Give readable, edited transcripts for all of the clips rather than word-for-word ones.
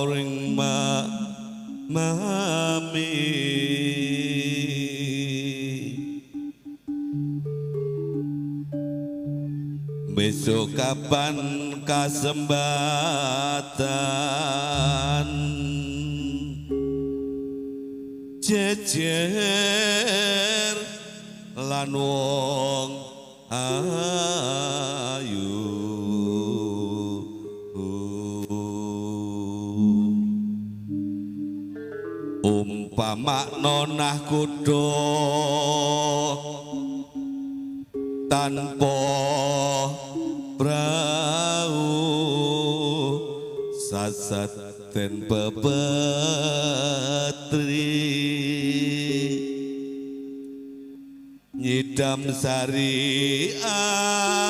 ring mami besok kapan kasembatan jejer lan wong ayu umpama nonah kudo tanpa prau sasat den bebetri nyidam sari as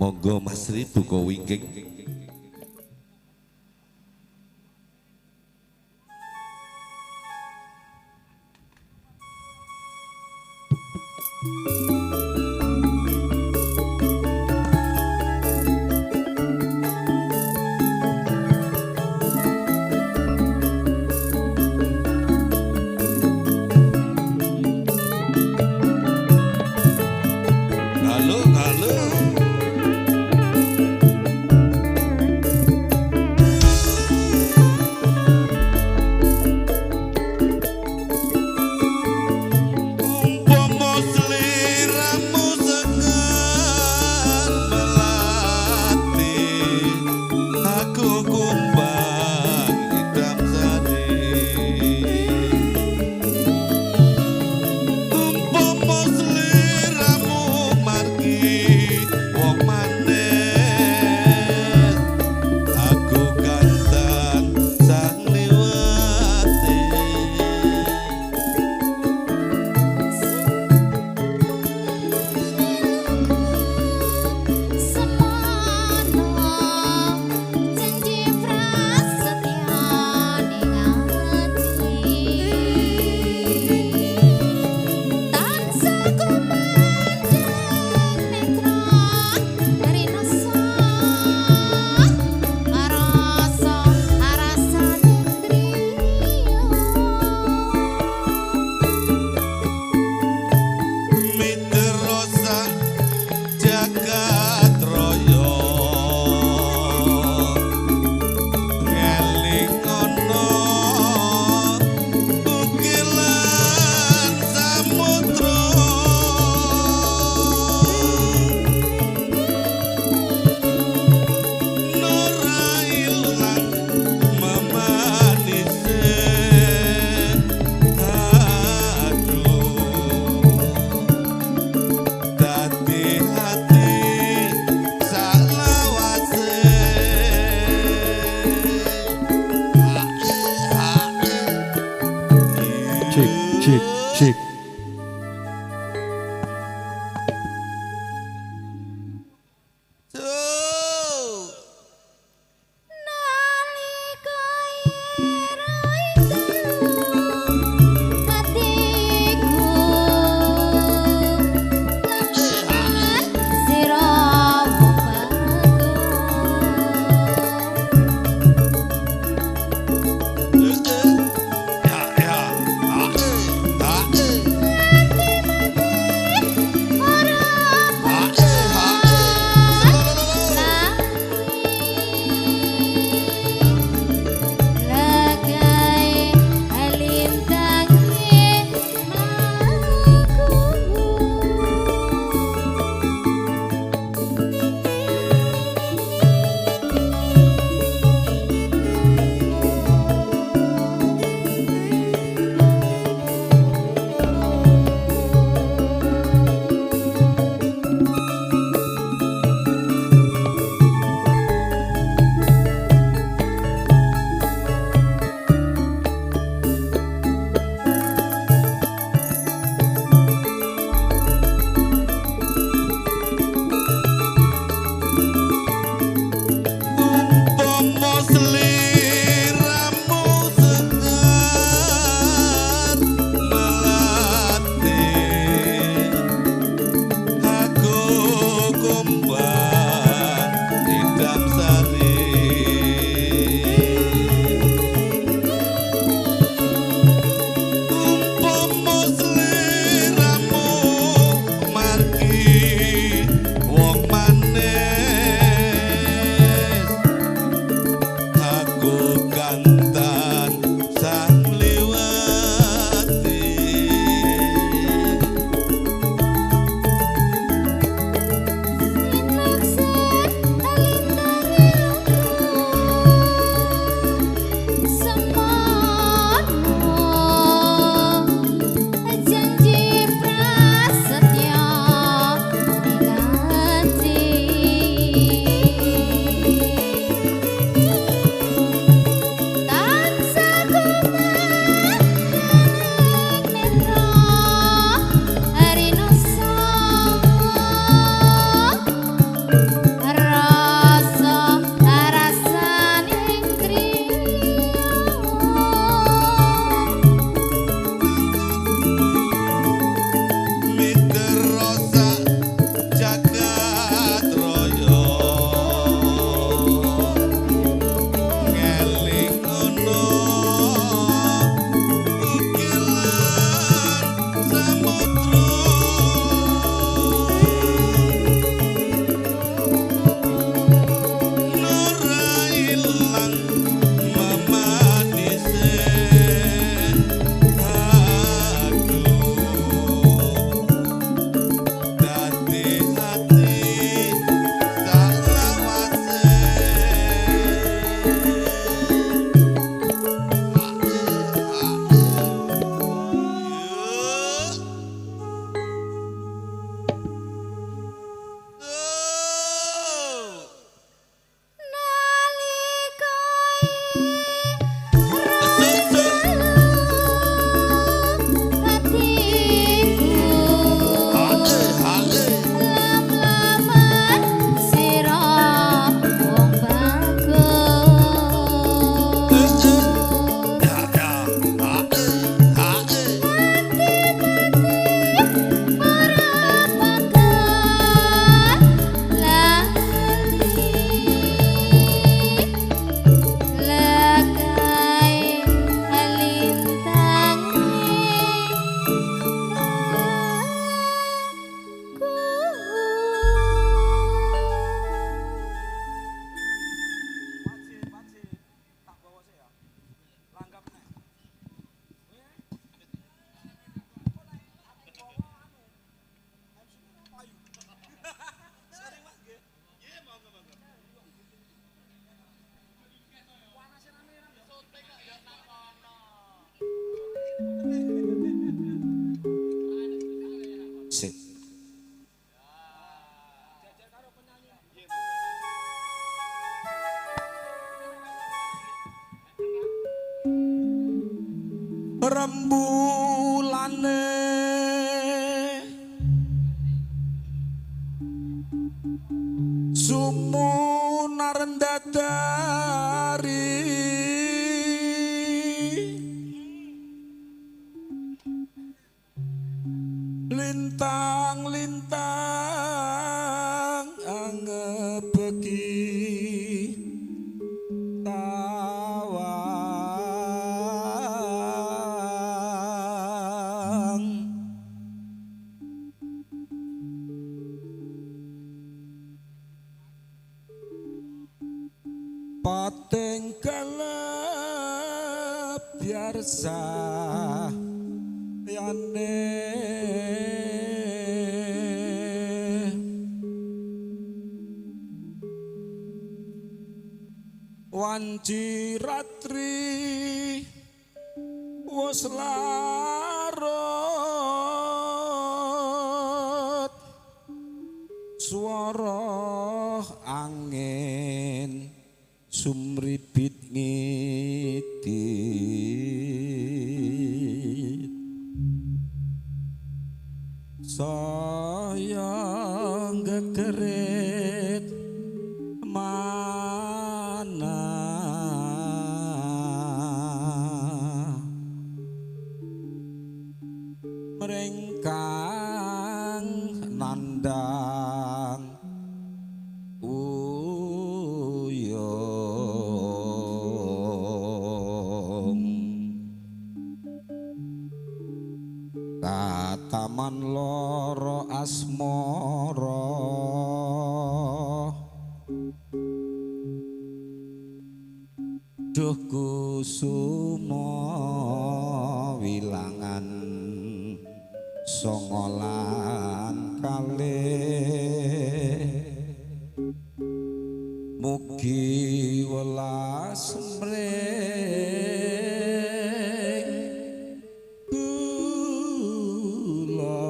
monggo Mas Ri buka wingking. Dati Rembulane sumunar dadari lintang-lintang angebeki tawang pateng kelep biarsa yane wanci ratri wis larut swara angin sumripit ngitit saya gegerit mana merengkang nandang uyung kataman loro asmara duh kusuma wilangan songolan kalih mugi welas mring kula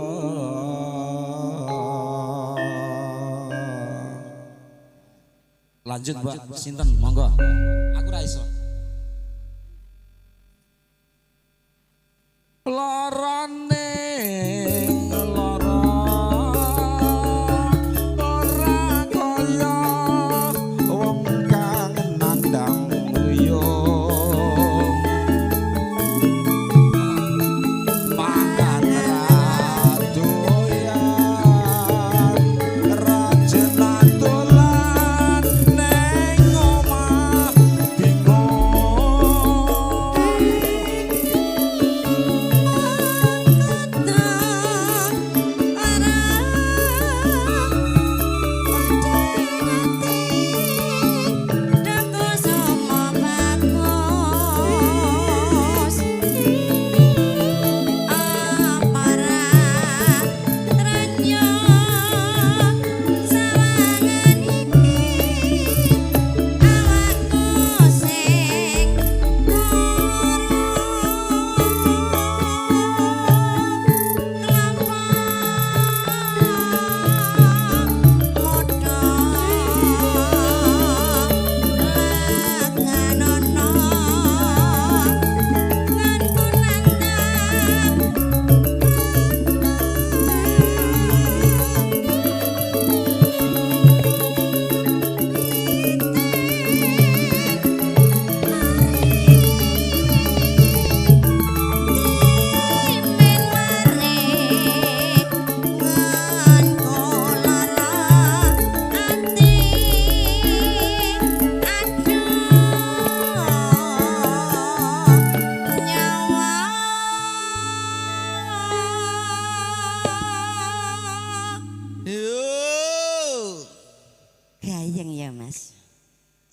lanjut Mbak sinten monggo aku ra iso larane lara ora kaya wong kang nandang uyung mangan ra doyan rajenan dolan neng omah bingung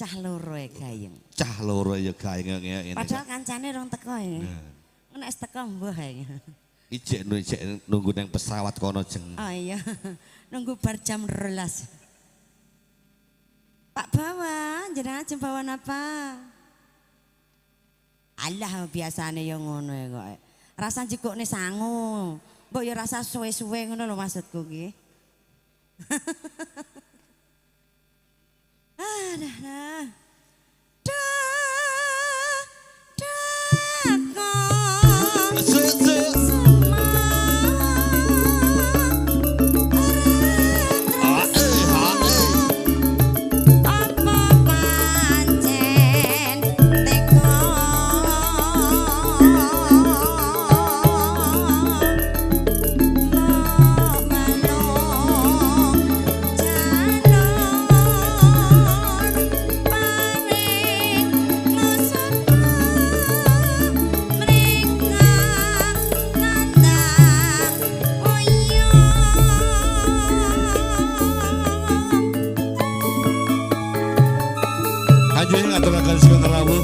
Cah loro ya gayeng. Cah loro ya gayeng ngene. Padahal kancane rong teko ya. Nek teko mbah ya. Ijek nunggu nang pesawat kono jeng. Oh iya. Nunggu bar jam 12. Pak Bawa, jenengan jembawan apa? Alah biasane ya ngono ya kok. Rasa jikukne sangu. Mbok ya rasa suwe-suwe ngono lho maksudku ki. Dah. nggih ngaturaken sing rawuh.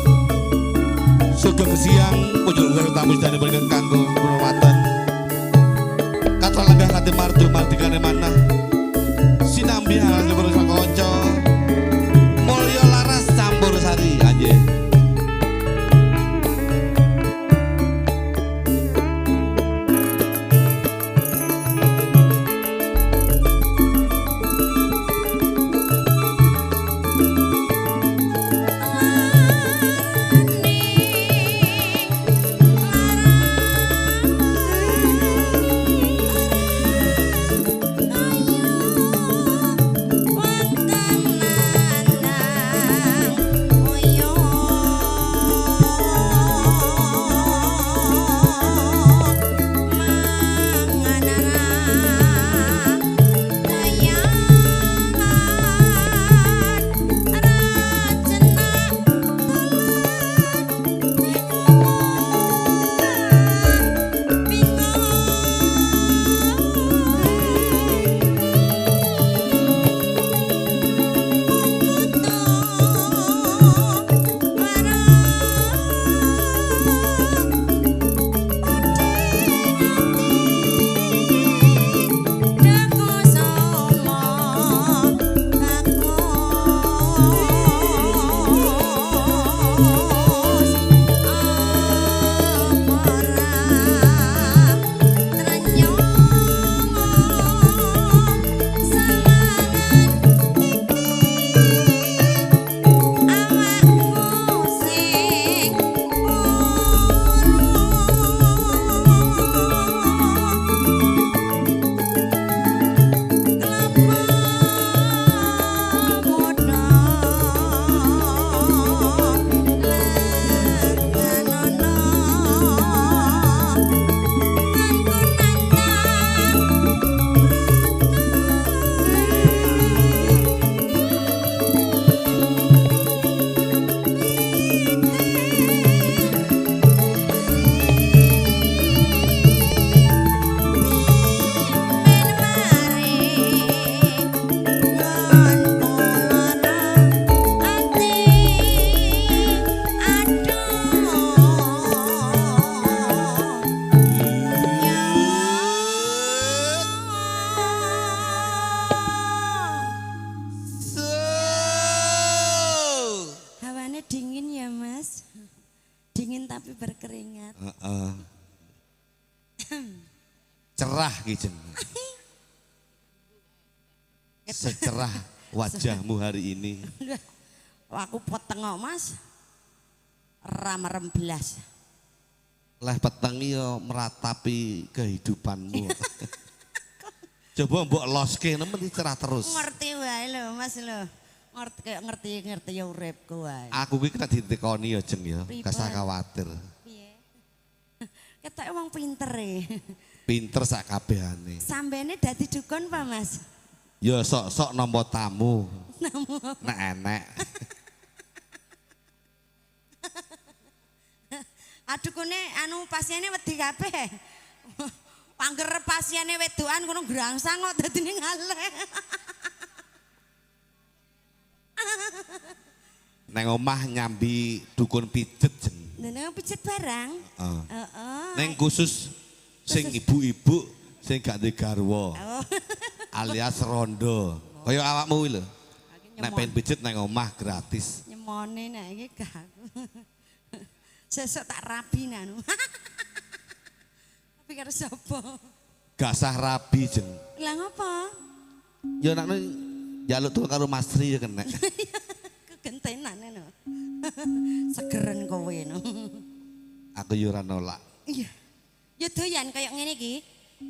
Sugeng siang pojok karo tamu sedaya berikan kanggo penghormatan. Kata lenggah kate mardu mardikane manah. Sinambi hal nyebur kanca. Mulya laras campur sari anjing. tapi berkeringat. Cerah gitu. Secerah wajahmu hari ini. Aku petengok Mas. Ramerem belas. Leh peteng yo meratapi kehidupanmu. Coba mbok loske nemen cerah terus. Ngerti wae lho Mas lho. Ngerti ya uripku wae. Aku kuwi kena ditekoni ya Jeng ya, gak usah khawatir. Piye? Ketoke wong pinter e. Pinter sak kabehane. Sambene dadi dukun Pak Mas? Ya sok-sok nampa tamu. Nek enek. Adukune anu pasiene wedi kabeh. Pangger pasiene wedokan ngono grangsang kok dadine ngaleh. Neng omah nyambi dukun pijet Jeng. Neng pijet barang? Heeh. Neng khusus sing ibu-ibu sing gak duwe garwa. Alias rondo. Kaya awakmu kuwi lho. Nek pengen pijet neng omah gratis. Nyemone nek iki gak. Sesuk tak rabi nanu. Tapi karo sapa? Gak sah rabi Jeng. Lah ngopo? Ya nek njaluk tuh karo Mas Tri ya kena. Kegentenan lho. Segeren kowe no. Aku yo ora nolak. Iya. Ya doyan kaya ngene iki.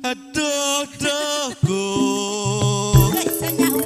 Aduh dogo. Kok iso nyaur.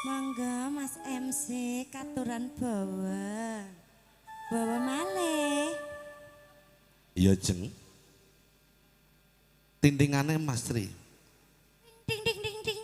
Mangga Mas MC katuran bawa. Bawa malih. Iya jeng. Tintingane Mas Tri. Ding ding ding ding.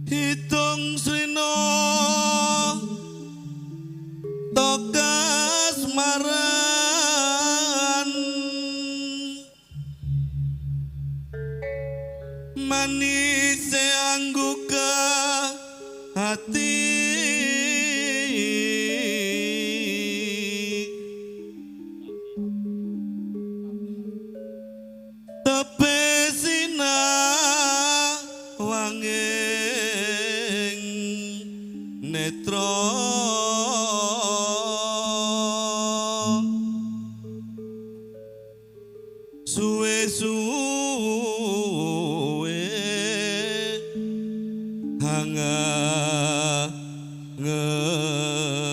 Hitung Srino Tokas Maran Manis angguka hati tepesina wanging netra suwe-suwe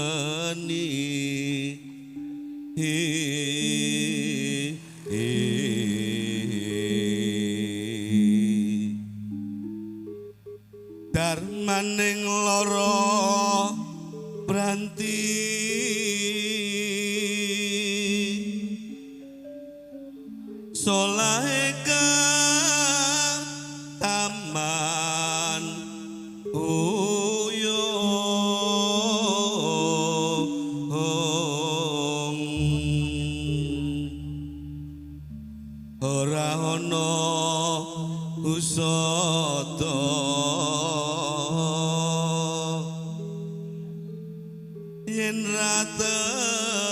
hangani darmaning lara branti solaheka taman uyung ora ana usada yen ratemu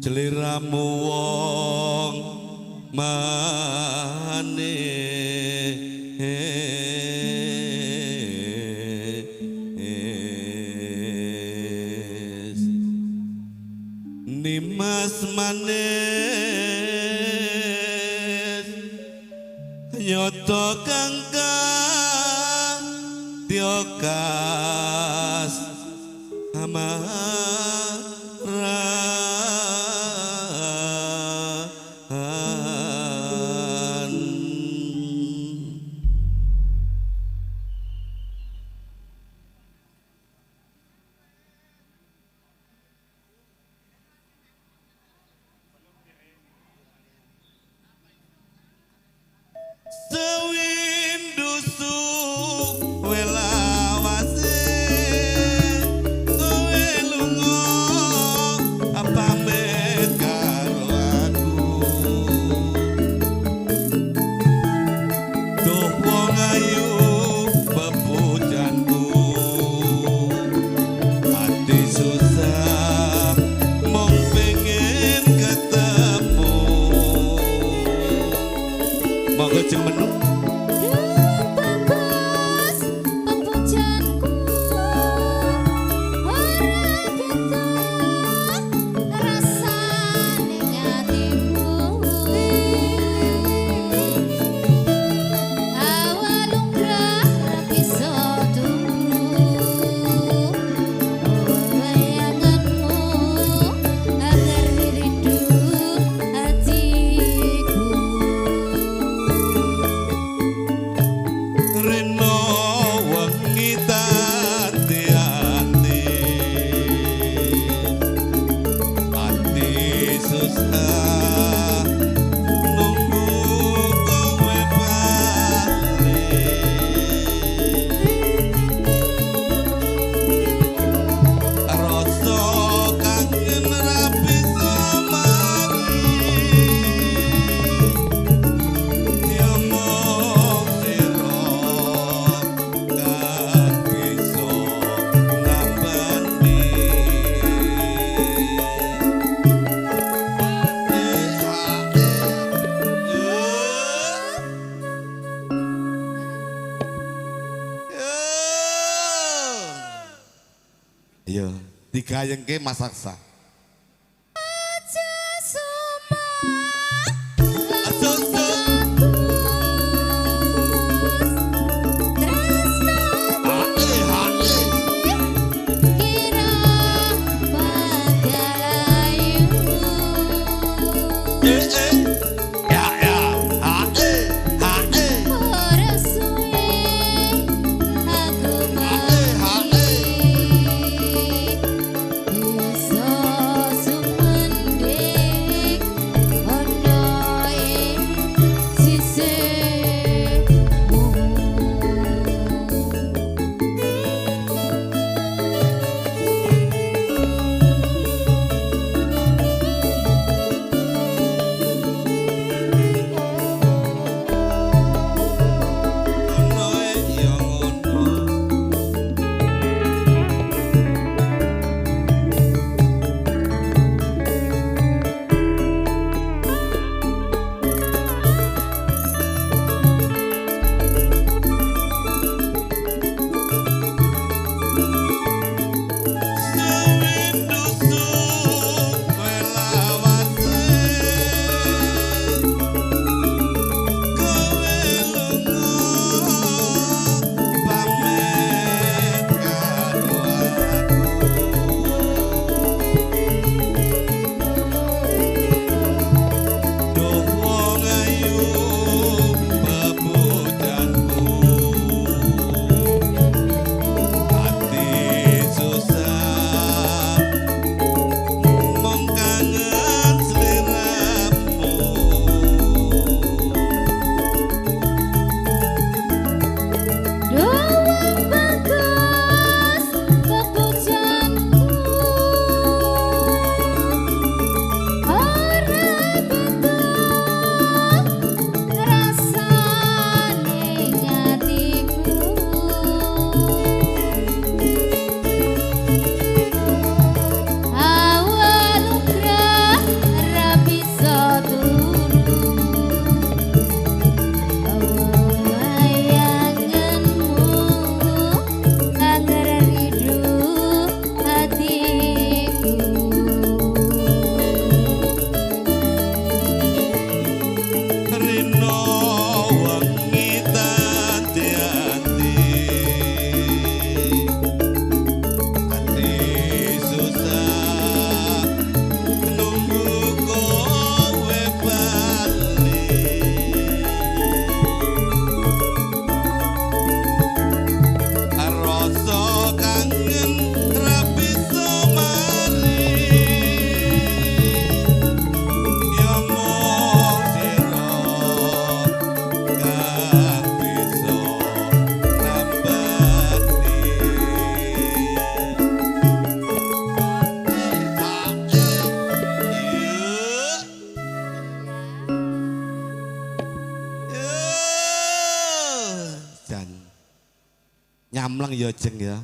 jeliramu wong manis nimas manis nyoto kangka tiokas amaran sewindusu welawase kowe lunga pamit karo aku duh wong ayu bepujanku ati susah mong pengen ketemu monggo jeng menu digayengke Mas Aksa. Aja sumak tresno kira bakal ayu. Ora suwe aku mati bisa sumending ono ing sisihmu. Doang bagus kepujanku ora betul rasane nyatiku. Awal ugrah ra bisa turu bayanganmu agar rindu hatiku. Rino wengi tanti-anti ati susah nunggu kowe bali. Rasa kangen ra bisa mari ya mung sira kang bisa Jan nyamleng ya jeng ya.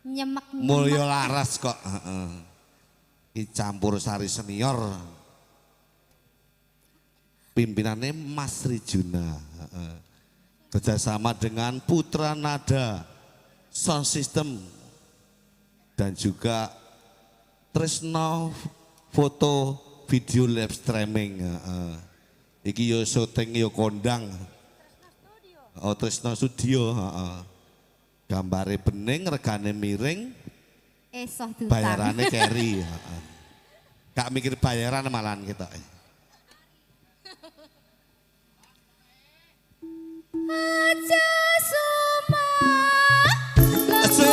Nyemek Mulya laras kok, heeh. Iki campur sari senior. Pimpinannya Mas Rijuna, heeh. Kerjasama dengan Putra Nada Sound System dan juga Tresno Foto Video Live Streaming, heeh. Iki yo syuting yo kondang. Oh Tresno Studio, heeh. Gambare bening, regane miring, esoh dutang. bayarannya carry. Heeh. Gak mikir bayaran malahan kita. Aja sumak Aja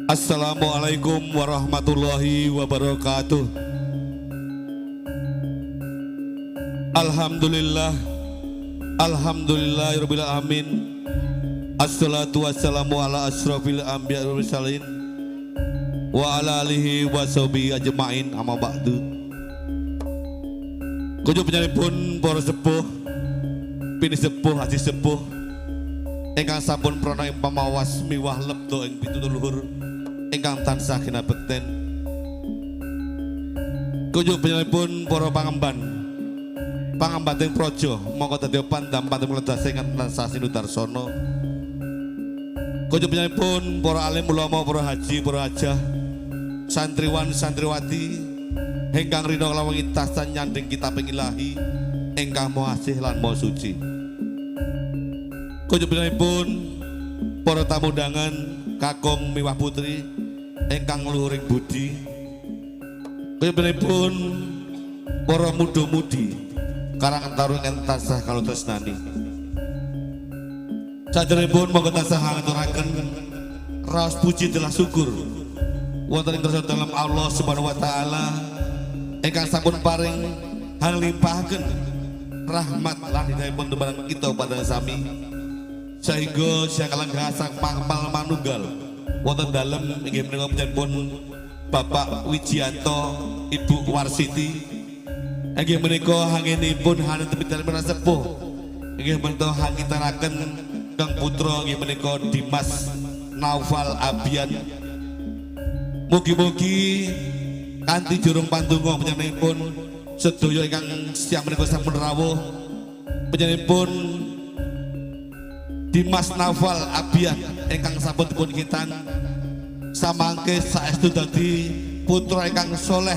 Assalamualaikum warahmatullahi wabarakatuh. Alhamdulillah, alhamdulillahirabbil alamin. Assalatu wassalamu ala asyrafil anbiya wal mursalin wa ala alihi wa sahbihi ajmain, amma ba'du. Kunjuk penyalipun para sepuh, pini sepuh, haji sepuh ingkang sampun prana ing pamawas miwah lebda ing pitutur luhur ingkang tansah kinabekten. Kunjuk penyalipun para pangemban, pangembating praja mongko dadi pandam pandam ngledhas ingkang tansah sinudarsana. Kunjuk penyalipun para alim ulama, para haji, para hajah, santriwan santriwati ingkang rina kelawan itasan nyanding kitab ilahi ingkang maha asih lan maha suci. Kunjuk penyalipun para tamu undangan kakung miwah putri ingkang luhuring budi. Kunjuk penyalipun para muda-mudi karangan tarung ingkang tansah kalutresnani. Saderepun monggo tansah ngaturaken raos puji telah syukur wonten ing dalam Allah Subhanahu wa taala ingkang sampun paring hanglimpahaken rahmat lan hidayahipun dumateng kita pada sami sehingga sia kalenggahan sang pangpal manunggal wonten dalem inggih menika panjenenganipun Bapak Wijianto, Ibu Warsiti inggih menika hangenipun hanetipun dalem sepuh inggih menika hangitaraken Kang putra inggih menika Dimas Naufal Abian. Mugi-mugi kanthi jurung pandonga panjenenganipun sedaya ingkang siang menika sampun rawuh, panjenenganipun Dimas Naufal Abian ingkang sampun dipun kintan samangke saestu dadi putra ingkang soleh,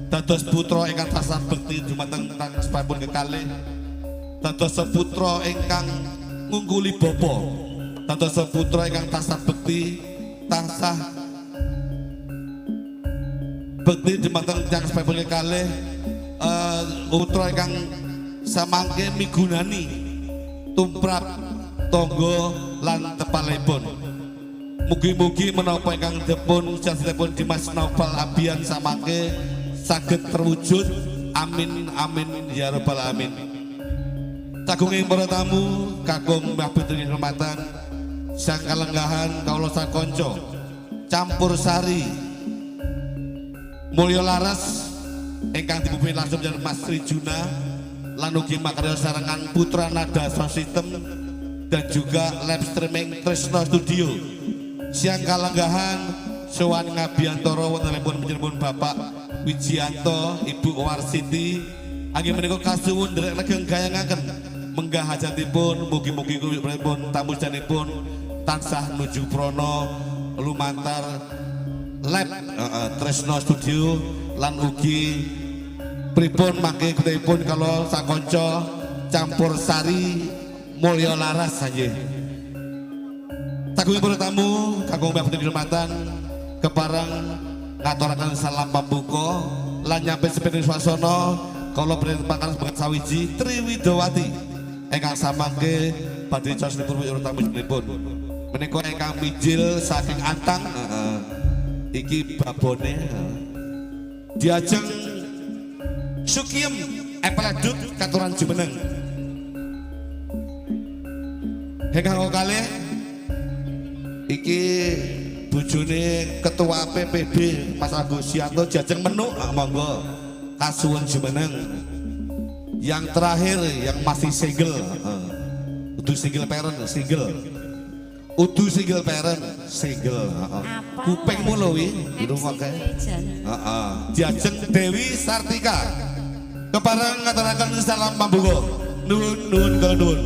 dados putra ingkang tansah bekti dumateng sampun kekalih, dados putra ingkang ngungguli bapa, dados putra ingkang tansah bekti, tansah bekti dumateng tiyang sampun kekalih, putra ingkang samangke migunani tumrap tangga lan tepalipun. Mugi-mugi menapa ingkang dipun jasipun Dimas Naufal Abian samangke saged terwujud. Amin amin ya rabbal alamin. Kagunging para tamu, kakung Mbah Putri hormatan, sang kalenggahan kawula sakonco, campur sari, mulya laras, ingkang dipimpin langsung dari Mas Trijuna, lan ugi makarya sarengan Putra Nada Sound System dan juga live streaming Tresno Studio. Siang kalenggahan sowan ngabiyantara wontenipun panjenenganipun Bapak Wijianto, Ibu Warsiti, anggen menika kasuwun nderek legeng gayangaken menggah hajatipun, mugi-mugi kulipun tamu janipun tansah nuju prana lumantar lab Tresno Studio lan ugi pripun mangke ketipun kalau sakonco campur sari mulya laras saja. Kagunging para tamu, kakung Mbah Putri hormatan keparang ngaturaken salam pambuka lan nyampe sepene swasana kala printepaken sebagai sawiji Triwidawati ingkang samangke badhe caosanipun para tamu jenipun menika ingkang mijil saking Antang. Iki babone diajeng Sukiem Epeledut Katuran Jumeneng. Ingkang kalih iki bojone ketua PPB Mas Agus Sianto diajeng menuk monggo kasuwun Jumeneng. Yang terakhir yang masih single, udah single parent, single, udah single parent, single. Kuping mulu wi, itu makanya. Diajeng Dewi Sartika, keparang ngaturaken salam pambuka, nuwun kalau nuwun.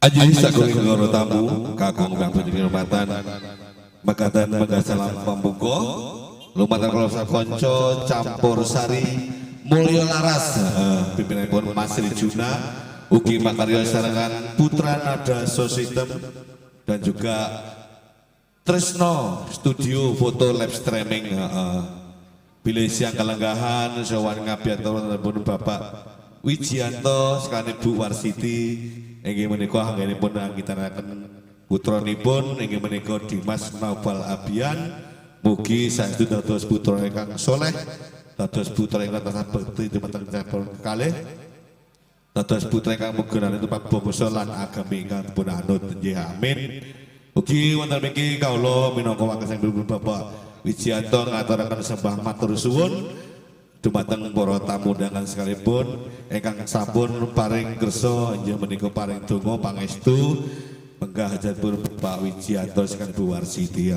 Aji sakuling ngoro tamu kakung kang penghormatan mekaten menggasalam pambuka lumantar kula sakonco campur sari mulya laras pimpinanipun Mas Rijuna ugi makarya sarengan Putra Nada Sosistem dan juga Tresno Studio Foto Live Streaming bilih siang kalenggahan sawan ngabiyantara Bapak Wijianto sekalian Bu Warsiti inggih menika anggenipun angitanaken putranipun inggih menika Dimas Naufal Abian mugi saestu dados putra ingkang saleh dados putra ingkang tansah bekti dhumateng cabang kekalih dados putra ingkang mugenani tupak bangsa lan agami ingkang dipun anut nggih amin. Ugi wonten mriki kawula minangka wakil Bapak Wijianto ngaturaken sembah matur suwun dumateng para tamu undangan sekalipun ingkang sampun paring kersa inggih menika paring donga pangestu menggah hajatipun Bapak Wijianto sekalian Bu Warsiti.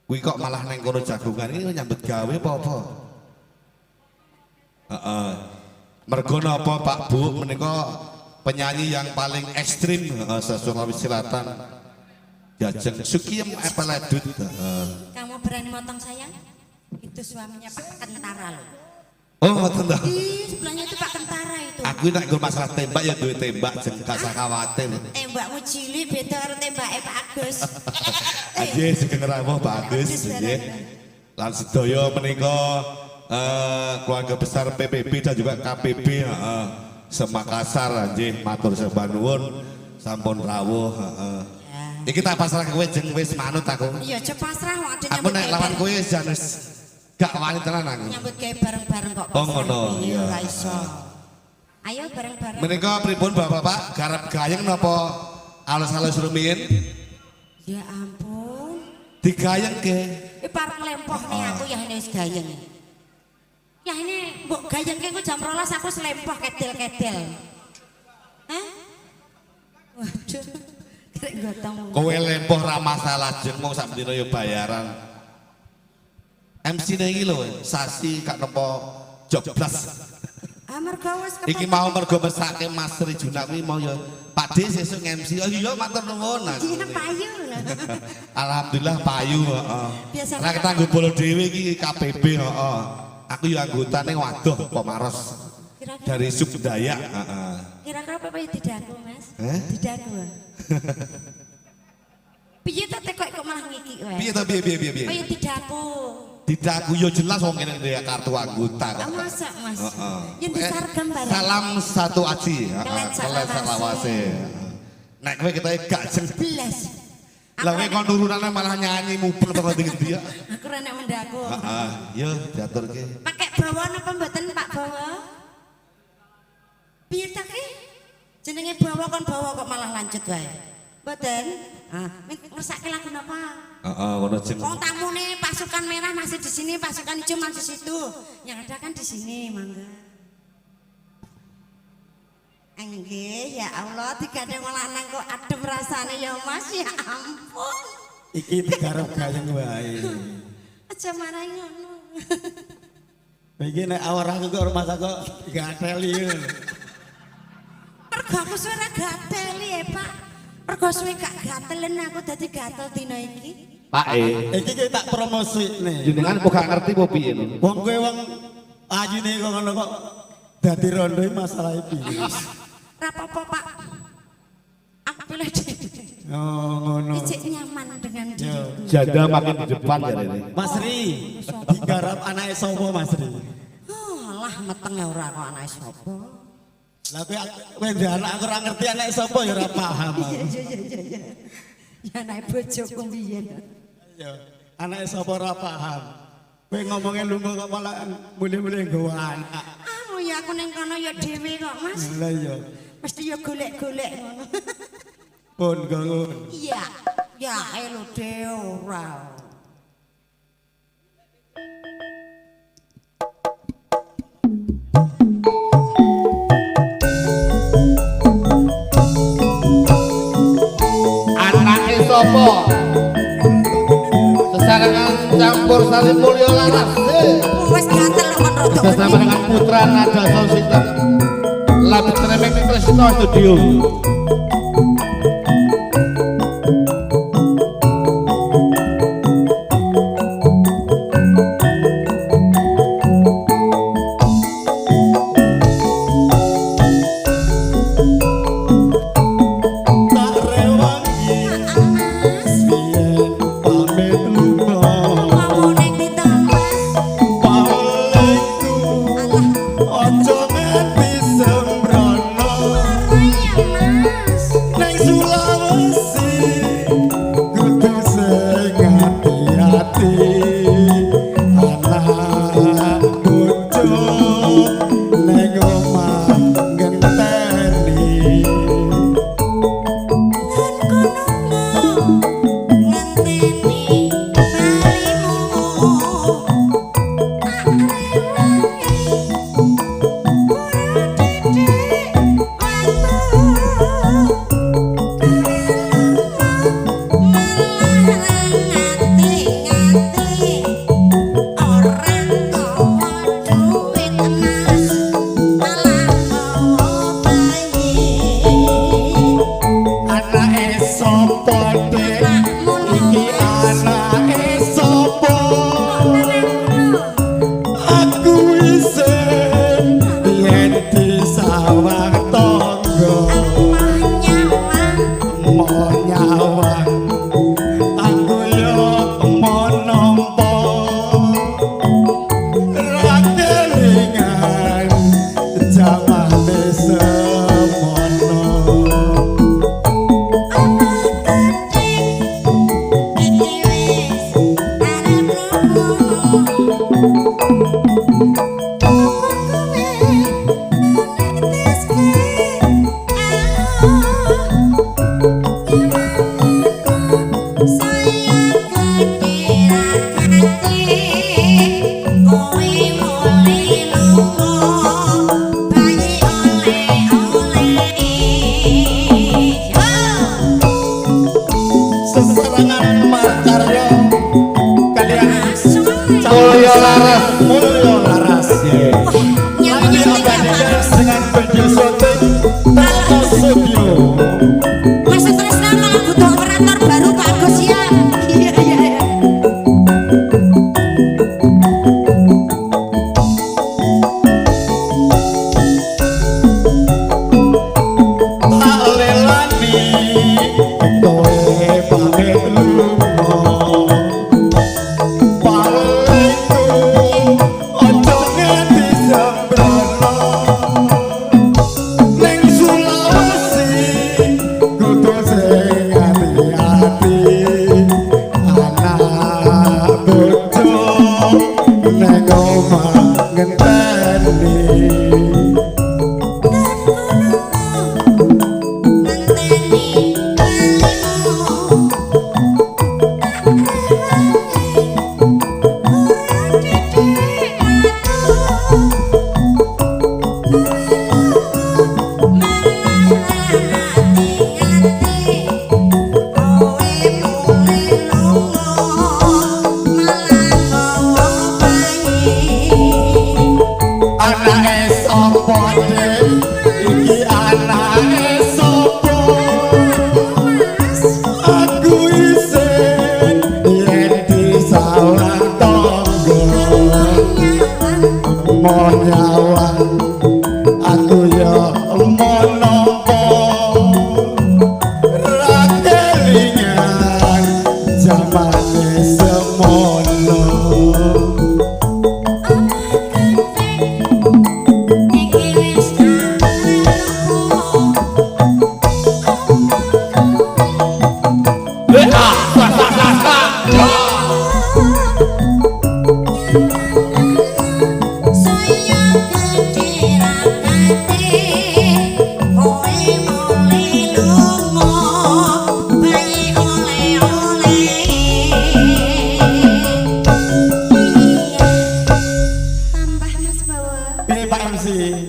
Kuwi kok malah neng kono jagungan iki nyambut gawe apa-apa? Mergo napa Pak Bu menika penyanyi yang paling ekstrim se-Sulawesi Selatan. Jajeng Sukiyem Epeledut. Kamu berani motong saya? Itu suaminya Pak Kentara loh. Oh, ngoten ta. Ih, sebelahnya itu Pak Kentara itu. Aku nek nggo masalah tembak ya duwe tembak jeng gak usah khawatir. Tembakmu cilik beda karo tembake Pak Agus. Nggih, sugeng rawuh Pak Agus nggih. Lan sedaya menika keluarga besar PPB dan juga KPB Semakassar nggih matur sembah nuwun sampun rawuh Iki tak pasrah kowe jeng wis manut aku. Iya, aja pasrah kok ada aku nek lawan kowe jan wis gak wani tenan aku. Nyambut gawe bareng-bareng kok. Oh ngono, iya. Ora iso. Ayo bareng-bareng. Menika pripun Bapak-bapak garap gayeng napa alus-alus rumiyin? Ya ampun. Digayengke. Pareng lempoh nih aku ya ini wis gayeng. Ya ini mbok gayengke ku jam 12 aku selempoh kedel-kedel. Hah? Waduh. Kowe lempoh ra masalah jeng mong sak dina ya bayaran. MC-ne iki lho sasi gak nempo joblas. Mergo wis iki mau mergo mesake Mas Rijuna kuwi mau ya Pak D sesuk MC. Oh iya matur nuwun. Iya payu. Alhamdulillah payu, heeh. Lah ketanggo bolo dhewe iki KPB, heeh. Aku ya anggotane waduh kok maros. Dari sub Dayak, heeh. Kira-kira apa ya didaku, Mas? Didaku. Piye ta kok malah ngiki wae? Piye ta piye? Oh ya didaku. Didaku yo jelas wong kene ndek kartu anggota kok. Masa, Mas? Yen disargam bareng. Salam satu aji, heeh. Kelet salawase. Nek kowe ketoke gak jeng belas. Lah kowe kon turunane malah nyanyi mupel to ngendi ya? Aku ra nek mendaku. Heeh, yo diaturke. Pakai bawaan apa mboten Pak Bawa? Piye ta ki? Jenenge bawa kon bawa kok malah lanjut wae. Mboten? Ngersake lagu napa? Heeh, ngono jeng. Wong tamune pasukan merah masih di sini, pasukan hijau masih di situ. Yang ada kan di sini, mangga. Nggih, ya Allah, digandeng wong lanang kok adem rasane ya Mas, ya ampun. Iki digarap gayeng wae. Aja marahi ngono. Iki nek awar aku kok rumah kok gateli. Mergo aku suara gateli ya Pak. Mergo suwe gak gatelen aku dadi gatel dina iki. Pak Iki ki tak promosikne. jenengan kok gak ngerti apa piye lho. Wong kowe wong ajine kok ngono kok dadi rondo masalah iki. Ora apa-apa Pak. Aku pilih dhewe. Oh ngono. Ijik nyaman dengan diriku. Janda makin di depan jarene. Mas Ri, digarap anake sapa Mas Ri? Alah meteng ya ora kok anake sapa. Lah kowe ndek anak aku ora ngerti anake sapa ya ora paham. Iya. Ya anake bojoku biyen. Iya, anake sapa ora paham. Kowe ngomongnya lunga kok malah mulih-mulih nggawa anak. Ya aku ning kono ya dhewe kok Mas. Lah iya. Mesti ya golek-golek ngono. Pun gongon. Iya. Ya elo dhewe ora. Anake sapa? Sesarengan campur sari mulya laras. Wis gatel kok rodok. Bersama dengan Putra Nada Sosistem Labet Tremeng Kresno Studio.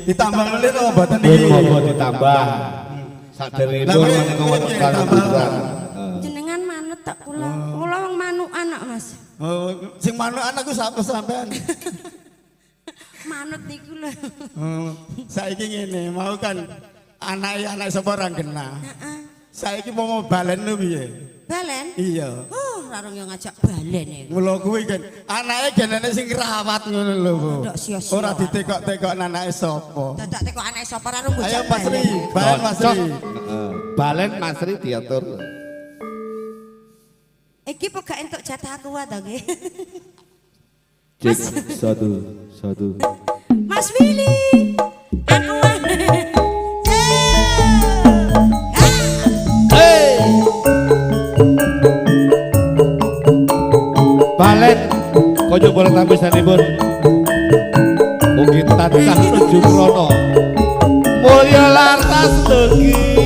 Ditambah lelir apa mboten Nggih iki? monggo ditambah. Saderenge menika wonten kaluran. Jenengan manut tak kula. Kula wong manukan kok, Mas. Oh, sing manuk anakku sapa sampean? Manut niku lho. Saiki ngene, mau kan anak sapa ora genah. Saiki mau balen lho piye? Balen? Iya. Larung yang ngajak balen ya. Mula kuwi kan anake genene sing ngrawat ngono lho, Bu. Ndak sia-sia. Ora ditekok-tekok anake sapa. Dadak teko anake sapa larung bocah. Ayo Mas Ri, balen Mas Ri. Balen Mas Ri diatur. Iki kok gak entuk jatah aku wae to nggih. Cek satu. Mas Willy. Aku Balen kaya bola tampisanipun ugi tansah nuju krana mulya lartas dugi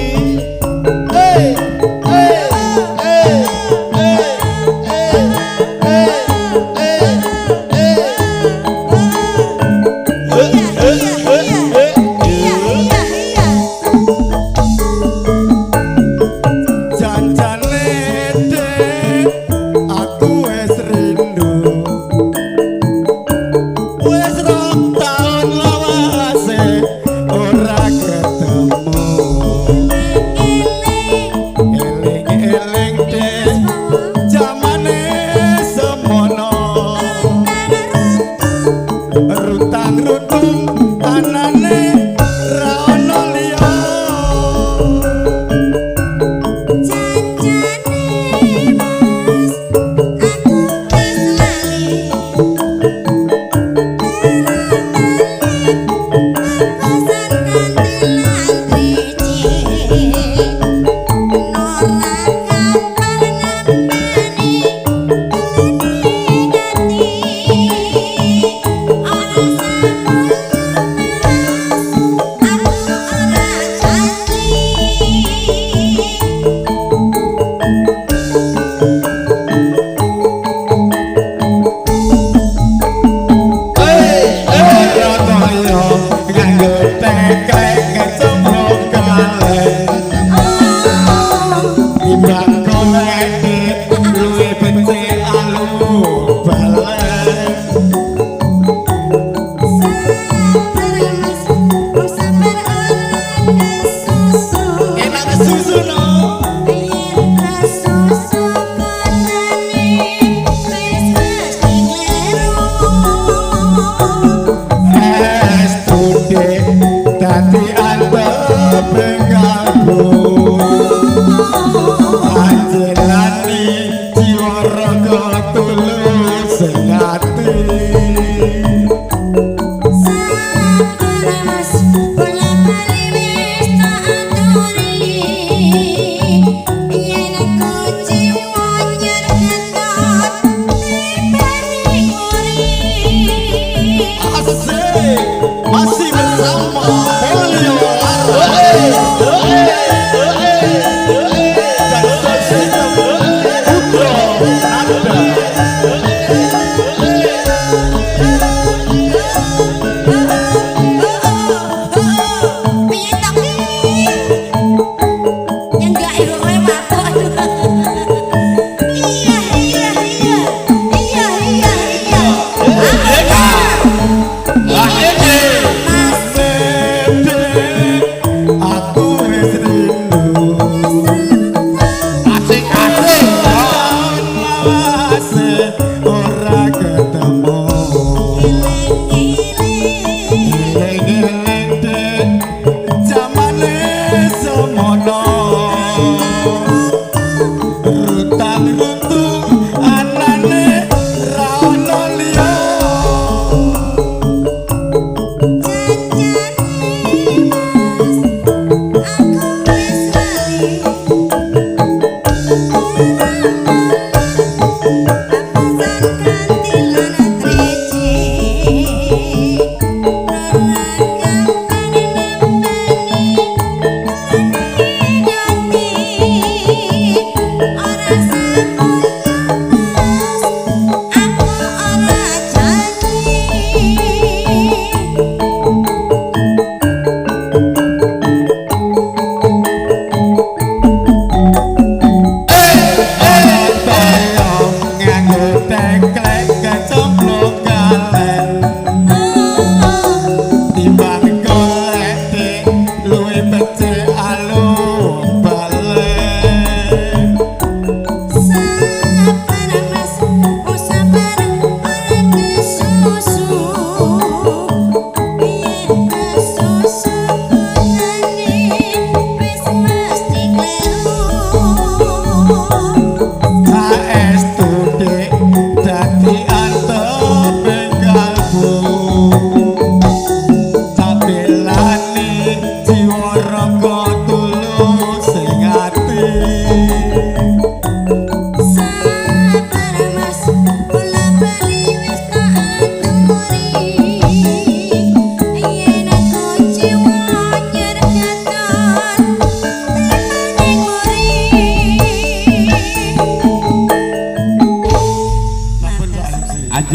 Masih bersama Polio. Dan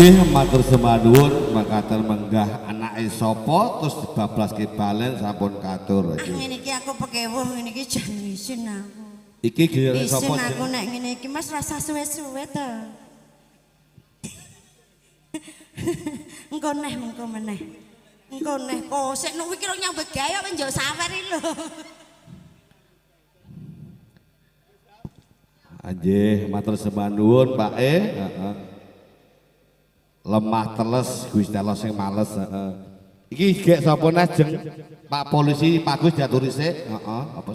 Anjih matur sembah nuwun makaten menggah anake sapa terus dibablaske balen sampun katur. Ngene iki aku pekewuh ngene iki jan isin aku. Iki giliran Isin sapa? aku nek ngene iki Mas rasa suwe-suwe to. Engko neh mengko meneh. Engko neh posik nuk iki nyambut gawe apa njuk sawer iki lho. Anjih matur sembah nuwun Pak heeh. Lemah teles Gusti Allah sing males heeh. Iki gek sapa najeng? Pak polisi Pak Gus diaturi sik. Heeh, apa?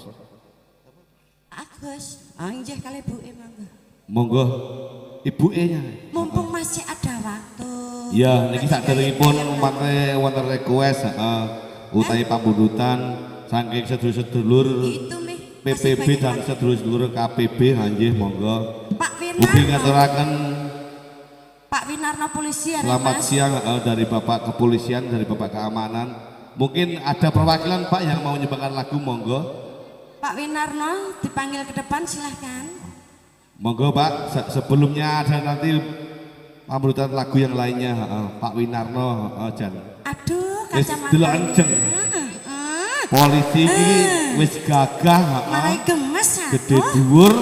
Agus, nggih kali ibuke mangga. Monggo ibuke nya. Mumpung masih ada waktu. Ya, niki saderengipun mate wonten request heeh. Utawi pambunutan saking sedulur-sedulur Itu mih. PPB dan sedulur-sedulur KPB nggih monggo. Pak Ugi Winarno. ngaturaken Pak Winarno polisi ya selamat Mas. siang dari Bapak Kepolisian, dari Bapak Keamanan. Mungkin ada perwakilan Pak yang mau menyumbangkan lagu monggo. Pak Winarno dipanggil ke depan silahkan. Monggo Pak, sebelumnya ada nanti pambunutan lagu yang lainnya Pak Winarno Jan. Aduh Wis kacamata. delok enjeng. Polisi iki wis gagah Marai gemes gede aku. dhuwur.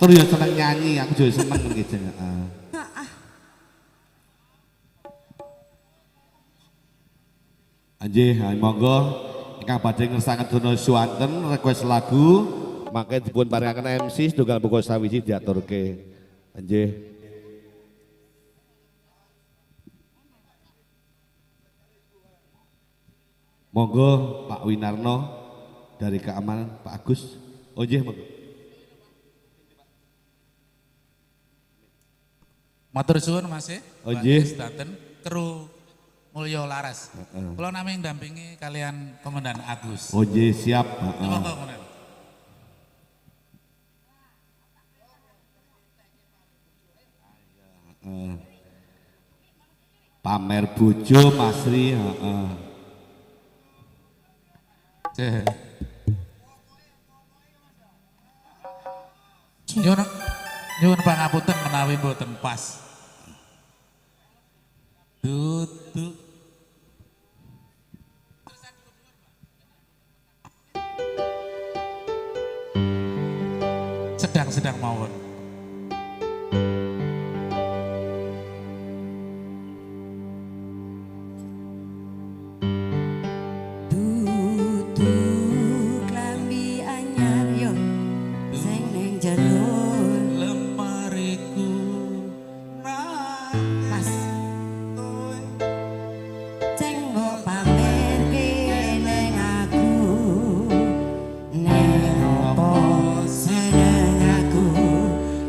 Terus ya seneng nyanyi, aku juga seneng gitu heeh. Anjih, monggo ingkang badhe ngersakaken dono swanten request lagu mangke dipun paringaken MC setunggal pukul sawiji diaturke. Anjih. Monggo Pak Winarno dari keamanan Pak Agus. Oh nggih monggo. Matur suwun Mas. Oh nggih. Daten kru Mulyo Laras. Kula nami ndampingi kalian Komandan Agus. Oh nggih siap. Monggo Komandan. Pamer bojo Masri heeh. Nyuwun pangapunten menawi mboten pas. Duduk. Sedang mawon. Duduk lambi anyar yo sing ning jero. Lemariku Mas. Sing mbok pamerke ning aku. Ning apa seneng aku.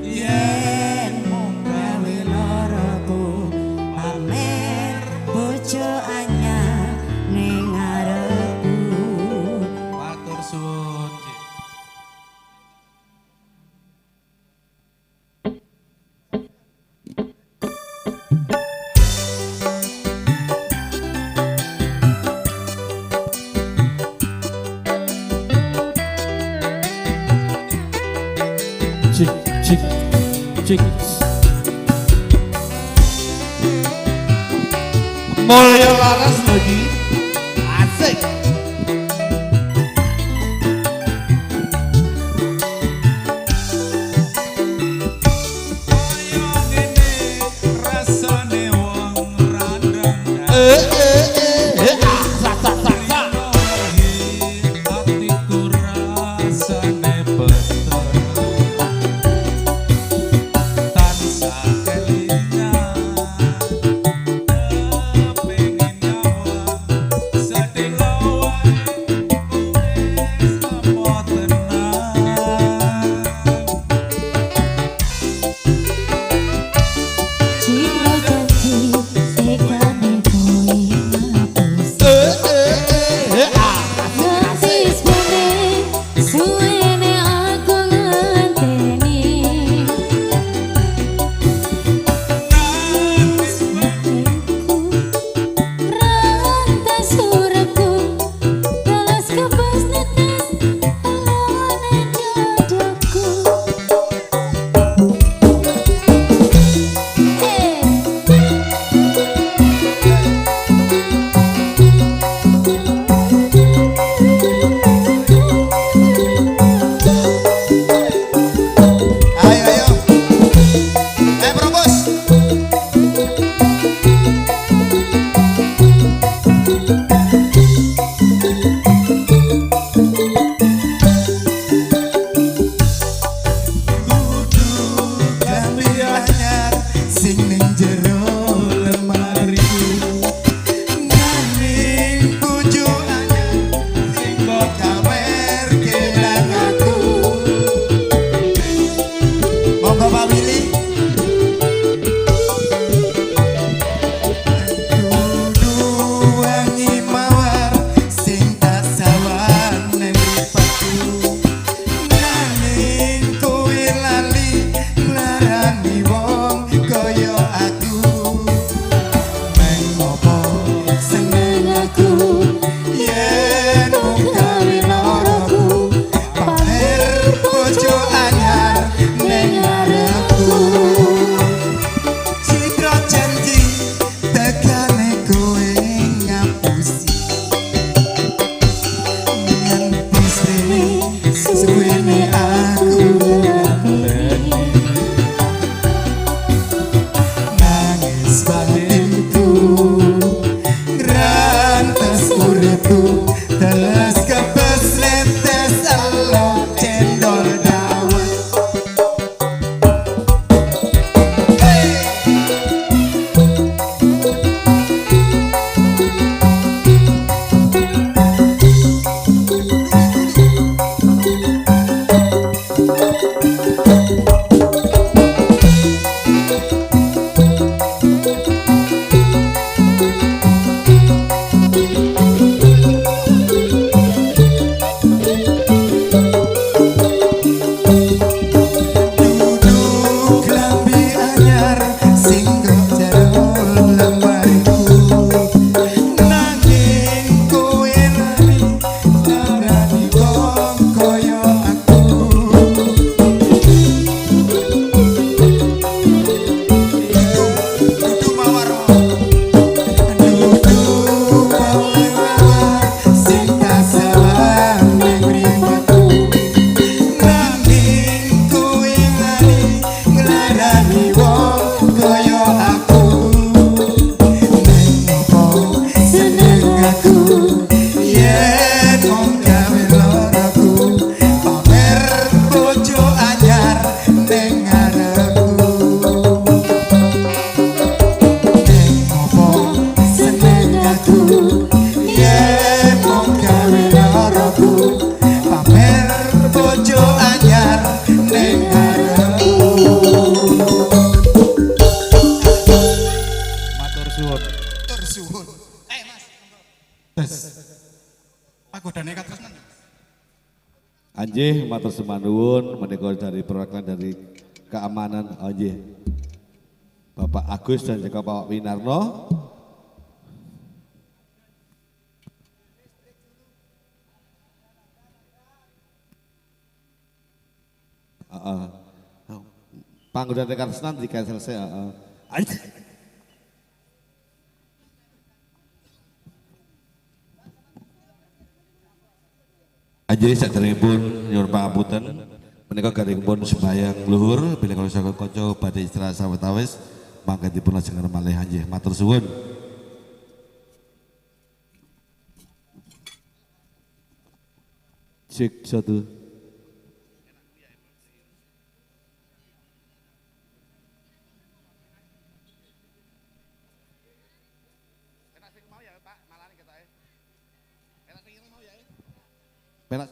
Yen mung gawe loroku pamer bojo anyar ning ngarepku. matur suwun. Cik. Mulyo Laras lagi. Asik. Rasane wong randang atiku rasane beter tansah kelingan kepengin nyawang Duduk lambi anyar sing jero lemariku nanging kowe lali ngarani wong kaya aku duduk mawar sing tasawang ning mripatku nanging kowe lali nglarani wong kaya aku ning opo seneng aku yen wong gawe loroku pamer bojo anyar ning ngarepku ning opo seneng aku yen wong gawe loroku pamer bojo anyar ning ngarepku. Matur suwun. Tur suwun. Mas. Tes. Pagodane katresnan. Anjih matur semanuwun menika dari perwakilan dari keamanan anjih. Bapak Agus dan juga Bapak Winarno. Panggoda Karsnan di selesai. Anjih. Anjir saderengipun nyuwun pangapunten menika garingipun sembahyang luhur bilih kula saged kanca badhe istirahat sawetawis mangke dipun lajengaken malih anjih matur suwun. Cek satu. Penas.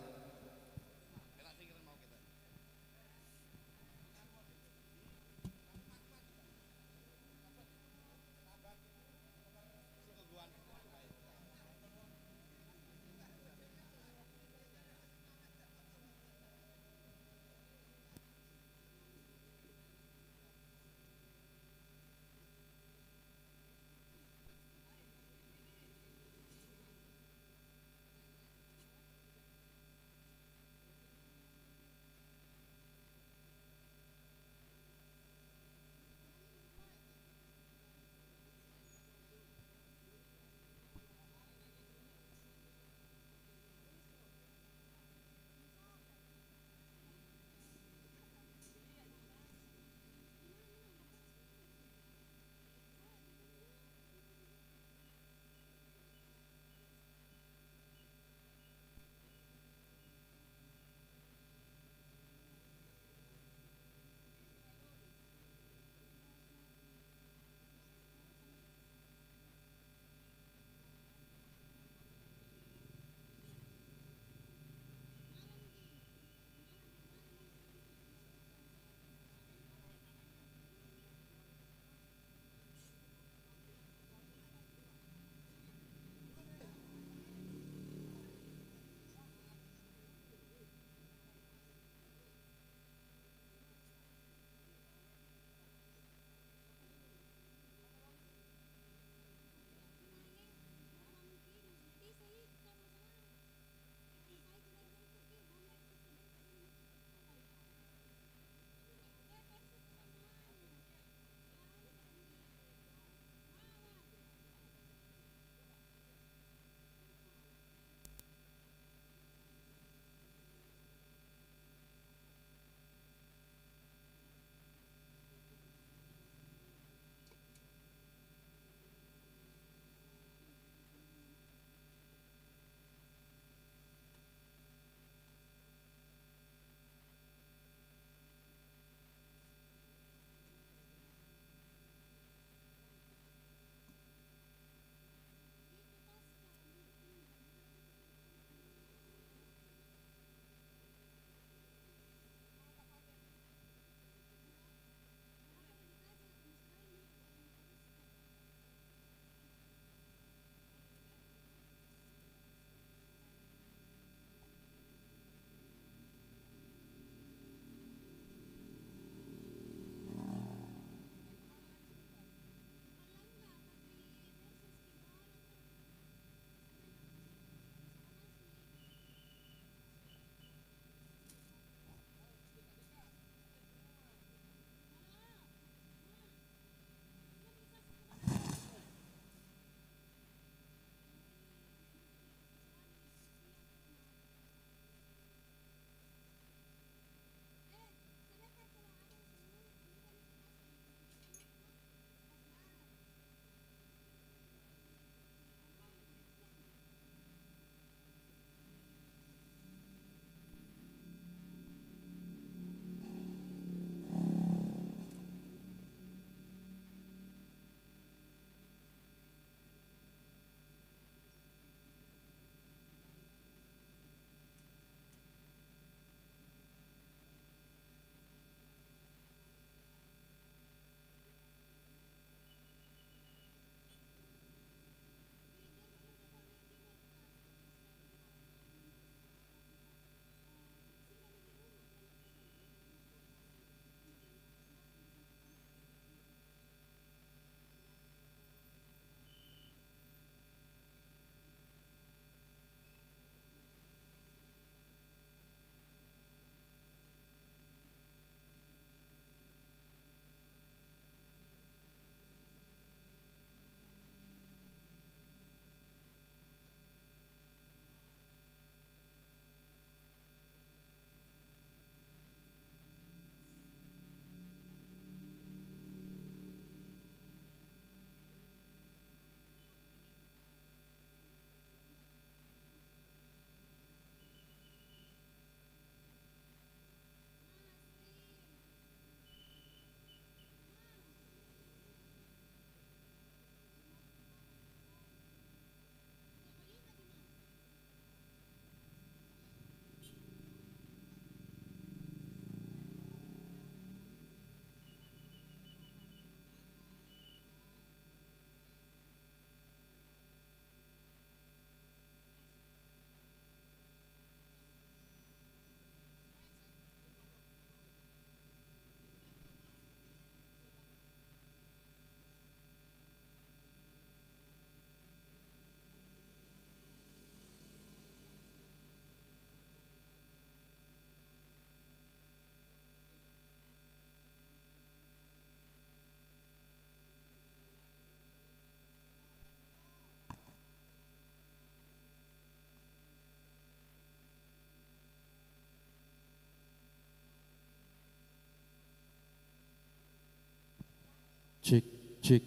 cek cek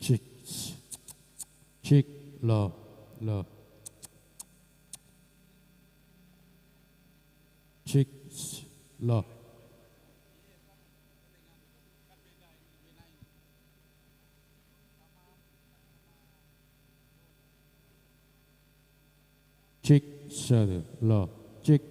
cek cek lo cek lo cek satu lo cek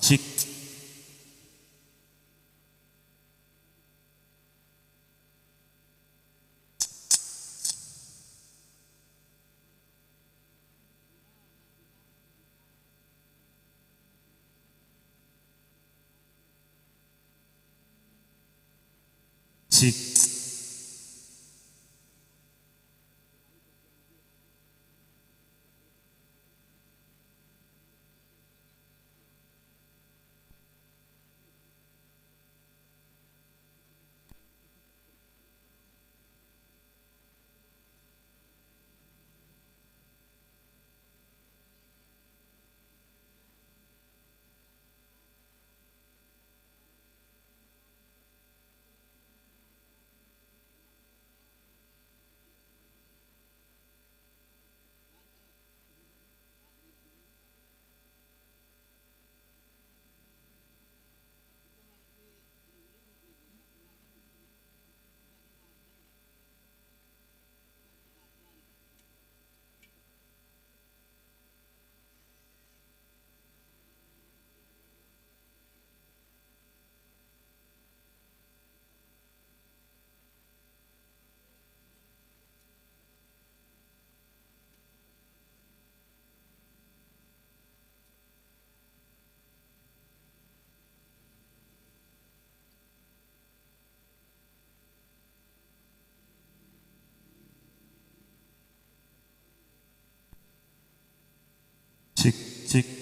cik. Cik. Cik, cik.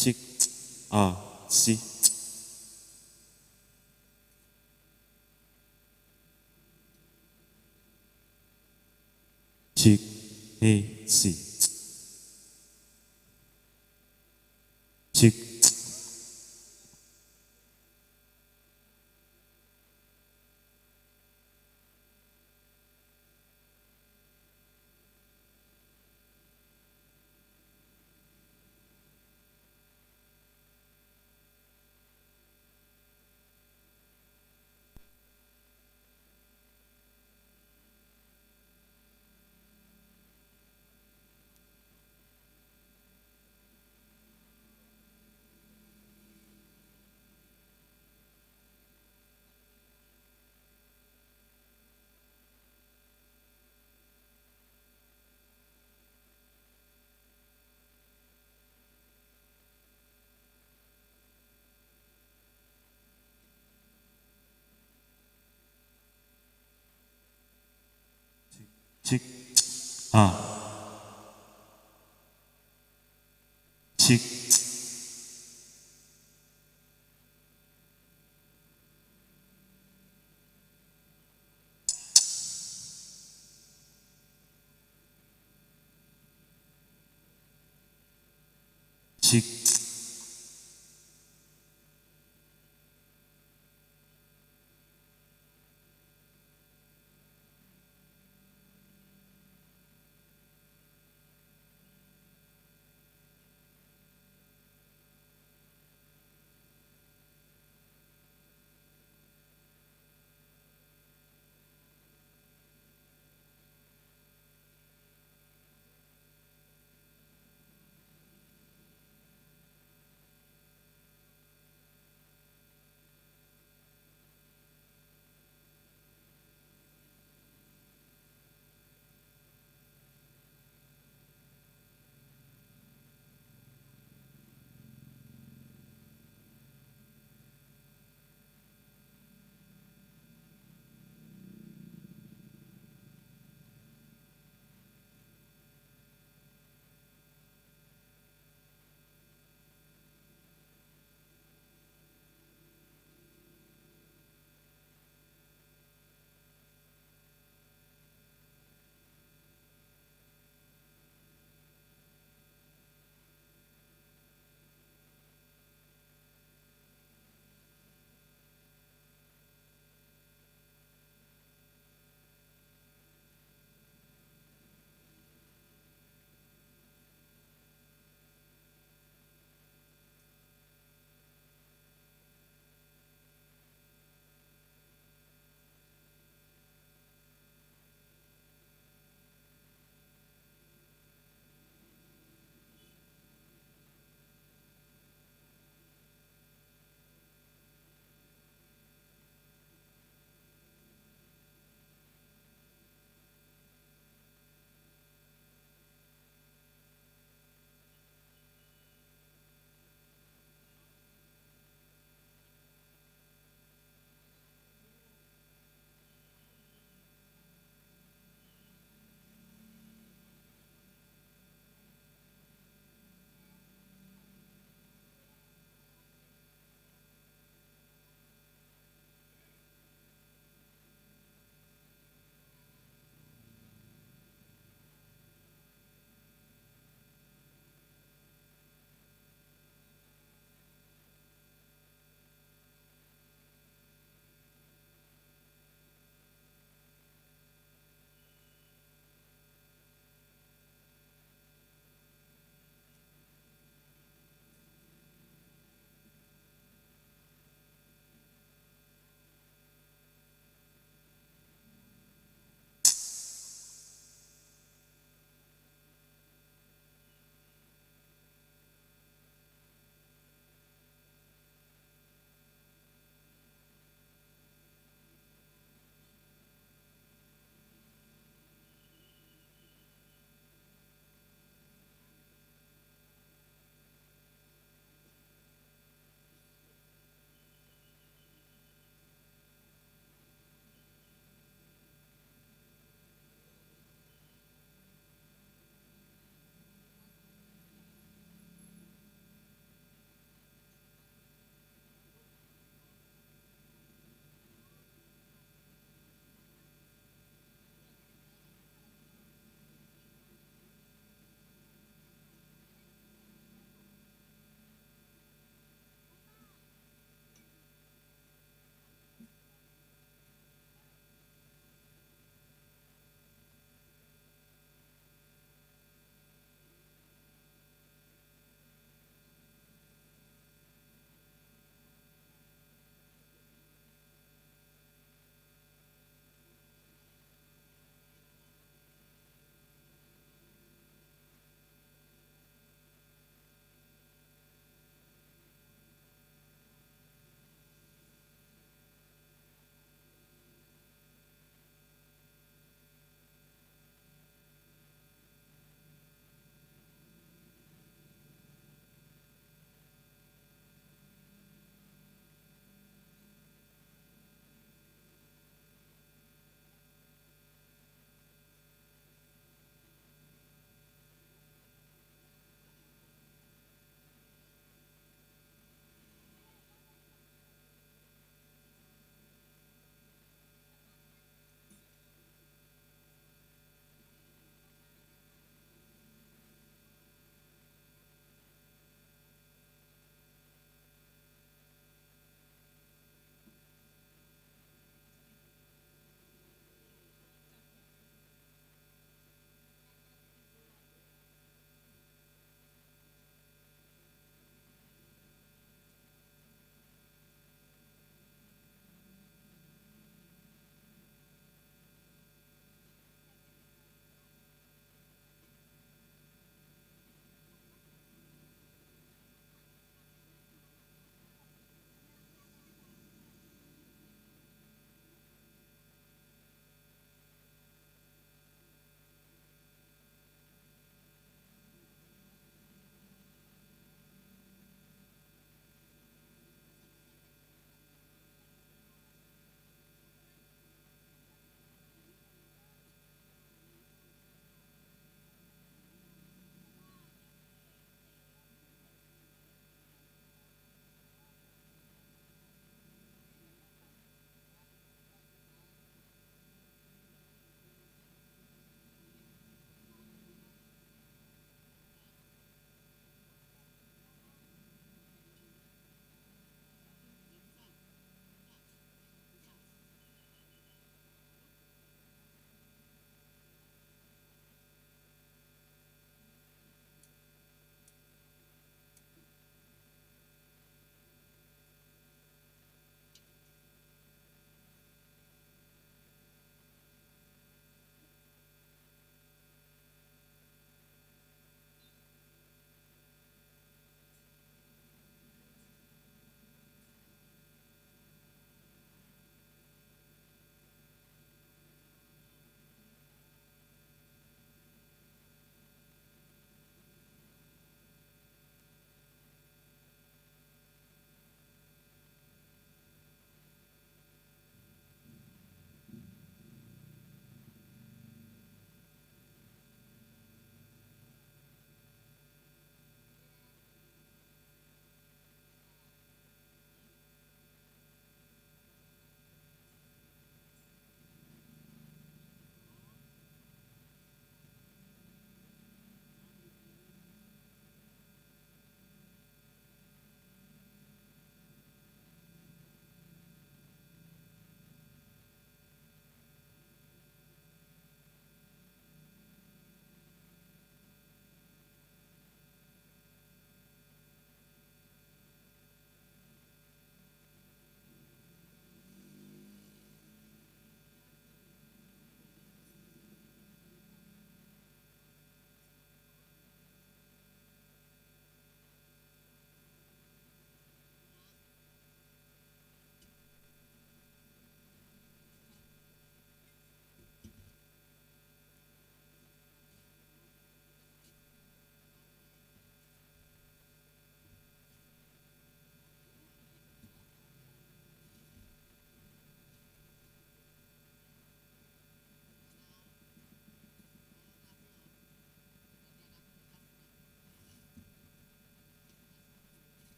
Cik, si. Cik, si. Cik. cik, ah, cik, cik,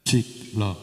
Cik lo.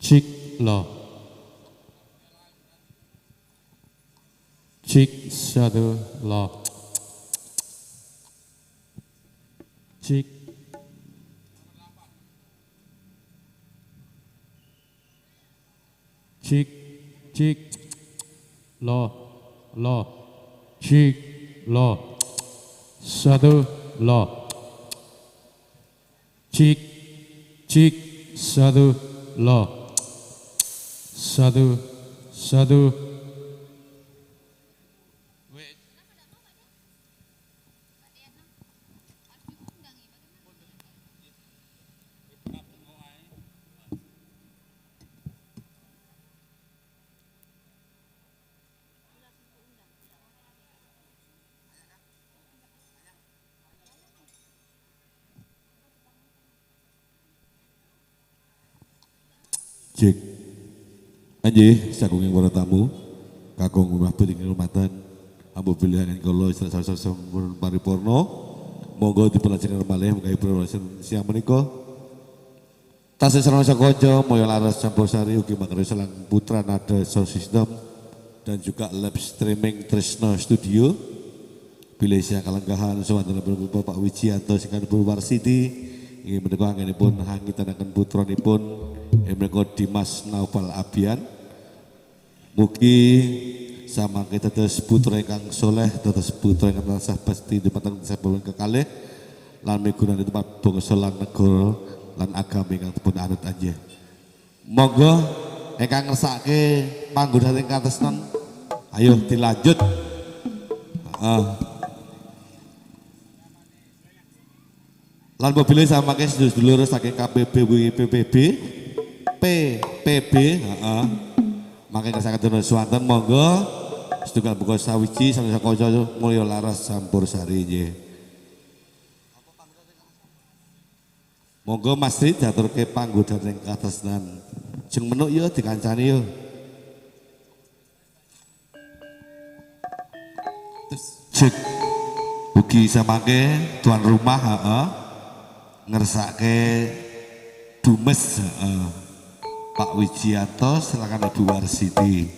Cik lo. Cik satu lo. Cik. Cik, cik, lo, lo, cik, lo, satu, lo, cik, cik, satu, lo, satu, satu. Cek anjih sakunging para tamu kakung waktu di rumatan ambu pilihan kalau istilah sampun paripurna monggo dipelajaran malih mugai proses siang menika tasih sarana sakojo moyo laras campur sari ugi mangkari selang putra nada sound system dan juga live streaming Tresno Studio bilih siang kalenggahan sawanten Bapak Wijianto singkan Warsiti ingin menika anggenipun hangitanaken putranipun menika Dimas Naufal Abian. Mugi samangke dados putra ingkang soleh, dados putra ingkang tansah pasti dumateng sampun kekalih lan migunani tempat bangsa lan negara lan agama ingkang dipun anut anjih. Monggo ingkang ngersake panggonan ing katresnan ayo dilanjut. Lan mobilnya sama kayak sedulur saking KPB PPB PPB makanya kesakan dono suwanten monggo sedulur buka sawiji sampai sakojo mulya laras campur sari nggih. Monggo Mas Tri diaturke panggonan ing katresnan jeng menuk yo dikancani yo. Cek ugi samangke tuan rumah ngersake dumes Pak Wijianto silakan Ibu Warsiti.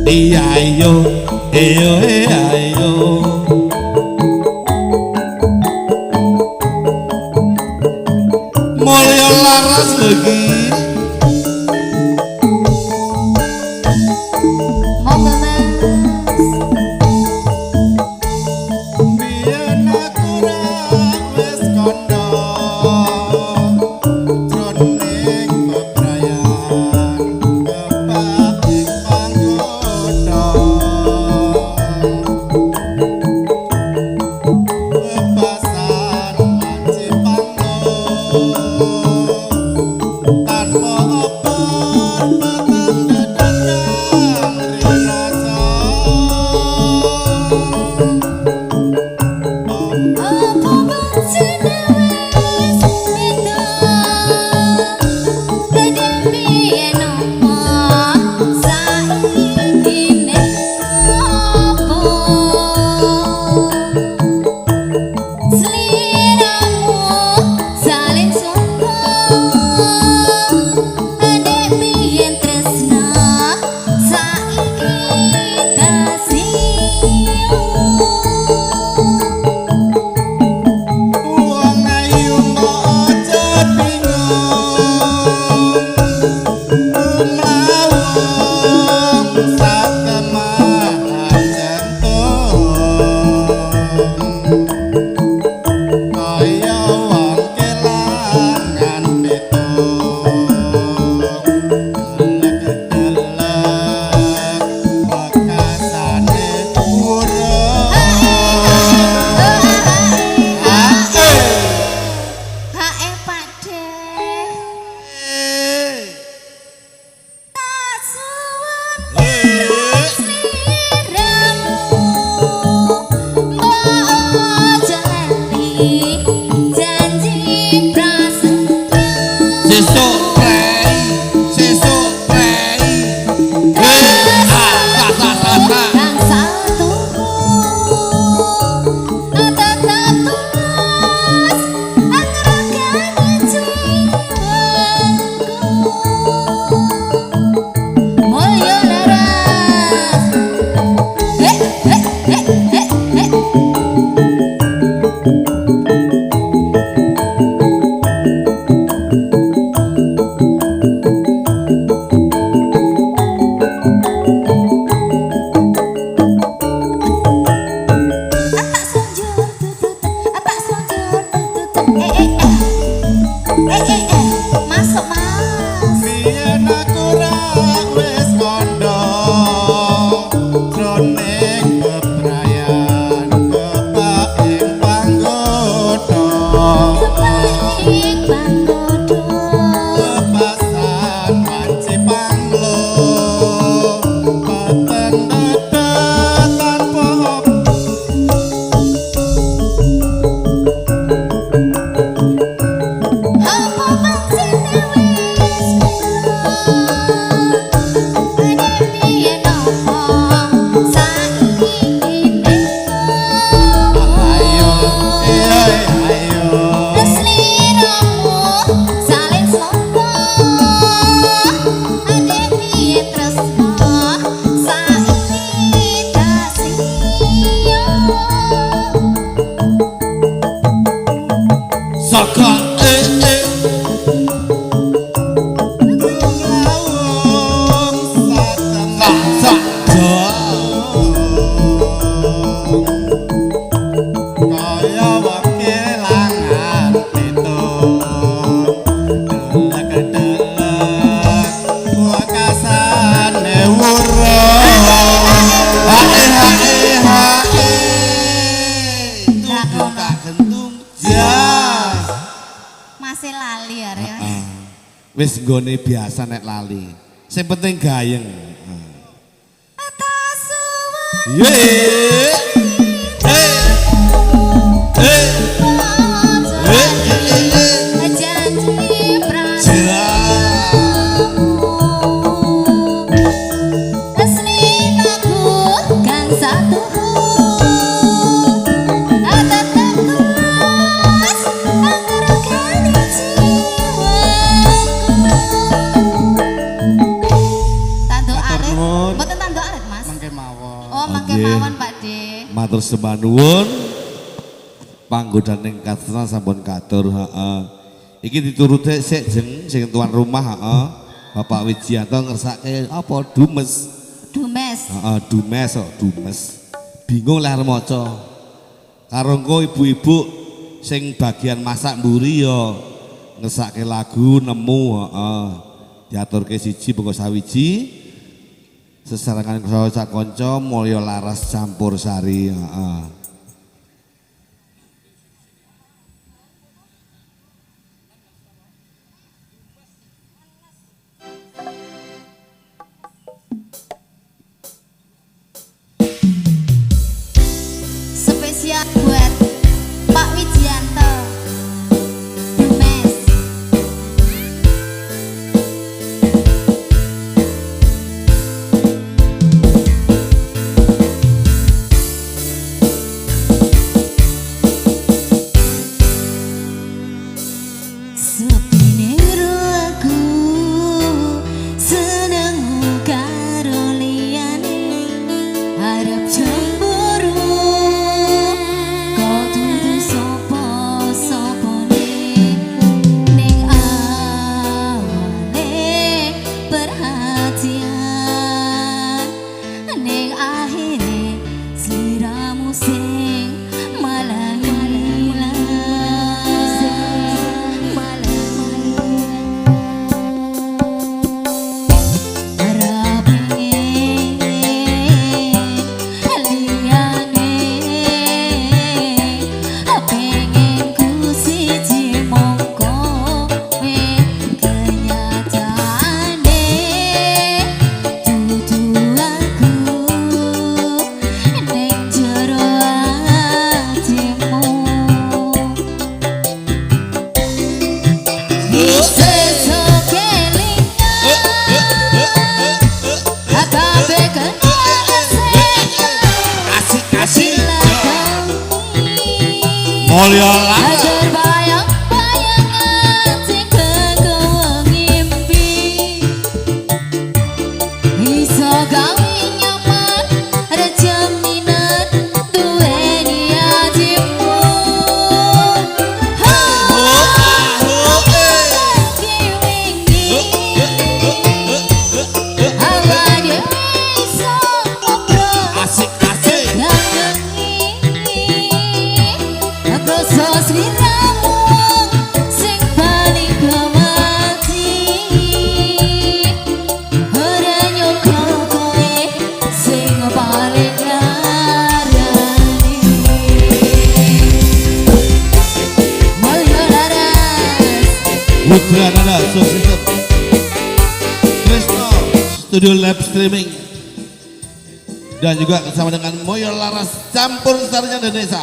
Iya ayo ayo ayo mulya laras lagi Monggo Mas. Biyen aku ra wis kandha jroning bebrayan kepak ing panggoda bebasan anci panggo tan Wis nggone biasa nek lali. Sing penting gayeng. Atas suwe Yeay. janji pramu Resmi aku kan satu Ada tegas Anggarkan jiwaku Tandu arit nuwun. Mboten tandu arit mas Mangke mawon. Oh mangke Nggih. mawon Pak De Matur sembah nuwun. Panggodaning katena sampun katur, heeh. Iki diturute sik jeng sing tuan rumah, heeh. Bapak Wijianto ngersake apa dumes. Dumes Heeh, dumes kok, dumes. Bingung lah arep maca. Karo engko ibu-ibu sing bagian masak mburi ya ngesake lagu nemu, heeh. Diaturke siji bengko sawiji. Sesarengan karo kanca mulya laras campur sari, heeh. Spesial buat Pak Wijianto Dumes Sepine aku seneng karo liyane arep cemburu kau dudu sapa-sapane ning awale perhatian ning akhire sliramu sing malah ngilang Mulya Ajar bayang-bayangan sing kegawa ngimpi Iso gawe nyaman rejaminan duweni atimu Awake iso ngobrol asik-asik. Rasa sliramu sing paling kemati ora nyokro kowe sing paling ngarani Mulya laras Putra Nada Sosial Krisno Studio Live Streaming dan juga bersama dengan Moyo Laras campur sarinya Indonesia.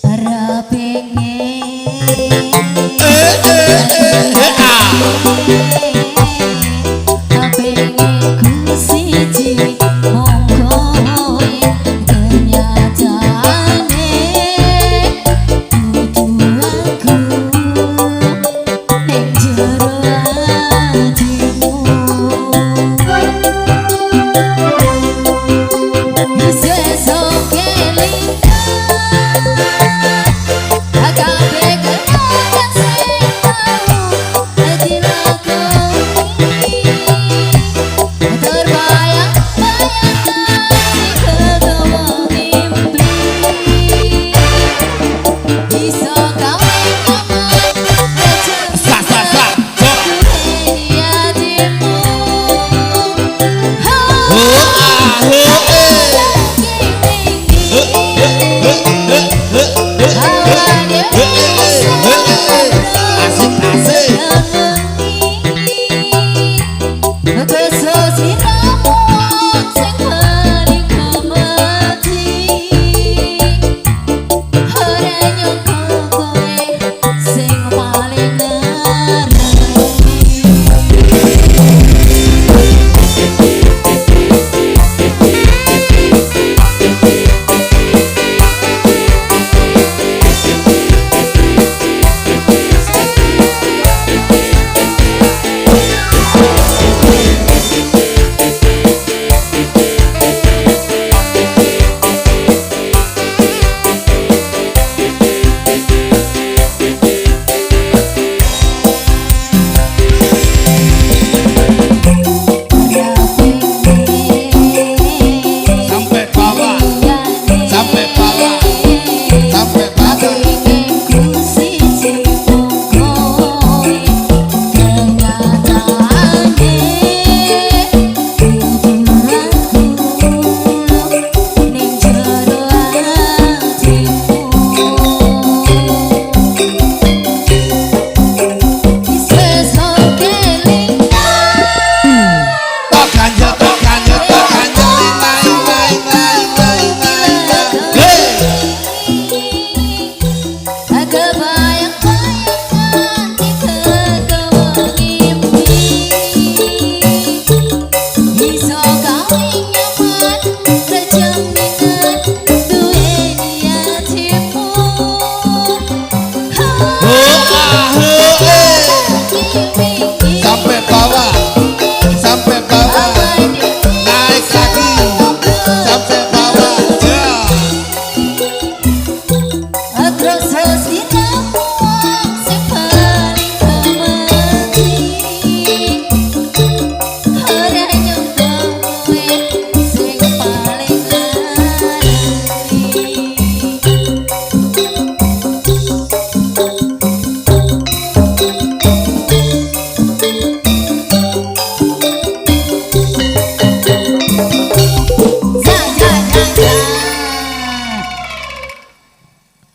ora pengen ku siji monggo kenyataane dudu aku ning jero atimu sesuk kelingan akabe kenangan sing tau dilakukan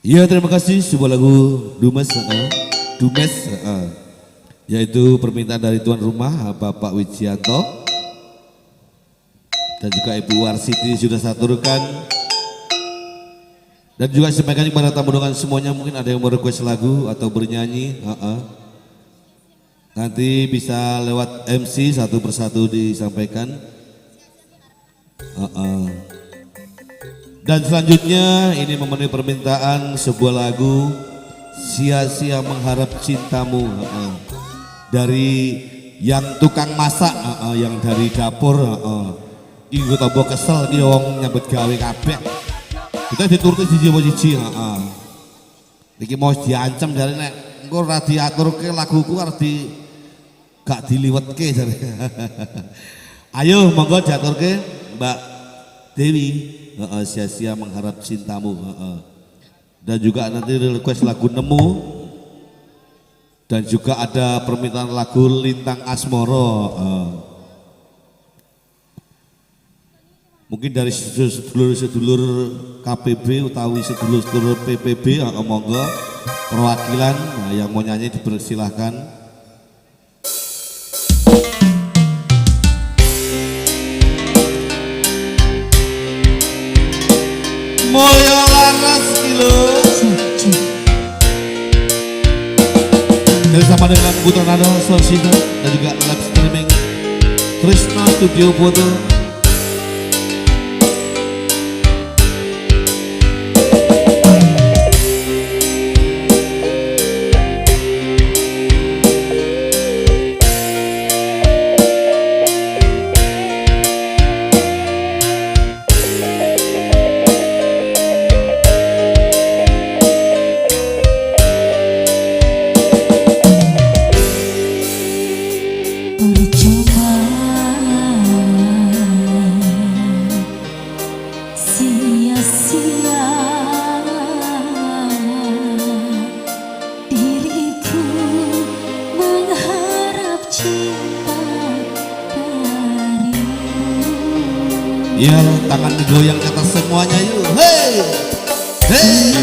Ya terima kasih sebuah lagu Dumes, yaitu permintaan dari tuan rumah Bapak Wijianto dan juga Ibu Warsiti sudah saya turunkan. Dan juga sampaikan kepada tamu undangan semuanya, mungkin ada yang mau request lagu atau bernyanyi, nanti bisa lewat MC satu persatu disampaikan. Dan selanjutnya ini memenuhi permintaan sebuah lagu Sia-sia Mengharap Cintamu, dari yang tukang masak, yang dari dapur. Iki gue tambah kesel iki wong nyambut gawe kabeh. Kita dituruti siji-siji, iki mau diancam dari nek engko ora diaturke laguku arep gak diliwetke jare. Ayo monggo diaturke Mbak Dewi, Sia-sia Mengharap Cintamu. Dan juga nanti request lagu Nemu, dan juga ada permintaan lagu Lintang Asmoro. Mungkin dari sedulur-sedulur KPB utawi sedulur-sedulur PPB, monggo perwakilan yang mau nyanyi dipersilahkan. Mulya laras kilo. Bersama dengan Putra Nada Sosino dan juga live streaming Krishna Studio Foto. Ya, tangan digoyang ke atas semuanya yuk. Hey, hey.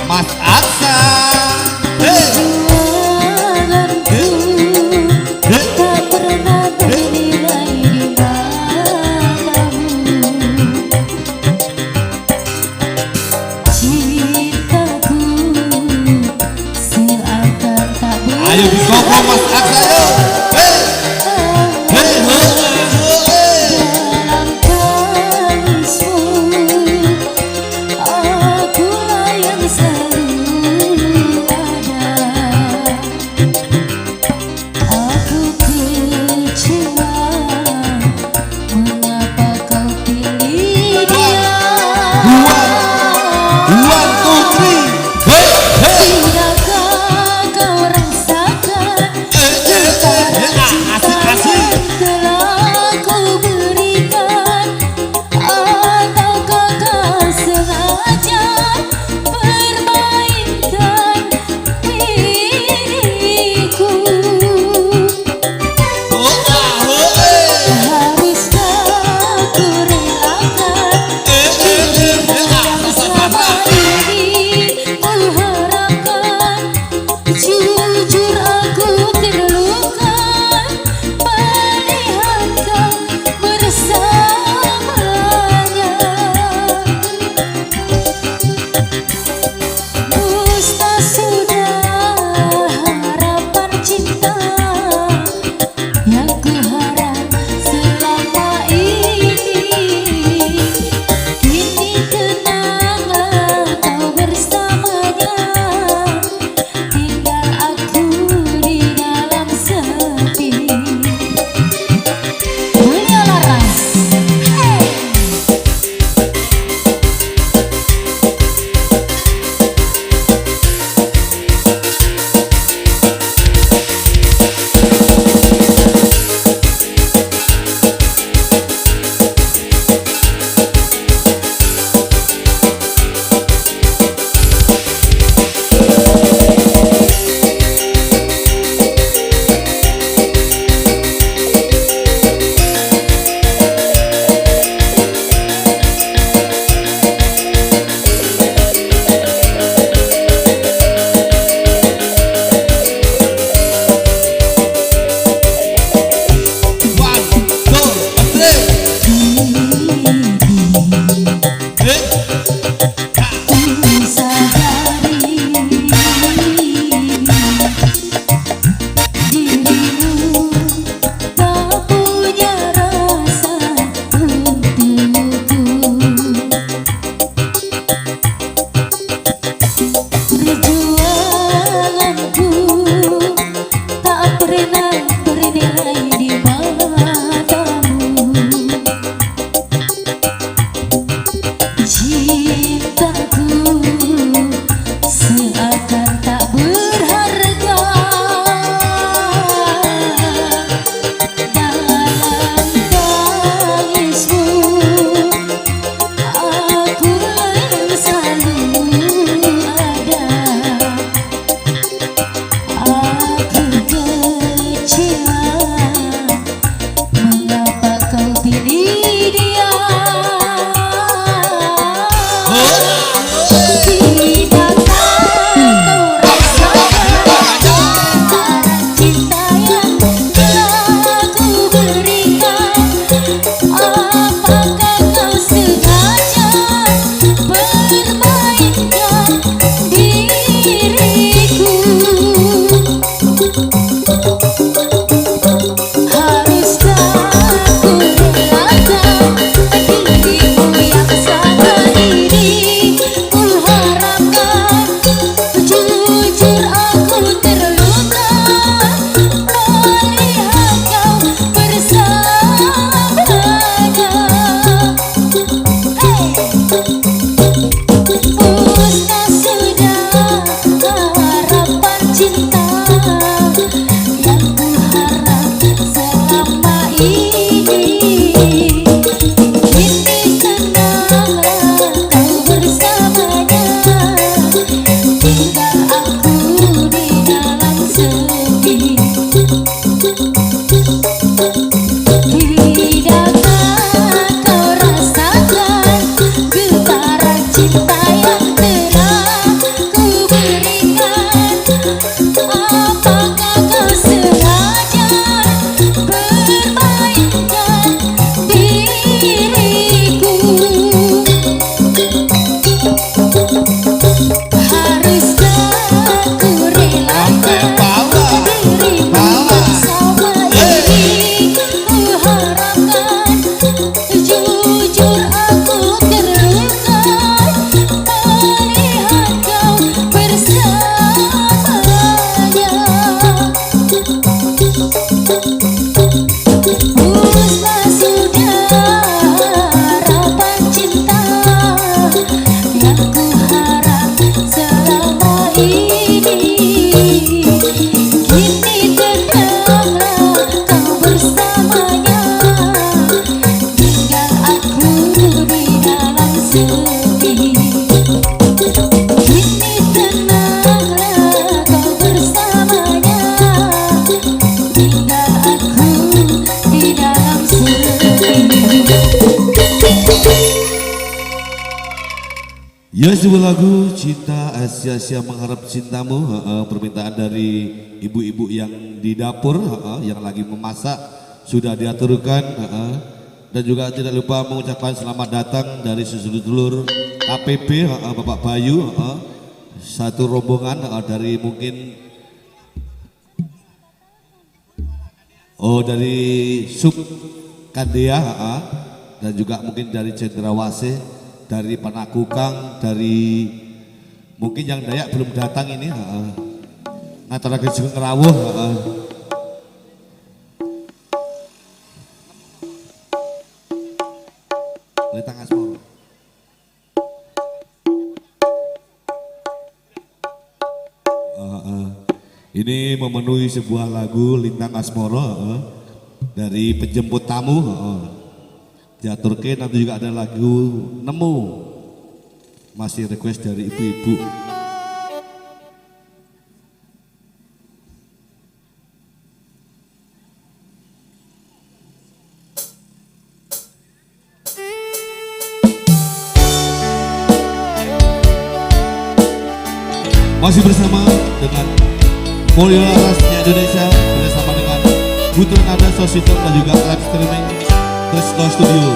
Mas Aksa. Ya, sebuah lagu Cinta Sia-sia Mengharap Cintamu, permintaan dari ibu-ibu yang di dapur, yang lagi memasak sudah diaturkan, dan juga tidak lupa mengucapkan selamat datang dari sedulur KPB, Bapak Bayu, satu rombongan dari mungkin dari Sub Kandea, dan juga mungkin dari Cendrawasih, dari Panakukang, dari mungkin yang Dayak belum datang ini, antara Kejung Rawuh, Lintang Asmoro. Ini memenuhi sebuah lagu Lintang Asmoro dari penjemput tamu. Diaturke, nanti juga ada lagu Nemu, masih request dari ibu-ibu. Masih bersama dengan Mulyo Larasnya Indonesia, bersama dengan Putra Nada Sosial dan juga live streaming Tresno Studio.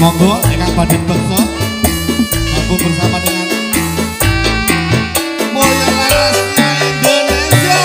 Monggo Eka Badin Bekso, aku bersama dengan Mulyo Larasnya Indonesia.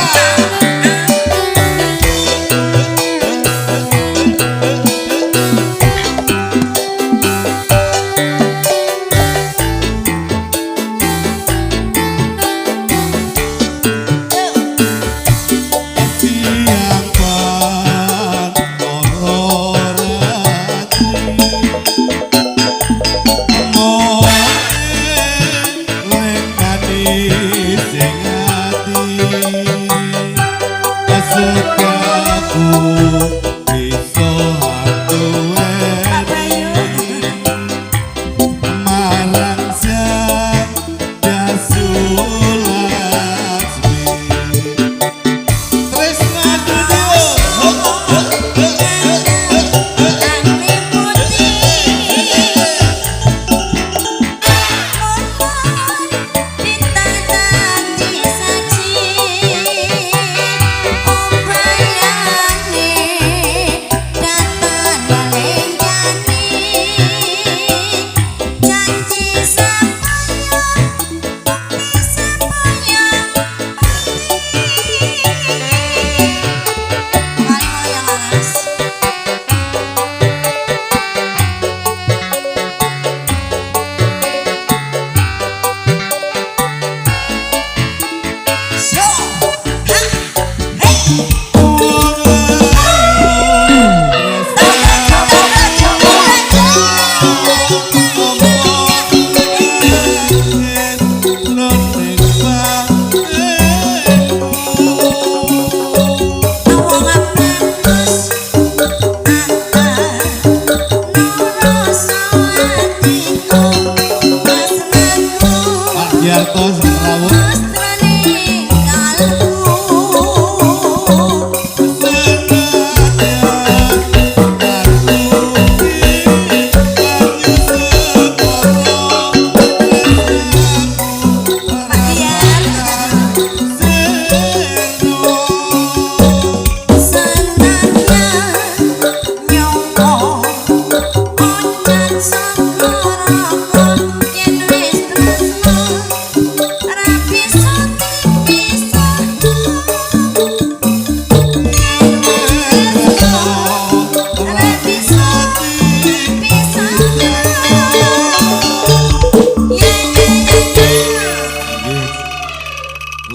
Marang Jawa Sula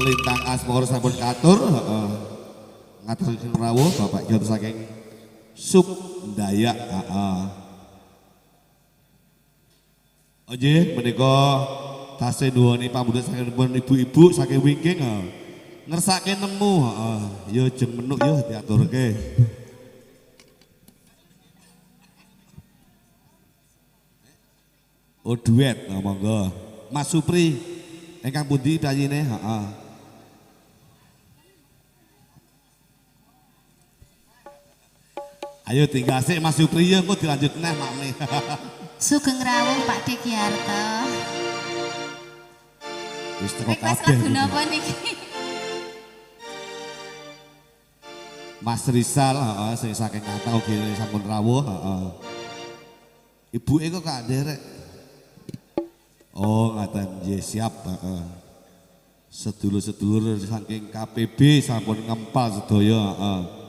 Lintang Asmoro sampun katur, heeh. Ngatur rawuh Bapak Jor saking Sub Dayak, heeh. Nggih menika tasih nuwuni pambudet saking ibu-ibu saking wingking, ngersake nemu, heeh. Ya jeng menuk ya diaturke. Oh duet, monggo. Mas Supri, ingkang pundi piyayine? Heeh. Ayo tinggal sik Mas Supri ya, engko dilanjut neh makne. Sugeng rawuh Pak Dikyarto. Wis teko Request kabeh. lagu iki. napa niki? Mas Rizal, heeh, sing saking Ngata ugi sampun rawuh, heeh. Ibuke kok gak nderek. Oh, ngaten nggih siap, heeh. Sedulur-sedulur saking KPB sampun ngempal sedaya, heeh.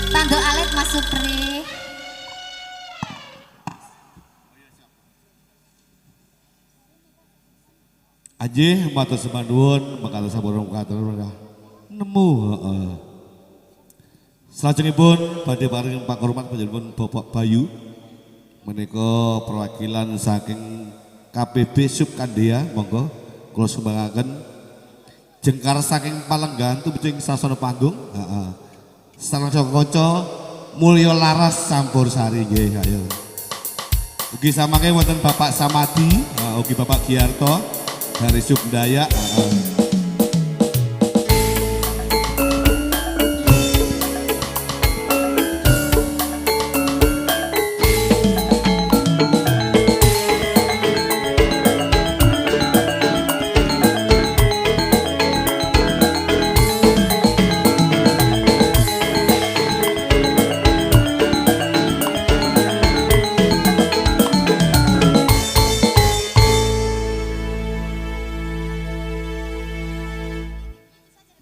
Tanduk alit Mas Supri. Aji matur sembahun mengkata saborong kata nemu heeh. Salajengipun badhe paring Pak Hormat panjenengan Bapak Bayu menika perwakilan saking KPB Subkandea monggo kula sumbangaken jengkar saking Palenggan tumujing sasana panggung heeh. Sareng kanca mulya laras Campursari nggih ayo. Ugi samangke wonten Bapak Samadi, ugi Bapak Giarto dari Subdaya.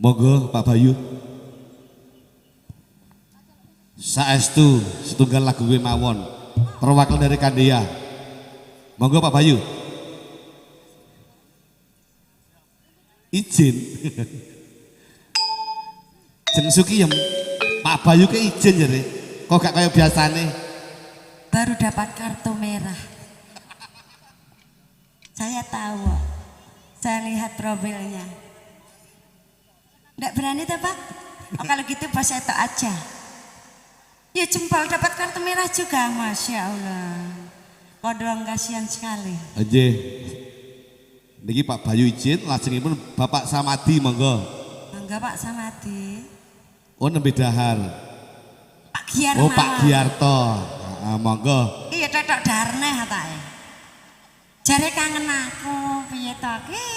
Monggo Pak Bayu. Saestu setunggal lagu mawon. Perwakilan dari Kandea. Monggo Pak Bayu. Izin. Jeneng Sukiyem. Pak Bayu ke izin jare. Kok gak kayak biasane? Baru dapat kartu merah. Saya tahu. Saya lihat profilnya. Nggak berani tuh Pak? Oh, kalau gitu pas itu aja. Ya jempol dapat kartu merah juga, Masya Allah. Kodong kasihan sekali. Aja. Niki Pak Bayu izin, lajengipun Bapak Samadi monggo. Enggak Pak Samadi. Oh nembe dahar. Pak Giarto. Oh Pak Giarto. Monggo. Iya totok darne hatae. Jare kangen aku, piye to ki?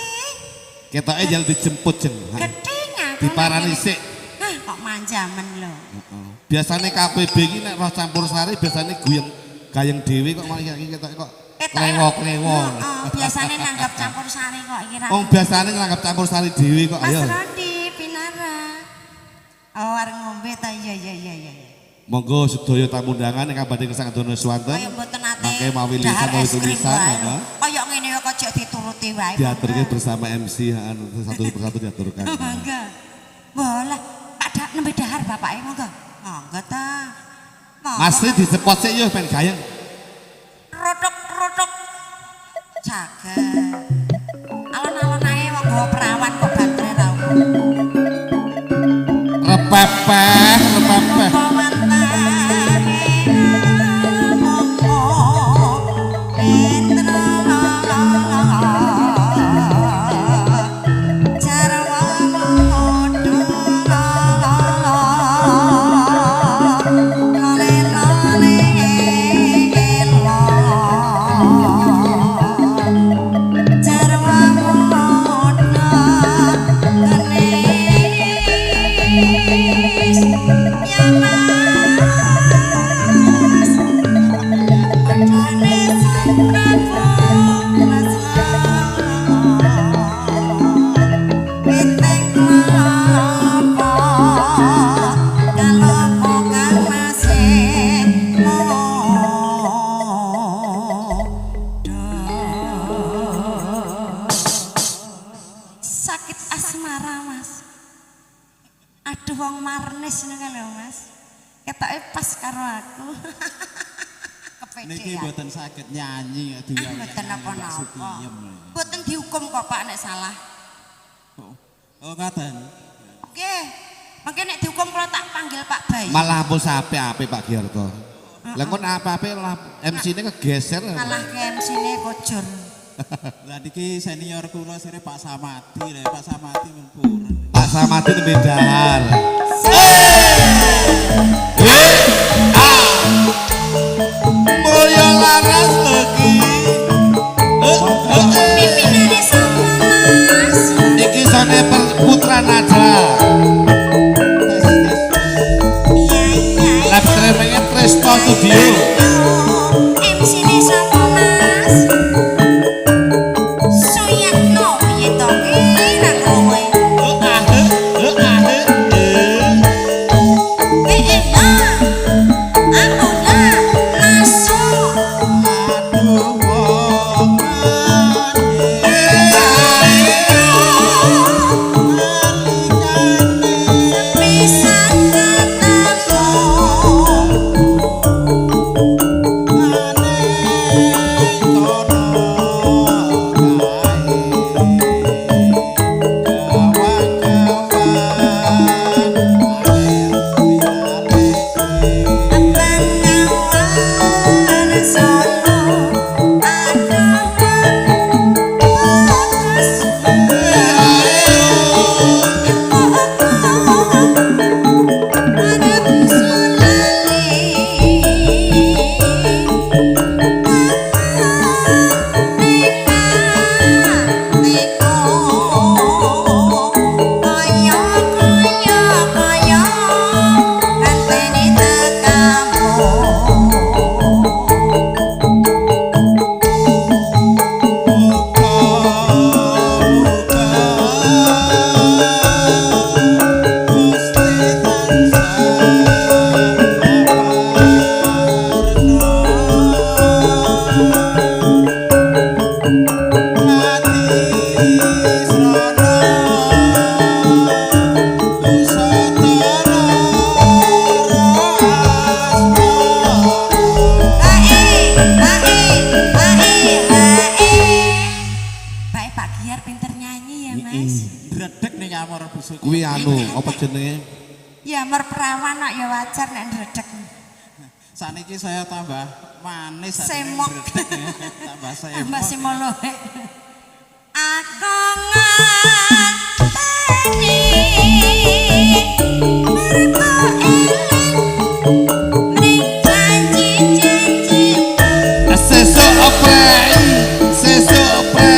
Ketoke jalan dijemput jeng. Gedenya. Diparani sik. Hah, kok manjamen lho. Biasane KPB iki nek roh Campursari biasane gayeng dhewe kok malah iki ketoke kok klewo-klewo. Biasane nanggap Campursari kok iki ra. Oh biasane nanggap Campursari dhewe kok Mas ayo. Rodi Pinara. Oh arep ngombe ta iya. Monggo sedaya tamu undangan ingkang badhe gesang dono swanten. Kaya mboten nate. Mangke mawi lisan mawi tulisan ya. Kaya ngene kok jek dituruti wae. Diaturke bersama MC satu persatu diaturkan. Monggo. Boleh. Ada nembe dahar bapake monggo. Monggo ta. Mas Ri disepot sik yo ben gayeng. Rodok. Jaga. Alon-alon ae wong gowo perawan kok bantre ra. Repepeh. Sakit asmara Mas. Aduh wong marnis ngono lho Mas. Ketoke pas karo aku. Niki mboten saged nyanyi aduh ya. Mboten napa-napa. Mboten dihukum kok Pak nek salah. Oh ngaten. Oke. Mungkin nek dihukum kalau tak panggil Pak Bayu. Malah ampun sape-ape Pak Giarto. Lah kon apa-ape lah MC-ne kegeser. Kalah ke MC-ne kojor. Lah niki senior kula sire Pak Samadi lho, Pak Samadi mempurun. Pak Samadi nembe dahar. Mulya laras lagi. Pimpinane sapa? Sone Putra Nada. Iya iya. Live streamingnya Presto Studio. MC ne sapa Mas? Suyatno piye to nak kowe? Aku lah masuk. Bisa Kuwi anu, apa jenenge? ya merperawan nak ya wajar nek ndredeg. Saniki saya tambah manis. Semok. Tambah semok. Tambah semolohe. Aku nganteni mergo eling ning janji-janji. Sesuk oprei, sesuk oprei.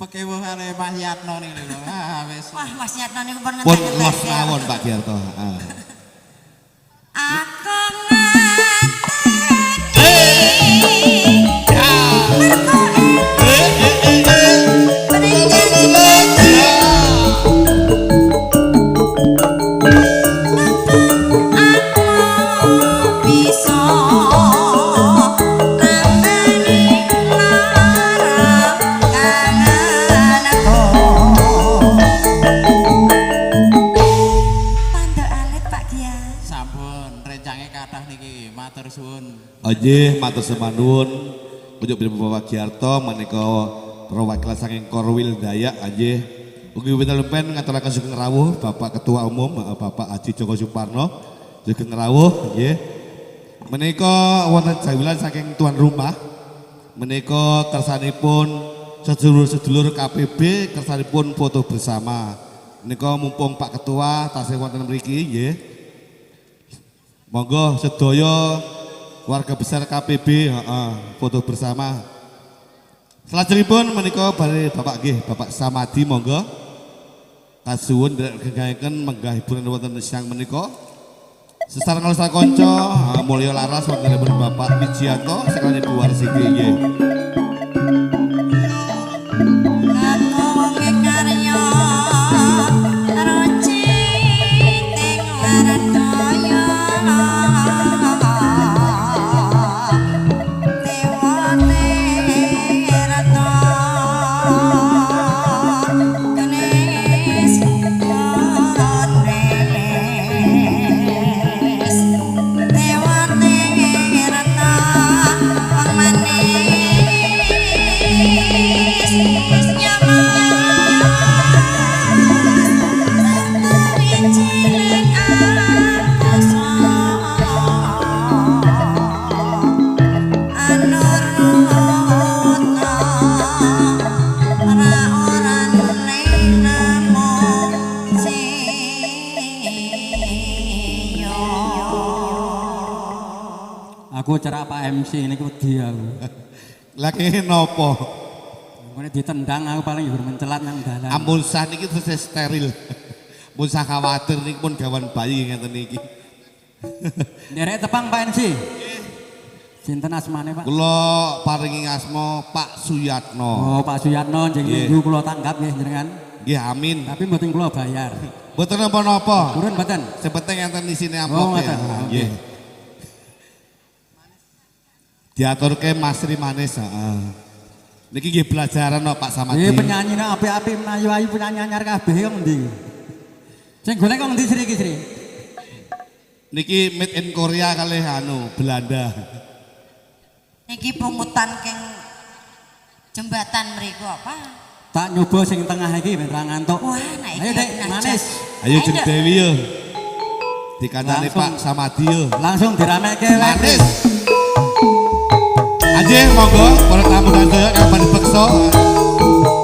Pekewohane Mas Yatno niku lho. Ah wis. Wah, Mas Yatno niku pun Pun ngenteni los mawon Pak Giarto. Aku nganteni mergo eling ning janji Nggih, matur semanuwun. Ujuk Bapak Giarto menika perwakilan saking Korwil Dayak nggih. Ugi winten ngaturaken sugeng rawuh Bapak Ketua Umum Bapak Haji Joko Suparno. Sugeng rawuh nggih. Menika wonten jawilan saking tuan rumah. Menika kersanipun sedulur-sedulur KPB kersanipun foto bersama. Menika mumpung Pak Ketua tasih wonten mriki nggih. Monggo sedaya warga besar KPB foto bersama. Salajengipun menika bari Bapak nggih, Bapak Samadi monggo. Kasuwun gegayaken menggah hiburan wonten siang menika. Sesarengan kula kanca mulya laras wontenipun Bapak Wijianto sekalian Ibu Warsiti nggih. Aku cerak Pak MC ini wedi aku. Lagi nopo? Ngene ditendang aku paling yo mencelat nang dalan. Ampun sah niki terus steril. Mun sah khawatir niki pun gawan bayi ngeten niki. Nderek tepang Pak MC. Sinten asmane Pak? Kula paringi asma Pak Suyatno. Oh Pak Suyatno jeneng minggu kula tanggap nggih jenengan. Nggih amin. Tapi mboten kula bayar. Mboten napa-napa. Purun mboten. Sing penting enten isine Oh amplop. ngoten. Nggih. Diaturke Mas Ri manis, heeh. Niki nggih pelajaran kok Pak Samadi. Nggih penyanyine apik-apik menayu-ayu penyanyi anyar kabeh kok endi? Sing golek kok endi Sri iki Sri? Niki made in Korea kalih Belanda. Niki pungutan keng jembatan mriku apa? Tak nyoba sing tengah iki ben ra ngantuk. Wah, nek Ayo Dek, manis. Ayo Jeng Dewi yo. Dikancani Pak Samadi yo. Langsung diramekke wae. Manis. Aja monggo para tamu sedaya yang pada bekso.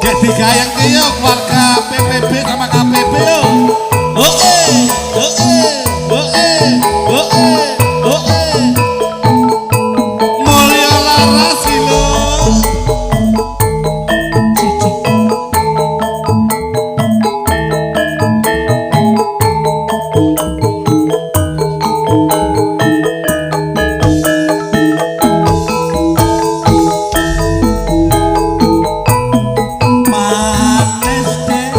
Gek digayang ke yo keluarga PPB sama KPB yo. Mulya laras lho. Manis dek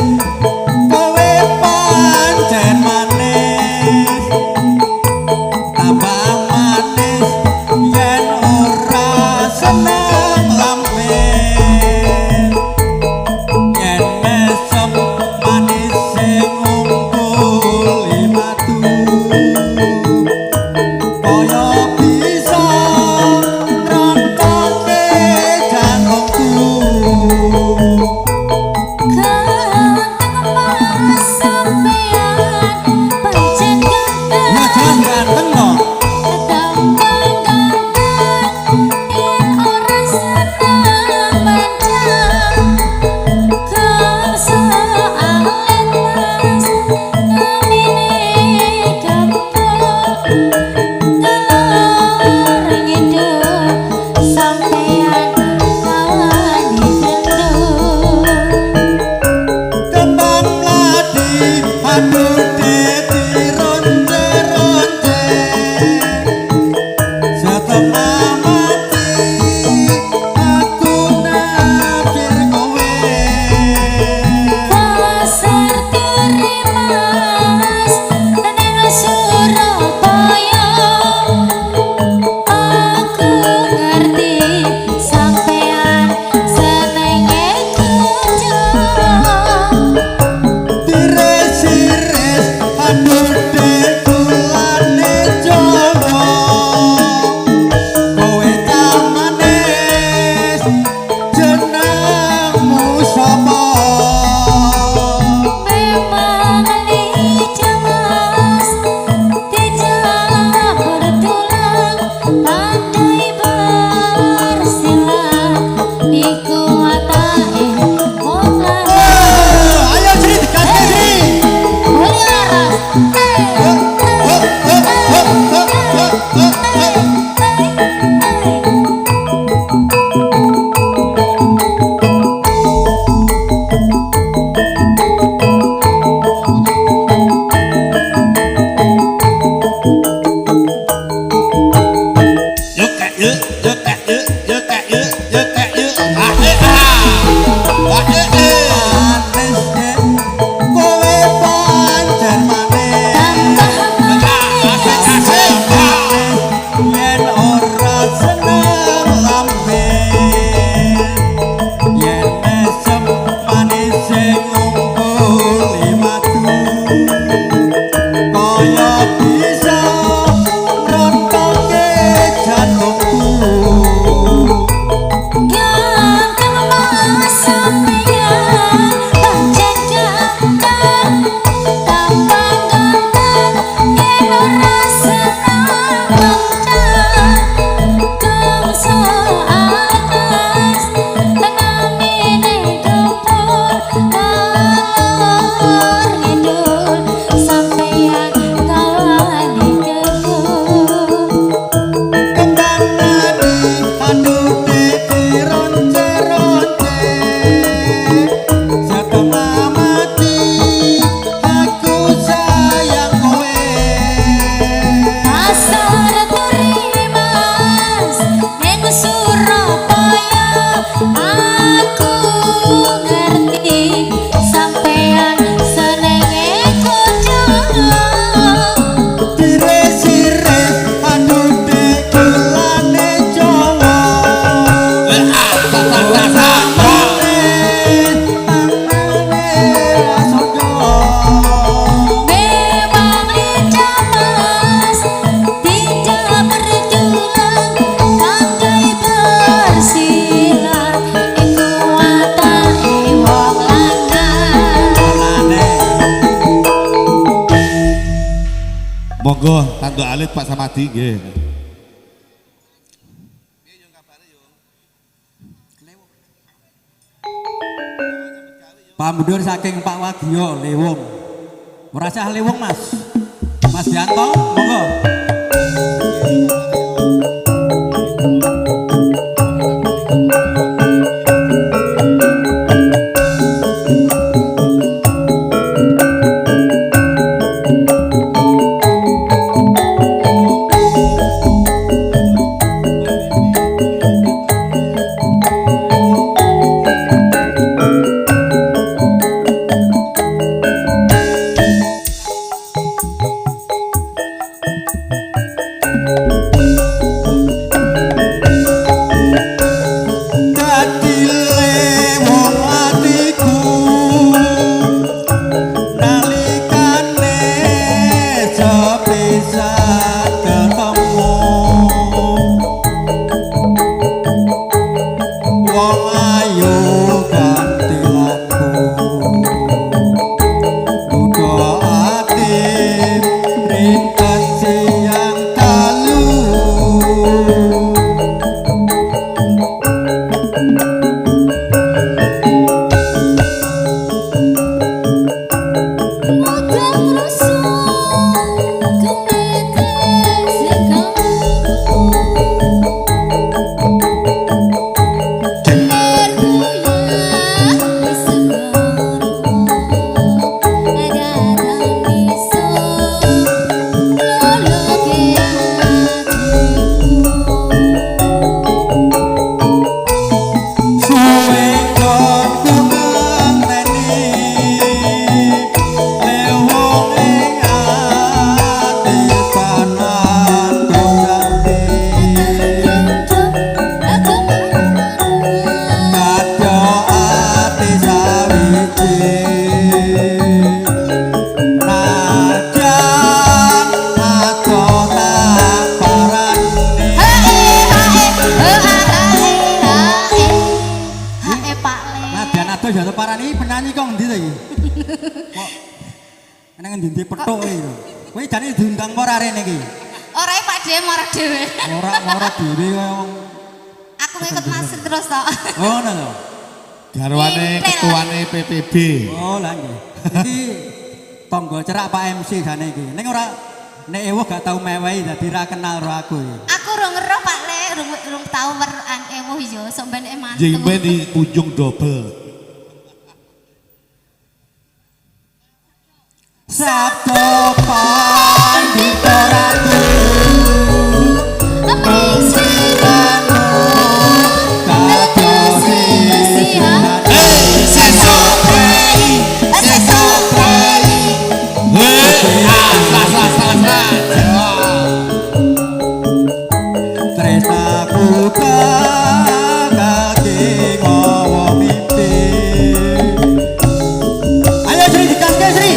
Monggo Tando Alit Pak Samadi nggih. Pamundur saking Pak Wagio Lewung. Ora sah Lewung Mas. Mas Dianto, monggo. adoh ya parani penyanyi kok endi to iki? Kok nang endi petuk iki. Kowe jane diundang apa ora rene iki? Ora Pak dhewe marah dhewe. Ora dhewe kaya wong. Aku ikut masuk terus tok. Oh ngono to. Garwane ketuane PPB. Oh lah nggih. Iki tangga cerak Pak MC jane iki. Ning ora nek ewo gak tau mewehi dadi ra kenal karo aku iki. Aku rung ngeroh Pak Le, rung tau weran ewuh yo sok ben mantu. Jembe di ujung double. Sabdo pandita ratu Pesirano kadosi Sesok prei tresnaku kagake ngowo mimpi. Ayo Sri dikaske Sri.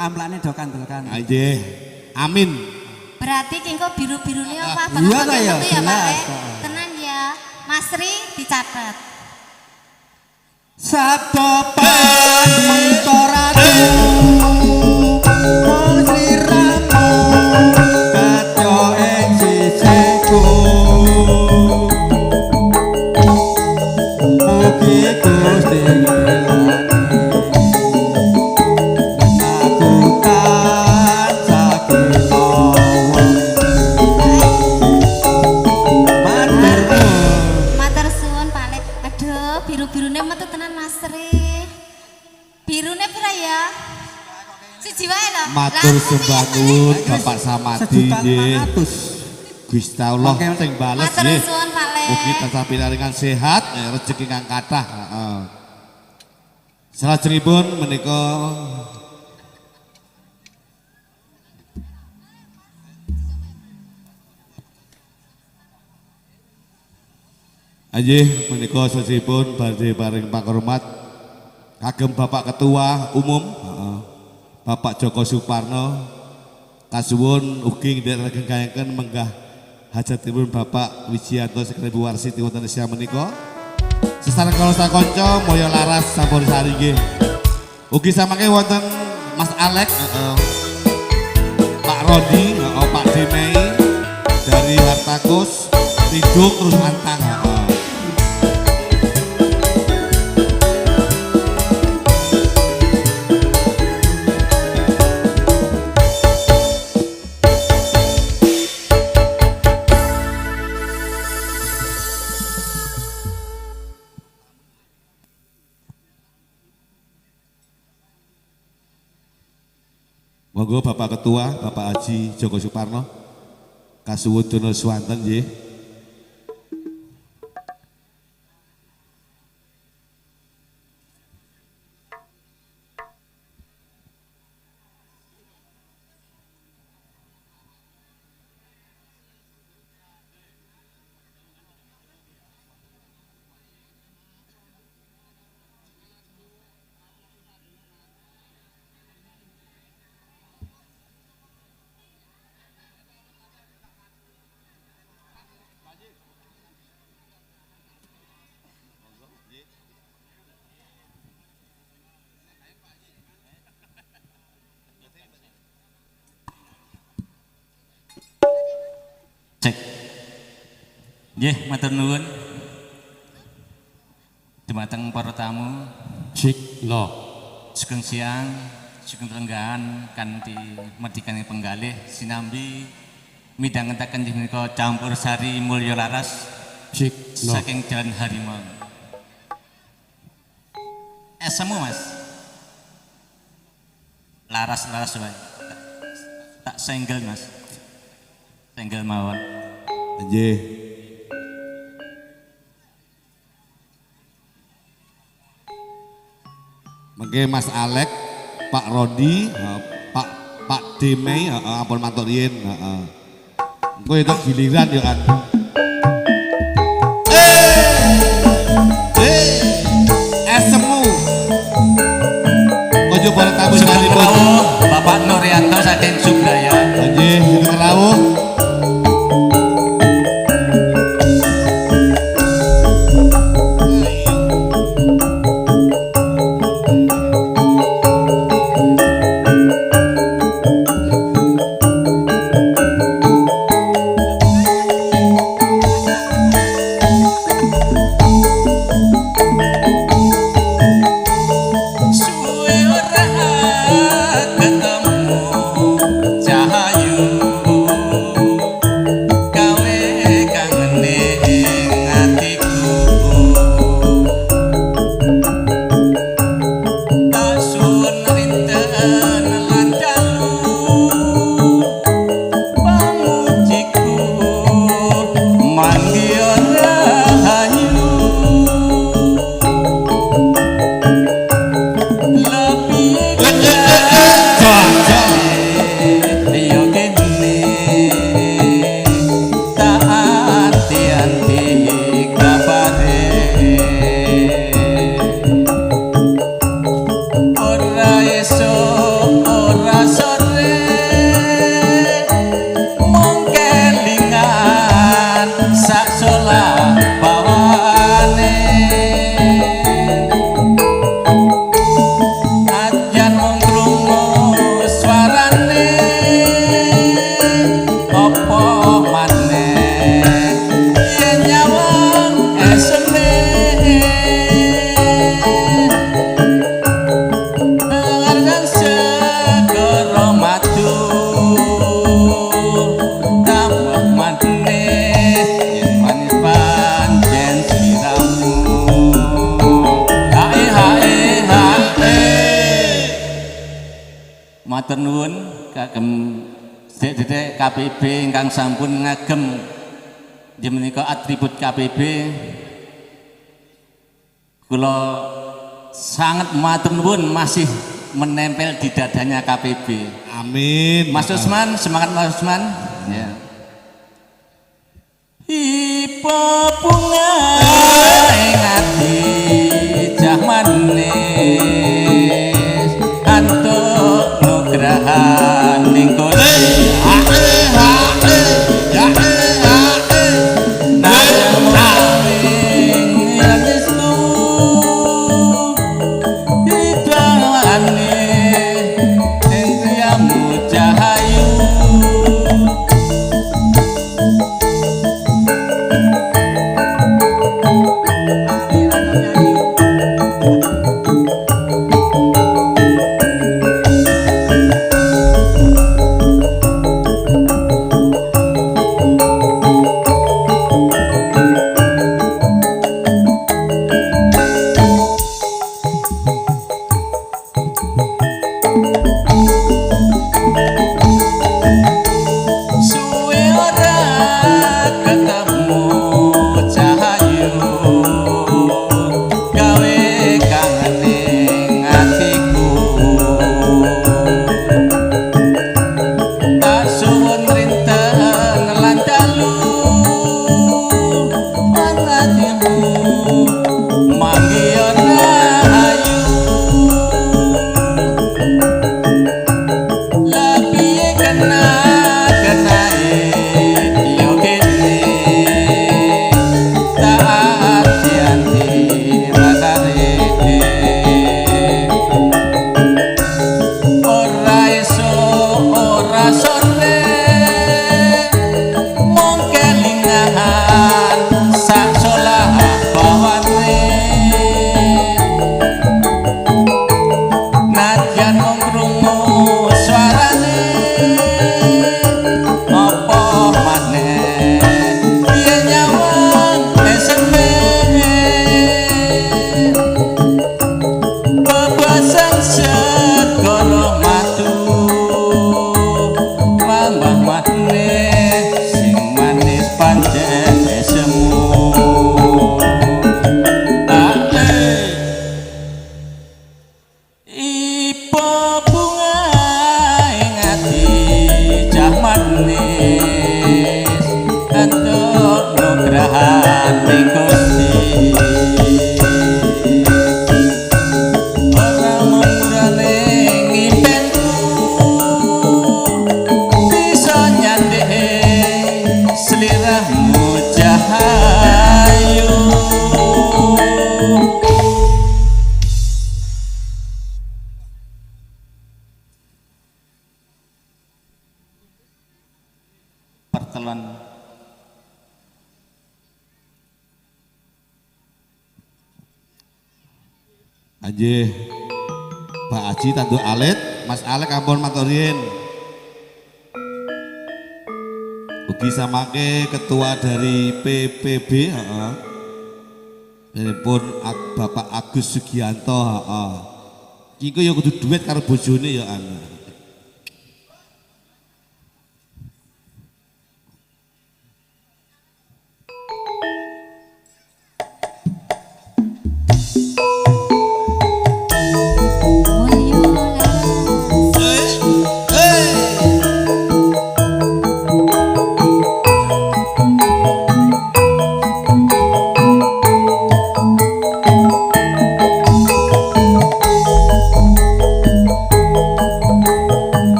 Kamplane do kandel-kandel. Nggih. Amin. Berarti kengko biru-birune apa Iya ta ya, ya Pak Le? jelas. Tenan ya. Mas Ri dicatet. Sabdo pandita ratu Sri Rama kadya ing sisiku mugi Gusti biru-birune metu tenan Mas Ri. Birune pira ya? Siji wae lho. Matur sembah nuwun Bapak Samadi nggih. 1.400.000. Gusti Allah sing bales Matur nggih. suwun Pak Le. Mugi tansah pinaringan sehat, rezeki kang kathah. Heeh. Salajengipun menika Anjih menika sesipun badhe paring panghormat kagem Bapak Ketua Umum Bapak Joko Suparno kasuwun ugi ngregengaken menggah hajatipun Bapak Wijiyanto Sekrebu Warsiti wonten Asia menika. Sesareng kala sakanca moyo laras sampun sari nggih. Ugi samangke wonten Mas Alex, Pak Rodi, Pak Demei dari Hartakus, Tiduk terus Antang. Monggo Bapak Ketua, Bapak Haji Joko Suparno. Kasuwun dono swanten nggih. Cek. Nggih, matur nuwun. Dumateng para tamu, Cik lo. sugeng siang, sugeng lenggahan kanthi medhikaning penggalih sinambi midhangetaken inggih menika campur sari mulya laras Cik lo. saking Jalan Harimau. Esemu Mas. Laras-laras wae. Tak senggel Mas. Senggel mawon. Nggih. Mengke Mas Alek, Pak Rodi, Pak Demei, ampun matur riyin, heeh. Engko itu giliran yo kan. Esemu. Ojo para tamu Sugeng sekalipun. rawuh Bapak Nuryanto saking Subraya. Nggih, sugeng rawuh. Suwe ora ketemu Cahayu gawe kangene ing atiku tasun rinten lan dalu pamujiku manggi ora hayu yo kene tak anti-anti kabare ora esuk ora sore mung kelingan sak solah bawane ajan wong krungu swarane apa maneh yen nyawang esene ngarang segara madu tambah maneh yen manis pancen sliramu hae hae hae. Matur nuwun kagem sedherek KPB ingkang sampun ngagem inggih menika atribut KPB. Kula sangat matur nuwun masih menempel di dadanya KPB. Amin. Mas Usman, semangat Mas Usman. Ya. Ipo bunga ing ati cah manis antuk nugrahan ning kono nang paling yanisku didalane ing riyamu cahayu ketemu cahayu gawe kangening atiku tak suwun rinten lan dalu atimu manggiyo rahayu lebih kena yo kene tak hati-hati rasane ora iso ora sore mung kelingan sak solah bawane nadyan mung krungu suarane apa maneh yen nyawang SMP bebasan segara matu tambah maneh sing manis pancen semu ipo bunga ing ati cah manis entuk nugrahan ning Gusti ora murane ngimpenku bisa nyandek sliramu cahayu pertelon Anjih Pak Haji tanduk alit Mas Alek ampun maturin ugi samake ketua dari PPB ini pun Bapak Agus Sugianto iki ya kudu duet karo bojone ya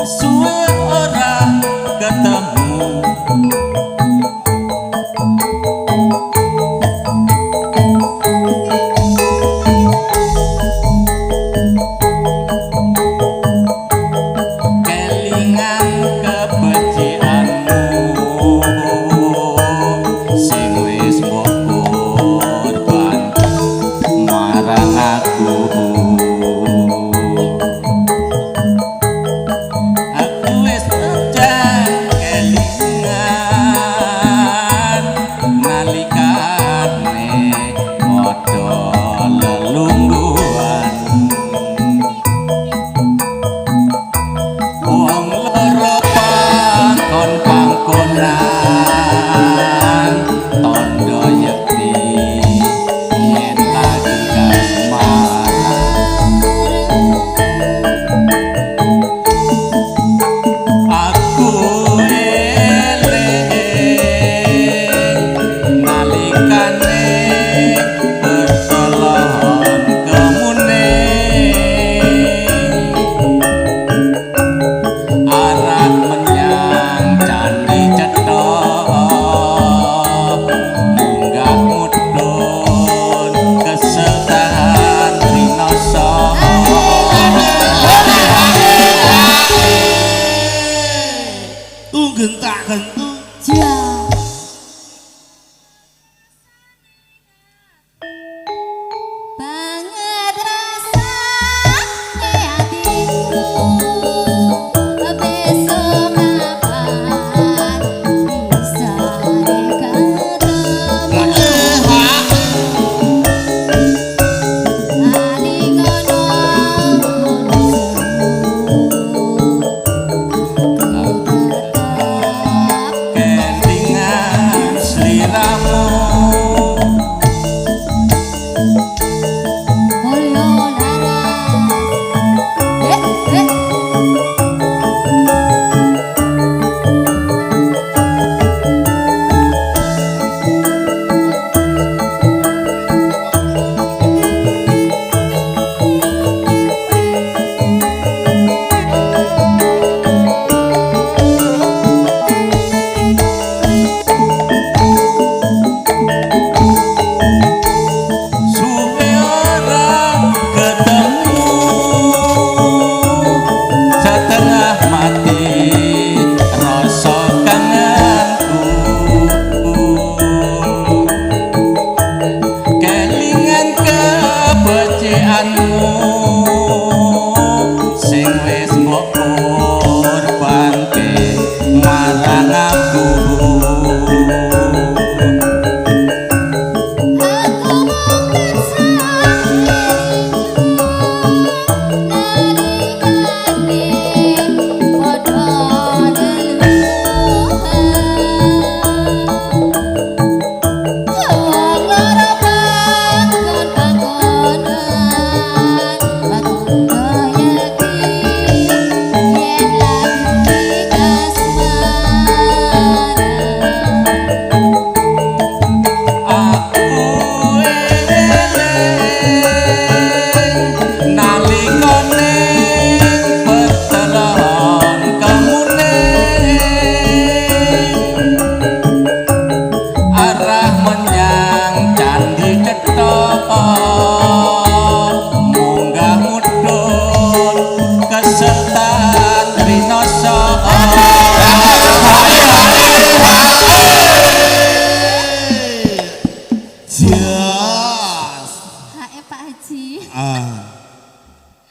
suwe ora ketemu kelingan kebecikanmu sing wis mbok korban marang aku wis tejan kelingan nalikane padha lelungguhan wong loro pangkonan tondo yakti yen lagi kasmaran aku eling nalikane pertolongan kemune arah menyang candi cetha munggah mudhun kesultanan Trinoso gentak gentuk banget rasa hatiku besok kapan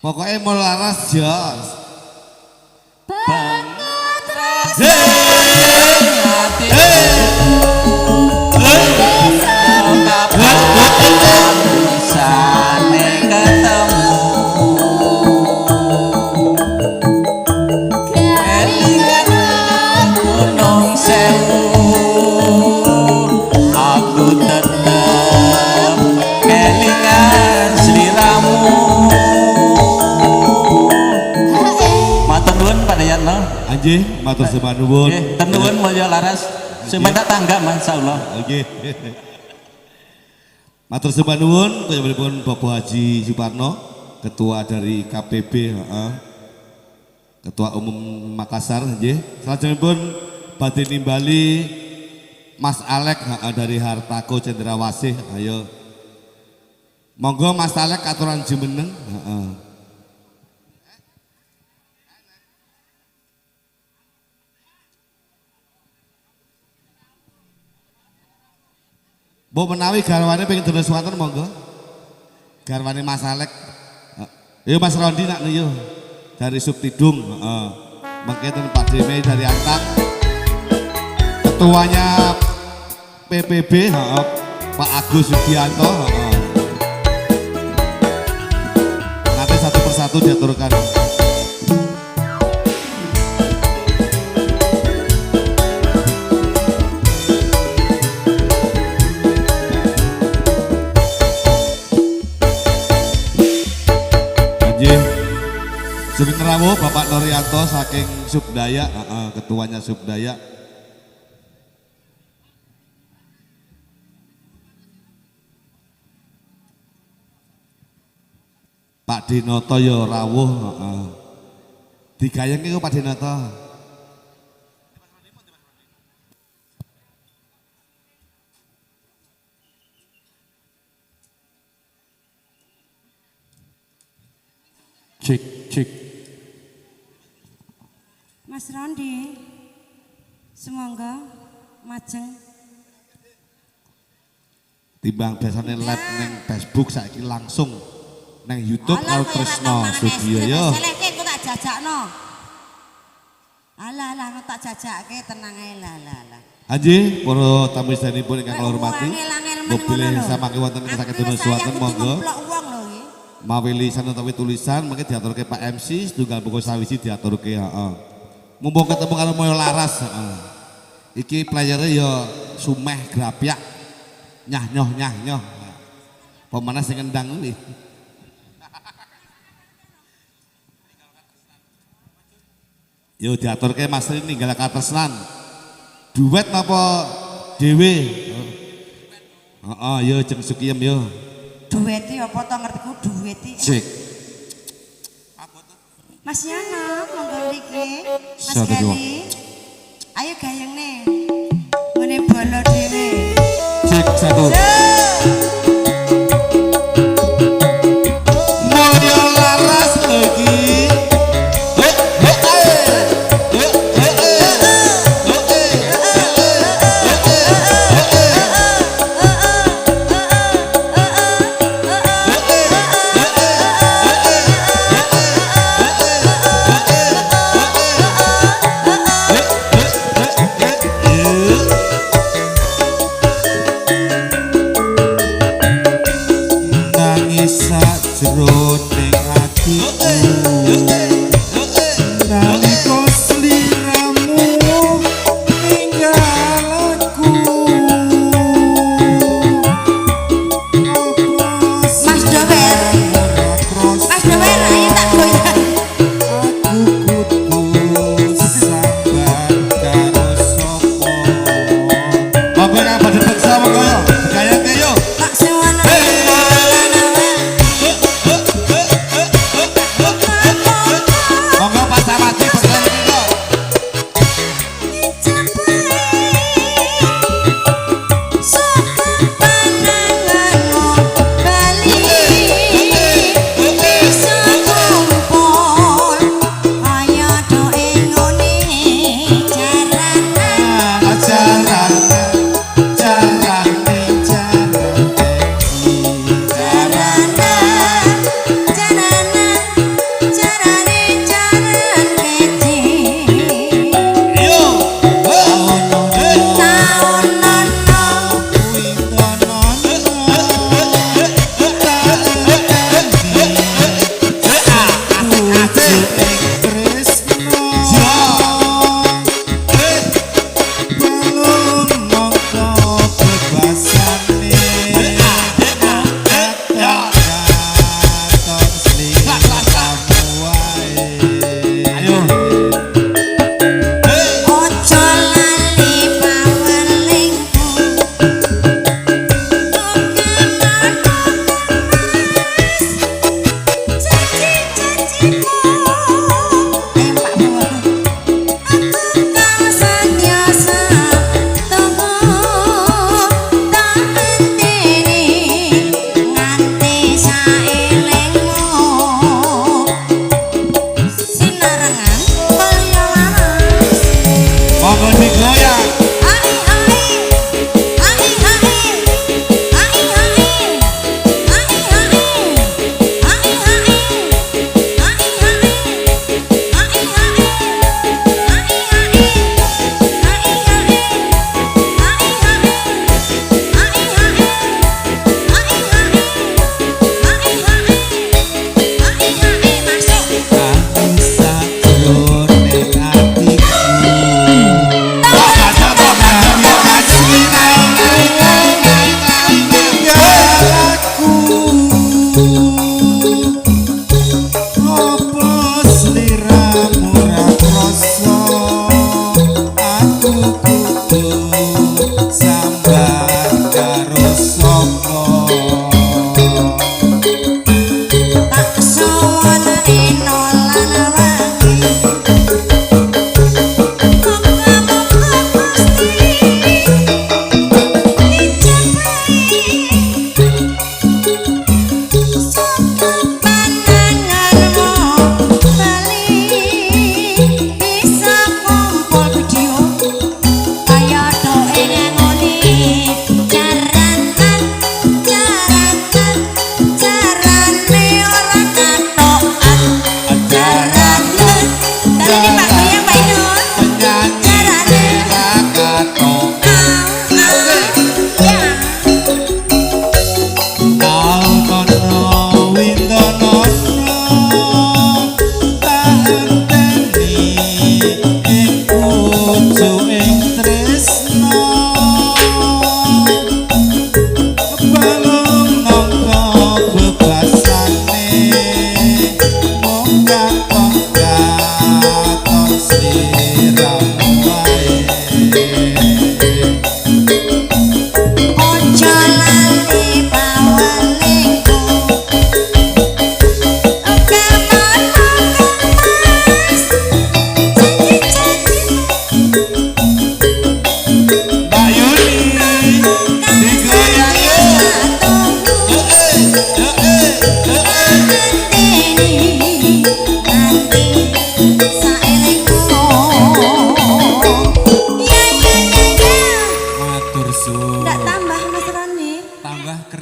Pokoknya mau laras jos. Banget terus hati sane ketemu kelingan Gunung Sewu aku tetep kelingan sliramu matur nuwun Pak Dayatno Anjing, matur sembah nuwun. nggih matur nuwun mulya laras sementak tangga masyaallah Oke. Matur sembah nuwun kaya Bapak Haji Suparno, ketua dari KPB, Ketua Umum Makassar nggih. Salajengipun badhe nimbali Mas Alek dari Hartako Cendrawasih. Ayo. Monggo Mas Alek aturan jumeneng, Bu menawi garwane pengen dolen swanten monggo. Garwane Mas Alek. Yo Mas Rondi nak yo. Dari Subtidung, Mengke ten Pak Deme dari Antang. Ketuanya PPB, Pak Agus Sugianto, Nanti satu persatu diaturkan. Sugeng rawuh Bapak Norianto saking Subdaya, ketuanya Subdaya. Pak Dinoto ya rawuh, digayeng iku Pak Dinoto. Cek, cek. Mas Rondi, semoga majeng. Timbang biasanya live neng Facebook saiki langsung neng YouTube kalau Tresno Studio yo. Seleke ku tak jajakno. Alah alah tak jajake tenang ae lah. Haji, para tamu sedanipun ingkang kula hormati. Mobil sama wonten saged dunu suwatan monggo. Mawi lisan utawi tulisan mungkin diaturke Pak MC setunggal buku sawisi diaturke mumpung ketemu karo moyo laras iki playernya ya sumeh grapyak nyah nyoh pemana sing ngendang kuwi yo diaturke Mas Rin ninggal katresnan duet napa dhewe yo jeung Sukiyem yo duet apa to ngertiku duet iki. Cek. Mas Yono, monggo mriki. Mas Satu, dua. Gali. Ayo gayengne. Ngene bolo dhewe. Cek satu. Mulya laras lagi. Jroning atiku nalika sliramu ninggal aku Mas Dower ayo tak goyang. aku kudu sabar karo sapa Apa yang pada bangsa monggo gaya yo. Tak sewana. Monggo Pak Samadi berkenan monggo.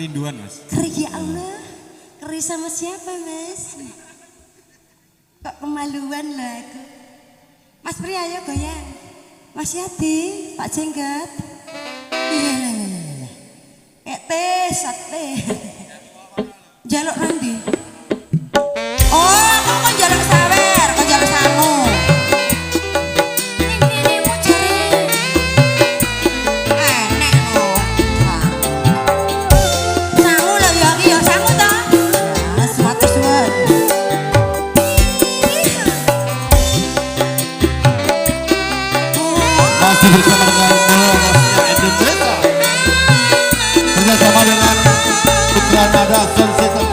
kerinduan Mas. Keri ya Allah. Keri sama siapa Mas? Kok kemaluan lah aku. Mas Pri ayo goyang. Mas Yadi, Pak Jenggot. Iya lah. Sate. Jaluk Randi. Oh, kok kok jaluk sawer, kok jaluk sangu. Ning mau jare. Enek lho. Sangu lho ya iki ya sangu to. Ya, suwate suwet. Masih bersama dengan Mulyolasnya Indonesia bersama dengan Putra Nada Sound System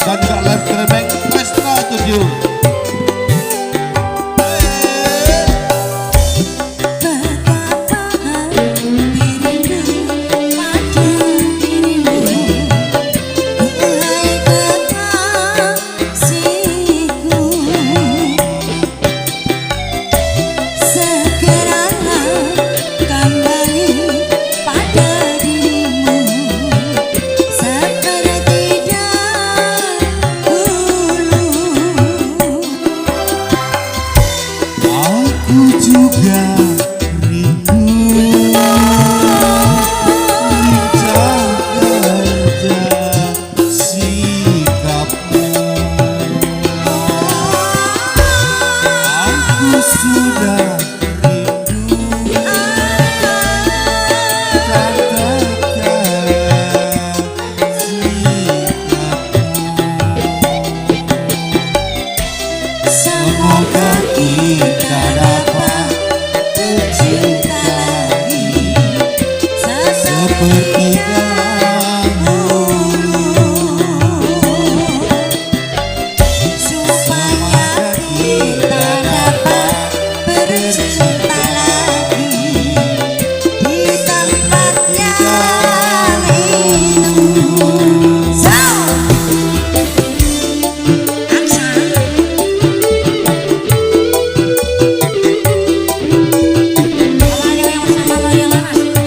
dan juga live streaming Mestra Studio.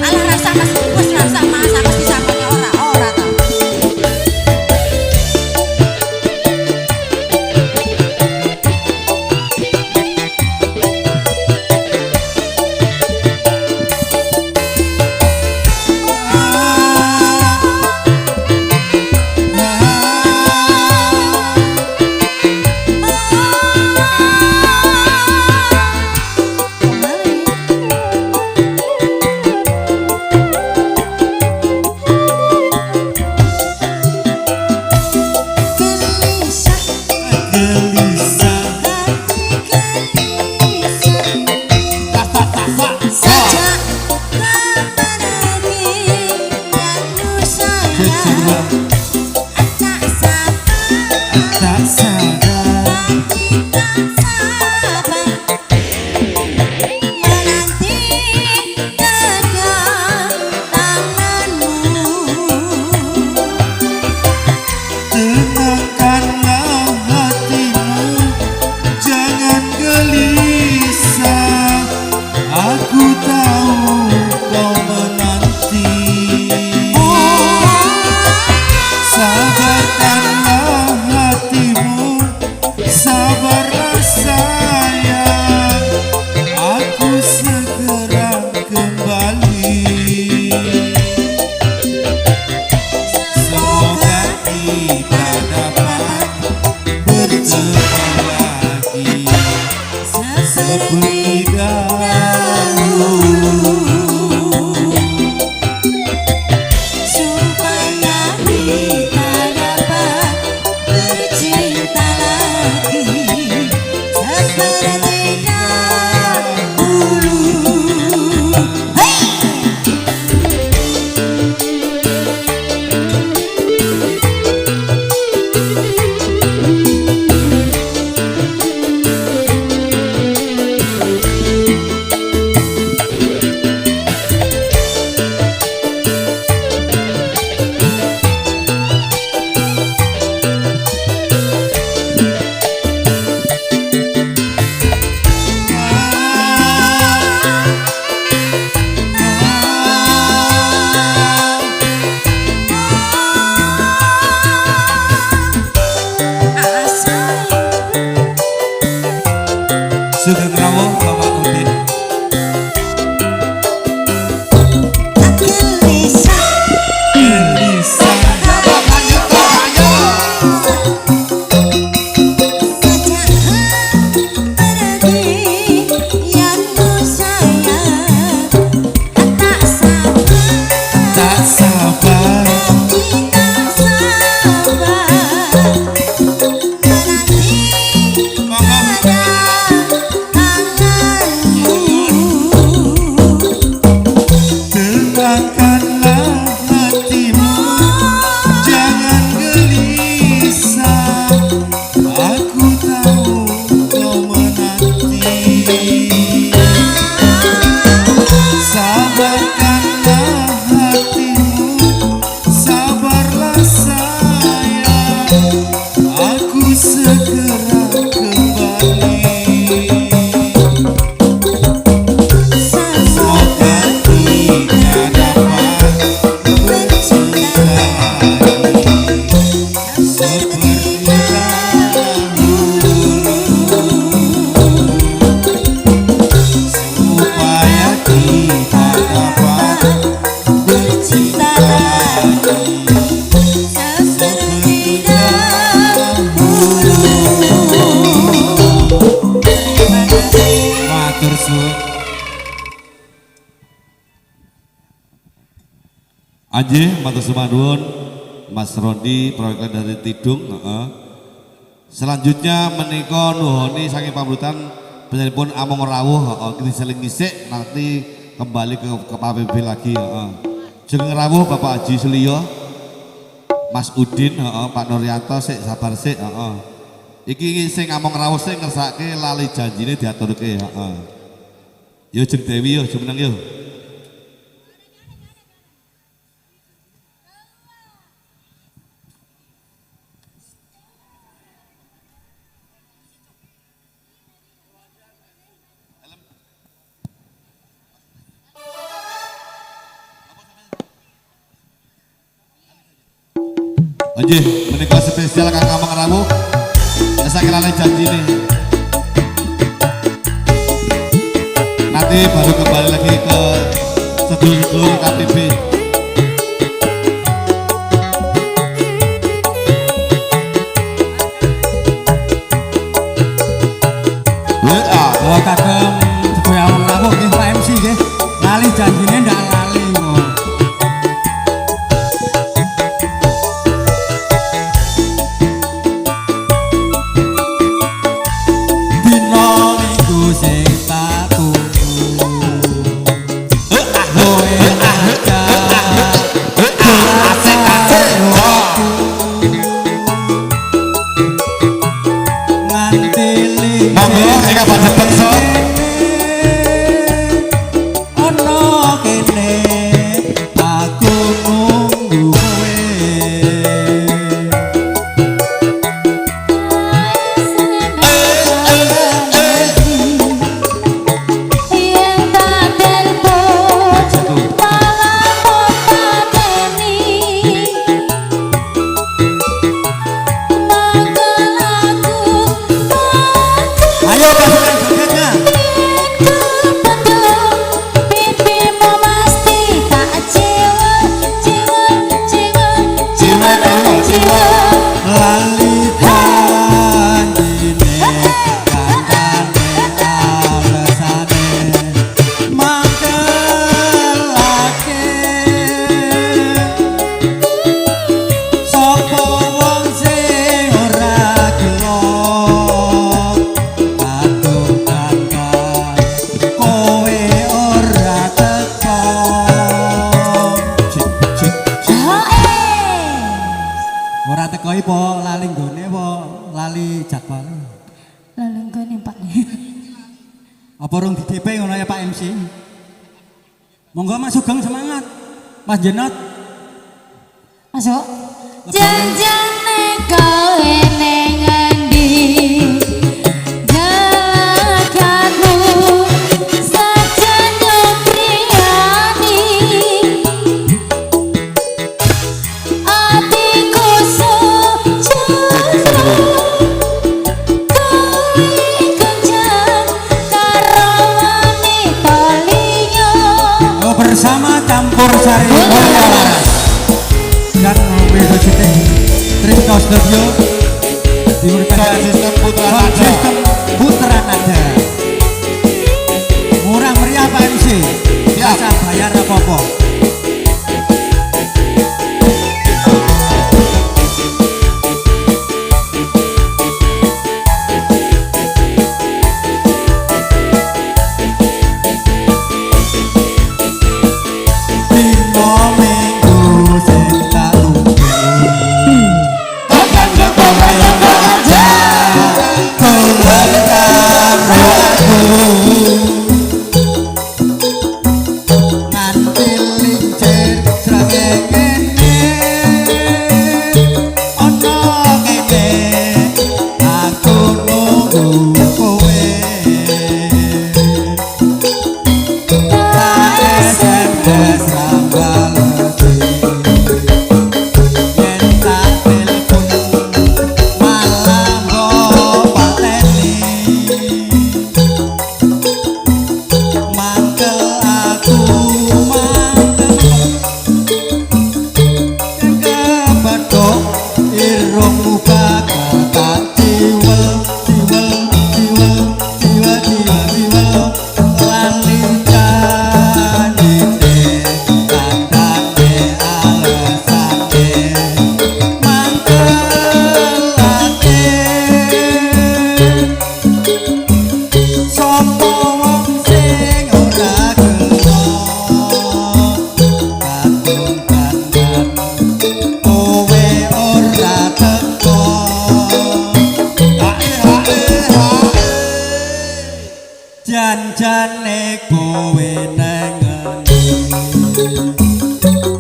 Alah rasa mas, wes rasa mas. sabar tenangkanlah hatimu jangan gelisah aku tahu kau menanti sabarkanlah hatimu sabarlah sayang aku segera kembali semoga kita dapat bercinta seperti dahulu supaya kita dapat bercinta lagi seperti dahulu. Matur suwun. Anjih, matur sumadun, Mas Rondi, perwakilan dari Tidung. Selanjutnya menika nuhoni saking pamrutan penyanyi Among Rawuh, kita seling ngisik nanti kembali ke PBB lagi. Jeneng rawuh Bapak Haji Suliyo, Mas Udin, Pak Nuryanto, sik sabar sik. Iki sing Among Rawuh sing ngersake lali janjine diaturke. Yo Jeng Dewi yo, jumeneng yo. Anjih, menikah spesial Kang Among Rawuh. Esa kelale janji nih. Nanti baru kembali lagi ke sedulur-sedulur KPB. Kalau kagem sebagai Among Rawuh nggih Pak MC nggih. Lali janjine ndak lali kok. Dino minggu sing tak tunggu. Kowe aja. Nganti Monggo eka Pak Bekso. ono kene aku nunggu kowe. Yang tak telepon malah pateni mangkel aku Ayo pasukan jogetnya. pipimu mesti tak jiwa Lali janjine kancane alesane mangkelake sapa wong sing ora gelo kadung-kadang kowe ora teko ora teko ipo lali nggone apa lali jadwal lalu gue Pak apa rung di DP ngono ya Pak MC monggo Mas Sugeng semangat Mas Jenot masuk janjane kowe ning endi jagatmu sajen priyani atiku sujud kowe kencan karo wanita liya bersama campur sari Mulya Laras dan Widositi Trisno Studio diberikan Sistem Putra sound Nada. system Putra Nada murah meriah Pak MC biasa bayar apa-apa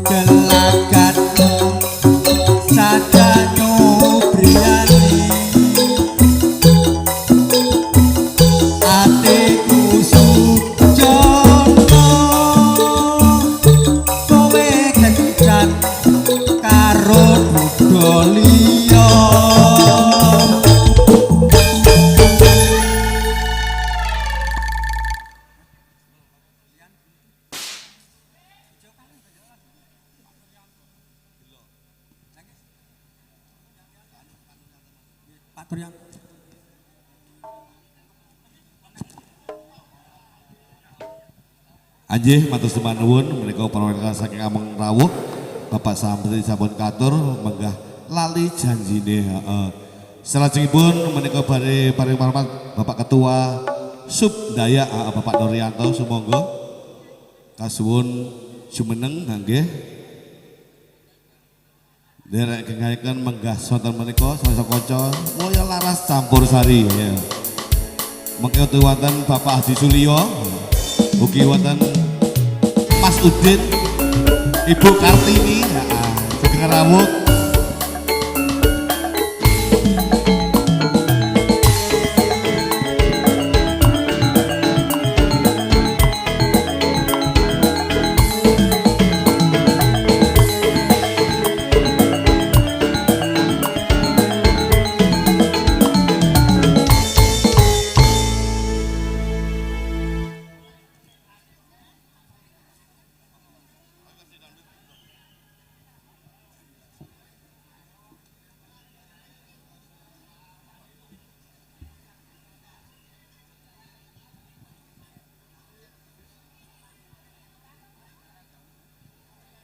gelagatmu sadanyu briyani atiku sujono kowe kencan karo budoliyo Pak Turyan. Anjih matur sembah nuwun menika perwakilan saking Ameng Rawuh Bapak Samtri sampun katur menggah lali janjine heeh. Salajengipun menika bare paring hormat Bapak Ketua Subdaya Bapak Nuryanto sumangga kasuwun jumeneng nggih. Derek kengayakan menggah sonten menika saha kanca Mulya Laras Campur Sari ya. Mengke wonten Bapak Hadi Sulyo, ugi wonten Mas Udin, Ibu Kartini, Sugeng Rawuh.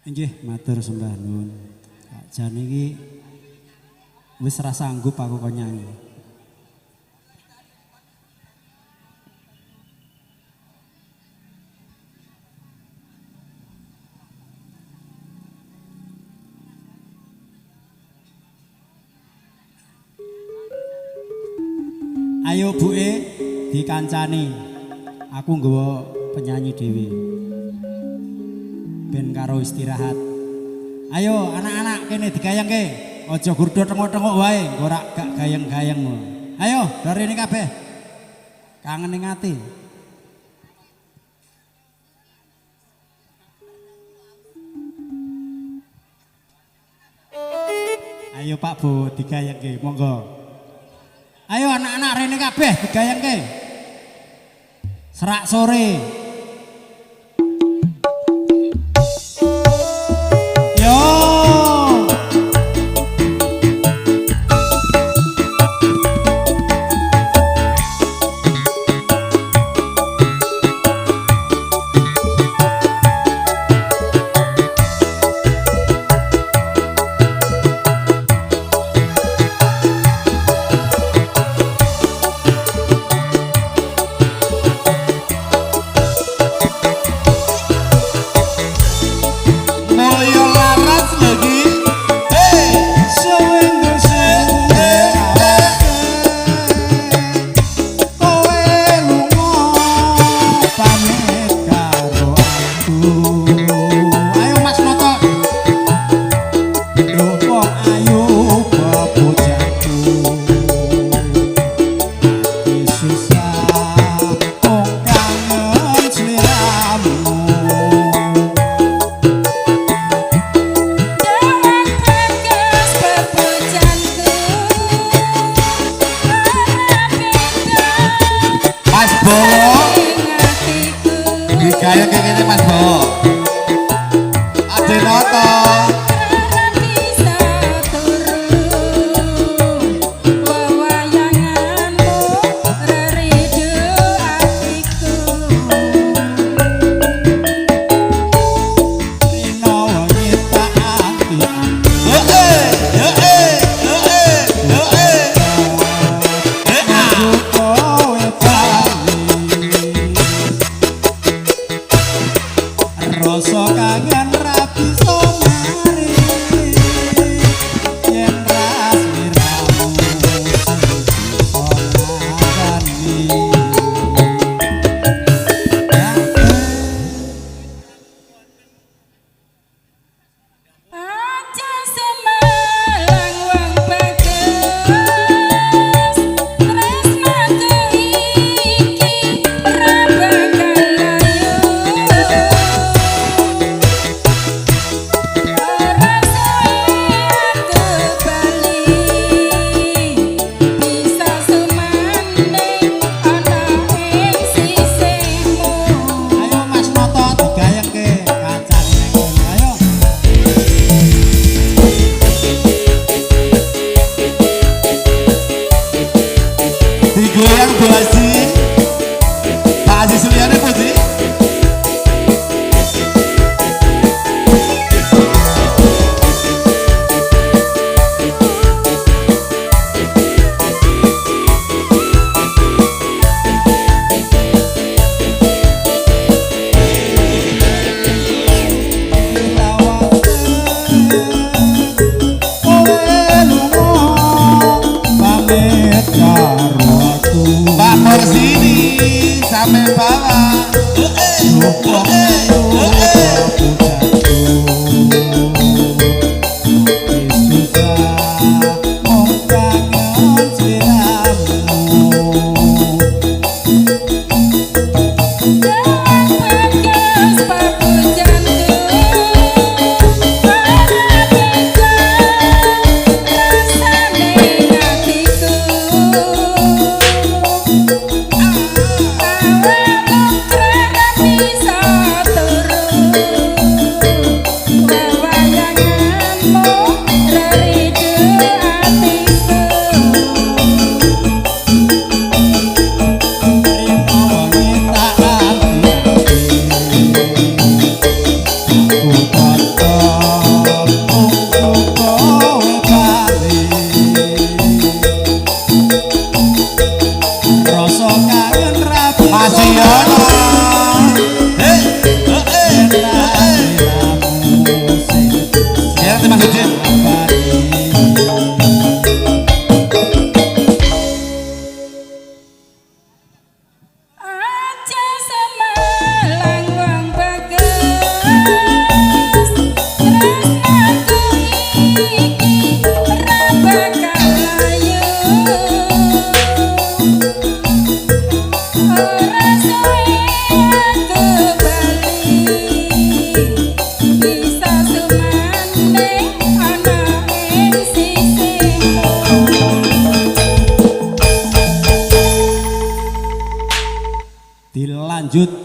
Nggih, matur sembah nuwun. Jan iki wis ra sanggup aku kok nyanyi. Ayo buke dikancani. Aku nggawa penyanyi dhewe. Ben karo istirahat. Ayo anak-anak kene digayengke. Aja gurdo tengok-tengok wae, ora gak gayeng-gayeng. Ayo, dari ini kabeh. Kangen ning ati. Ayo Pak Bu digayengke, monggo. Ayo anak-anak rene kabeh digayengke. Serak sore. Kayak gini Mas Bowo. Adenoto. Rasa kangen rapi somari yen ras miramu sonagani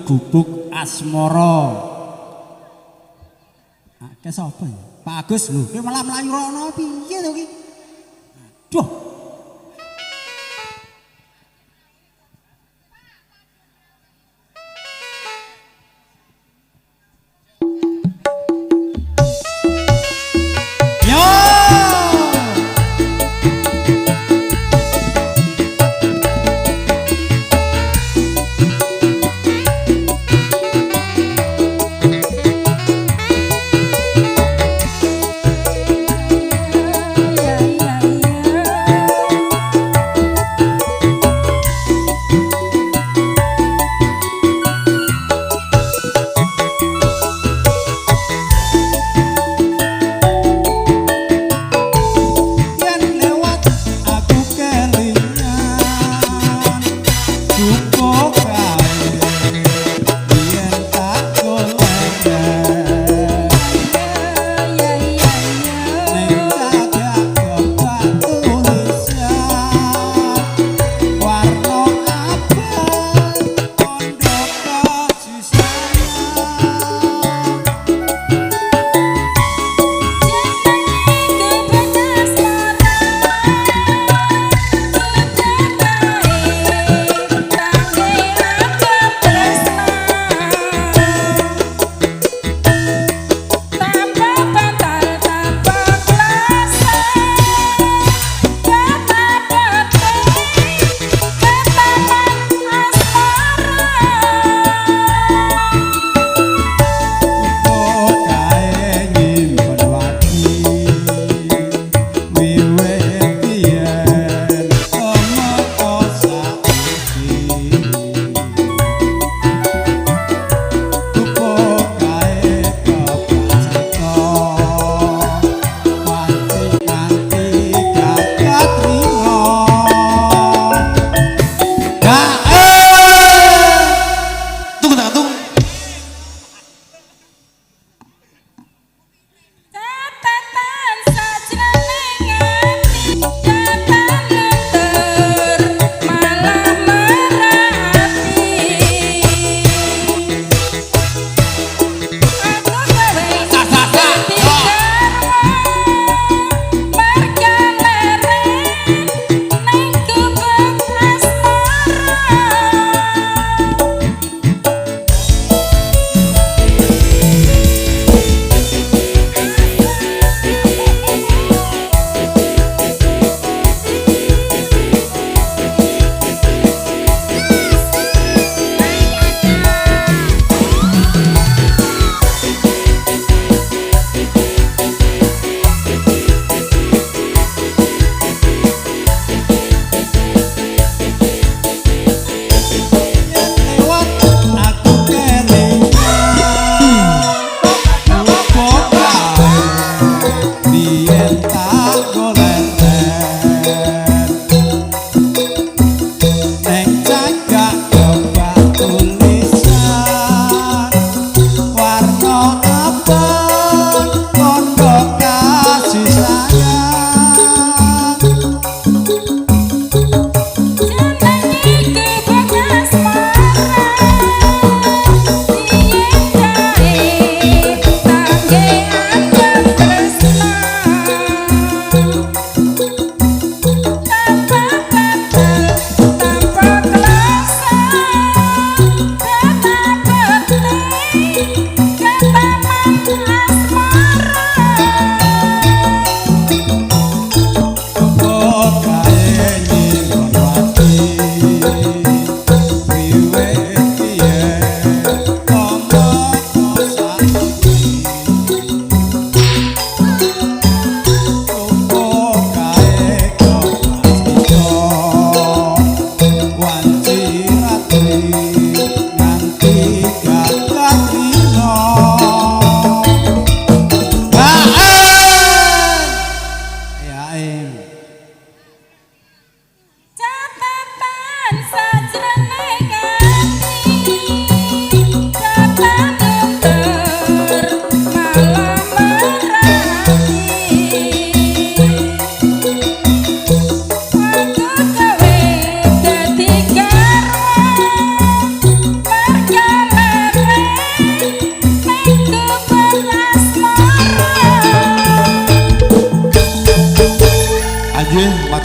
gubuk asmara. Akeh sapa ya? Pak Agus lho, ki malah mlayu rono piye to ki? Aduh.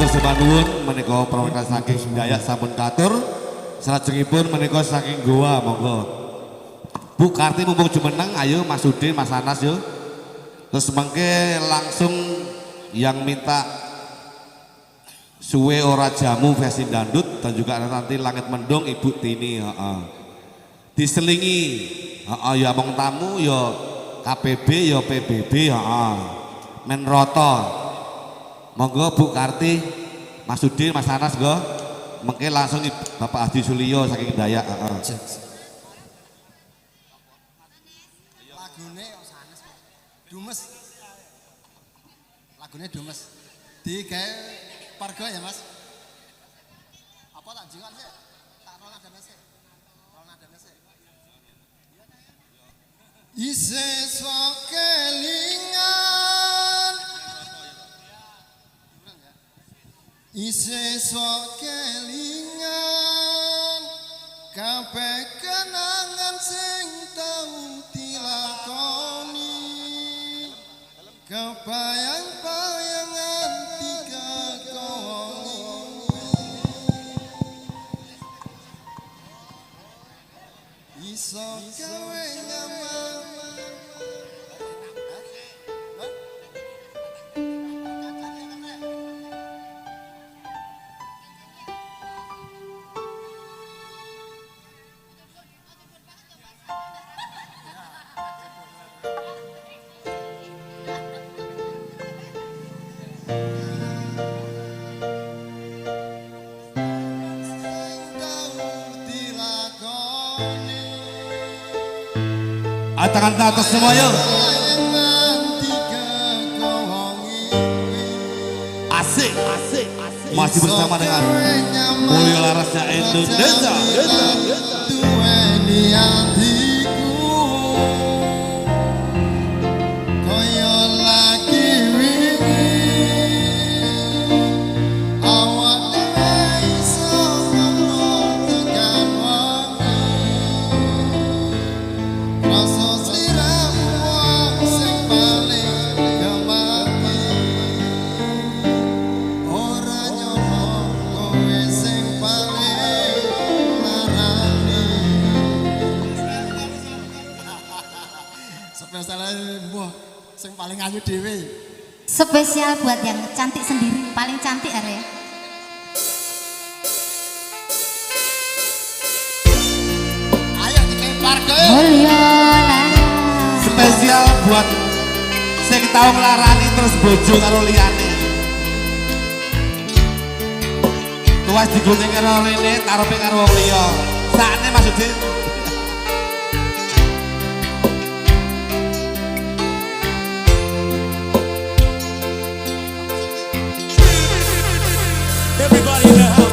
matur sembah nuwun menika perwakilan saking Dayak sampun katur. Salajengipun menika saking Goa monggo. Bu Karti mumpung jumeneng ayo Mas Udin, Mas Anas yo. Terus mengke langsung yang minta suwe ora jamu versi dangdut dan juga ada nanti Langit Mendung Ibu Tini. Diselingi ya mong tamu ya KPB ya PBB men roto. Monggo Bu Karti, Mas Udin, Mas Anas go. Mengke langsung Bapak Adi Suliyo saking Dayak. Lagunya Dumes. Di kayak Pargo ya Mas? Apa tak jingan sih? Tak rola dana sih. Rola dana sih. Ise sok kelingan. Ise sok kelingan. Kabeh kenangan sing tau dilakoni. Kebayang-bayangan tiga kawang iso gawe nyaman. Tangan ke atas semua yuk. Asik, asik, asik. Masih bersama dengan Mulyo Larasnya Indonesia. Paling ayu dewe. Spesial buat yang cantik sendiri, paling cantik are. Ayo dilempar ke. Mulyo Laras. Spesial buat sing tau nglarani terus bojo karo liyane. Tuwas digunting karo rene, karepe karo wong liya. Sakne Mas Udin. Everybody in the house.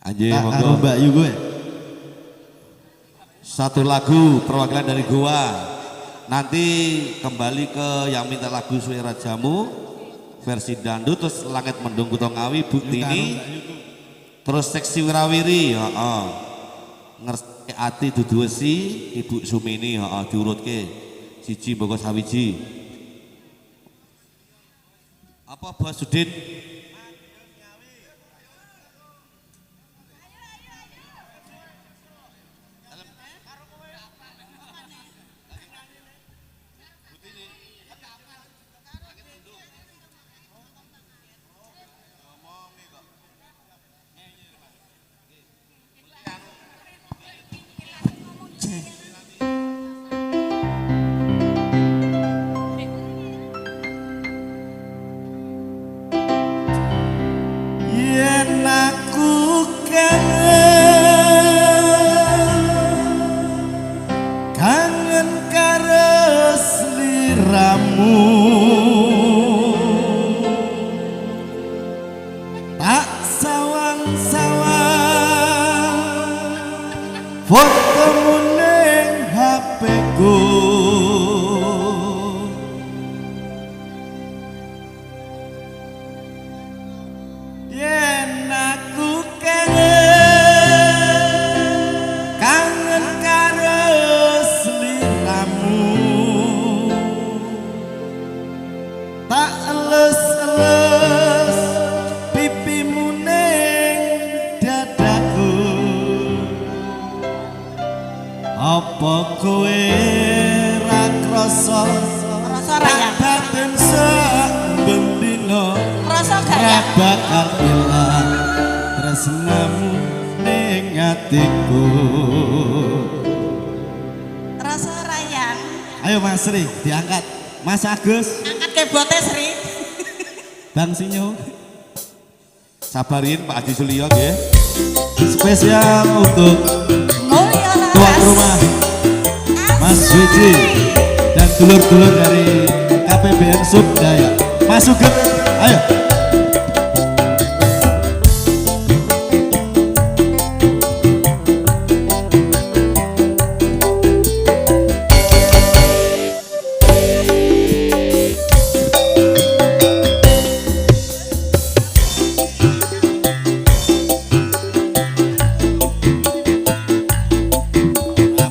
Anjir, Tak karo monggo. Mbak Yu gue. Satu lagu perwakilan dari gua. Nanti kembali ke yang minta lagu Suara Jamu versi dangdut, terus Langit Mendung Kuto Ngawi Bukti ini, terus Seksi Wirawiri, ngerti ati dudu wesi Ibu Sumini, diurutke siji Bogor Sawiji. Apa Bos Sudin? Yen aku kangen karo sliramu, tak sawang-sawang fotomu ning HP-ku. Yen aku kangen karo sliramu, tak elus-elus pipimu ning dadaku. Apa kowe ra krasa Raya. batin sak bendina Rasa gak ya? bakal ilang tresnamu ning atiku. Rasa Rayan. Ayo Mas Sri diangkat. Mas Agus, Angkat kebote Sri. Bang Sinyo, Sabarin Pak Adi Sulio nggih. spesial untuk Mulya tuan Laras. rumah Mas Wiji dan dulur-dulur dari KPBN Subdaya. Mas Sugeng, ayo.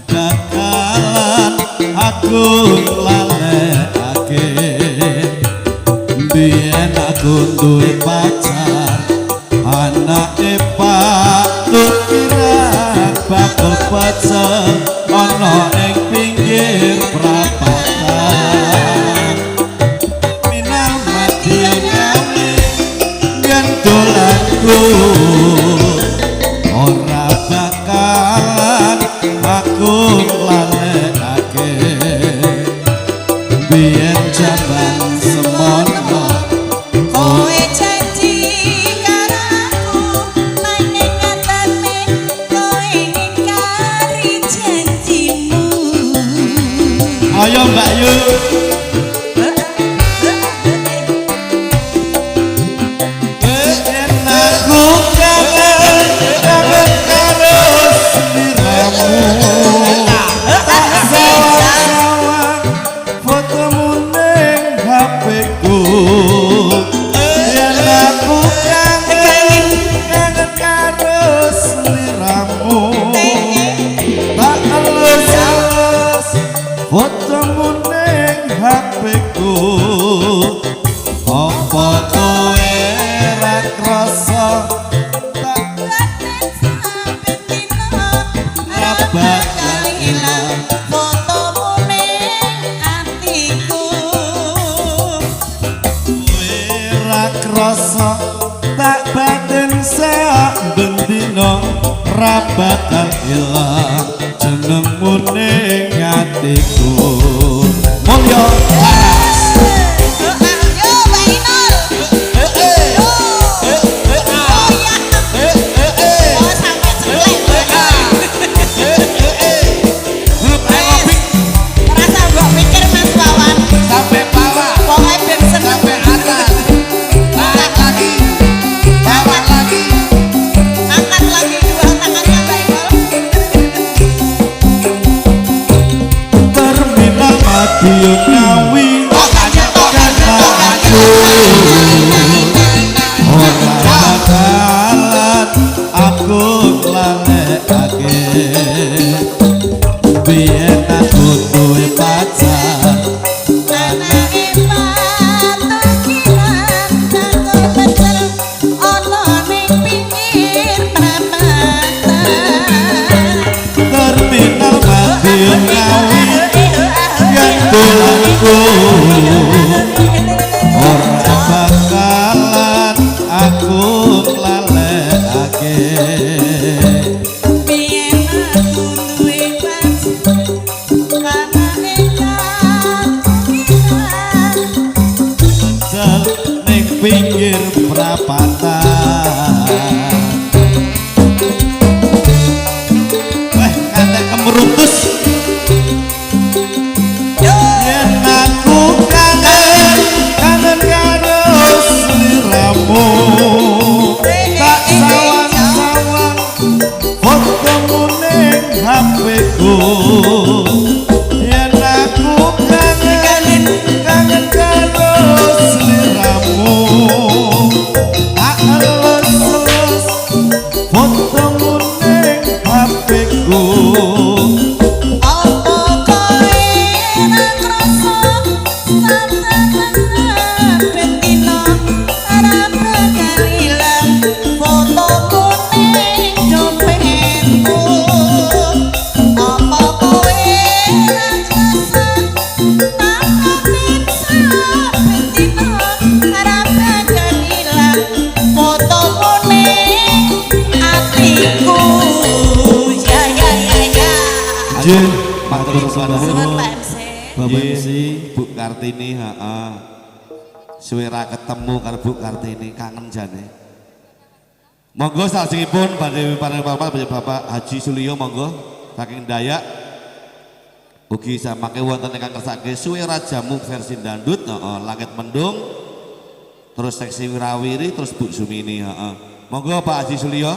Bakalan aku lalekake biyen aku duwe pacar, anake Pak Lukira bakal pecel ana ing pinggir prapatan. Minal madiun kami yen dolanku ora bakalan aku lalekake biyen jaman semono. Kowe janji karo aku, nanging nyatane kowe ngingkari janjimu. Ayo Mbak Yu. Yen aku kangen karo sliramu, tak sawang-sawang fotomu ning HP-ku. Yen aku kangen karo sliramu, tak elus-elus fotomu ning HP-ku. Apa kowe ra krasa tak ra bakal ilang fotomu ning atiku. kowe ra krasa tak batin sak bendina ra bakal ilang jenengmu ning atiku. Mulya Laras. Yo Mbak Inul. Yo. Oh ya. Oh sampai jelek. Rasa mbok pikir Mas Wawan. Sampai pala, Pokoknya ben seneng. sampai atas, naik lagi, bawah lagi. Angkat lagi. prapatan. Weh ngantek kemerutus. Yen aku kangen karo sliramu. Tak sawang-sawang fotomu ning HP-ku. Yen aku kangen karo sliramu. Tak elus-elus fotomu ning HP-ku. Matur suwun Pak MC. Bapak MC, Bu Kartini, suwe ra ketemu karo Bu Kartini, kangen jane. Monggo salajengipun badhe paring Bapak Haji Suliyo monggo saking Dayak. Ugi samangke wonten ingkang kersake suwe ra jamu versi dandut, Langit Mendung. Terus seksi Wirawiri, terus Bu Sumini, Monggo Pak Haji Suliyo.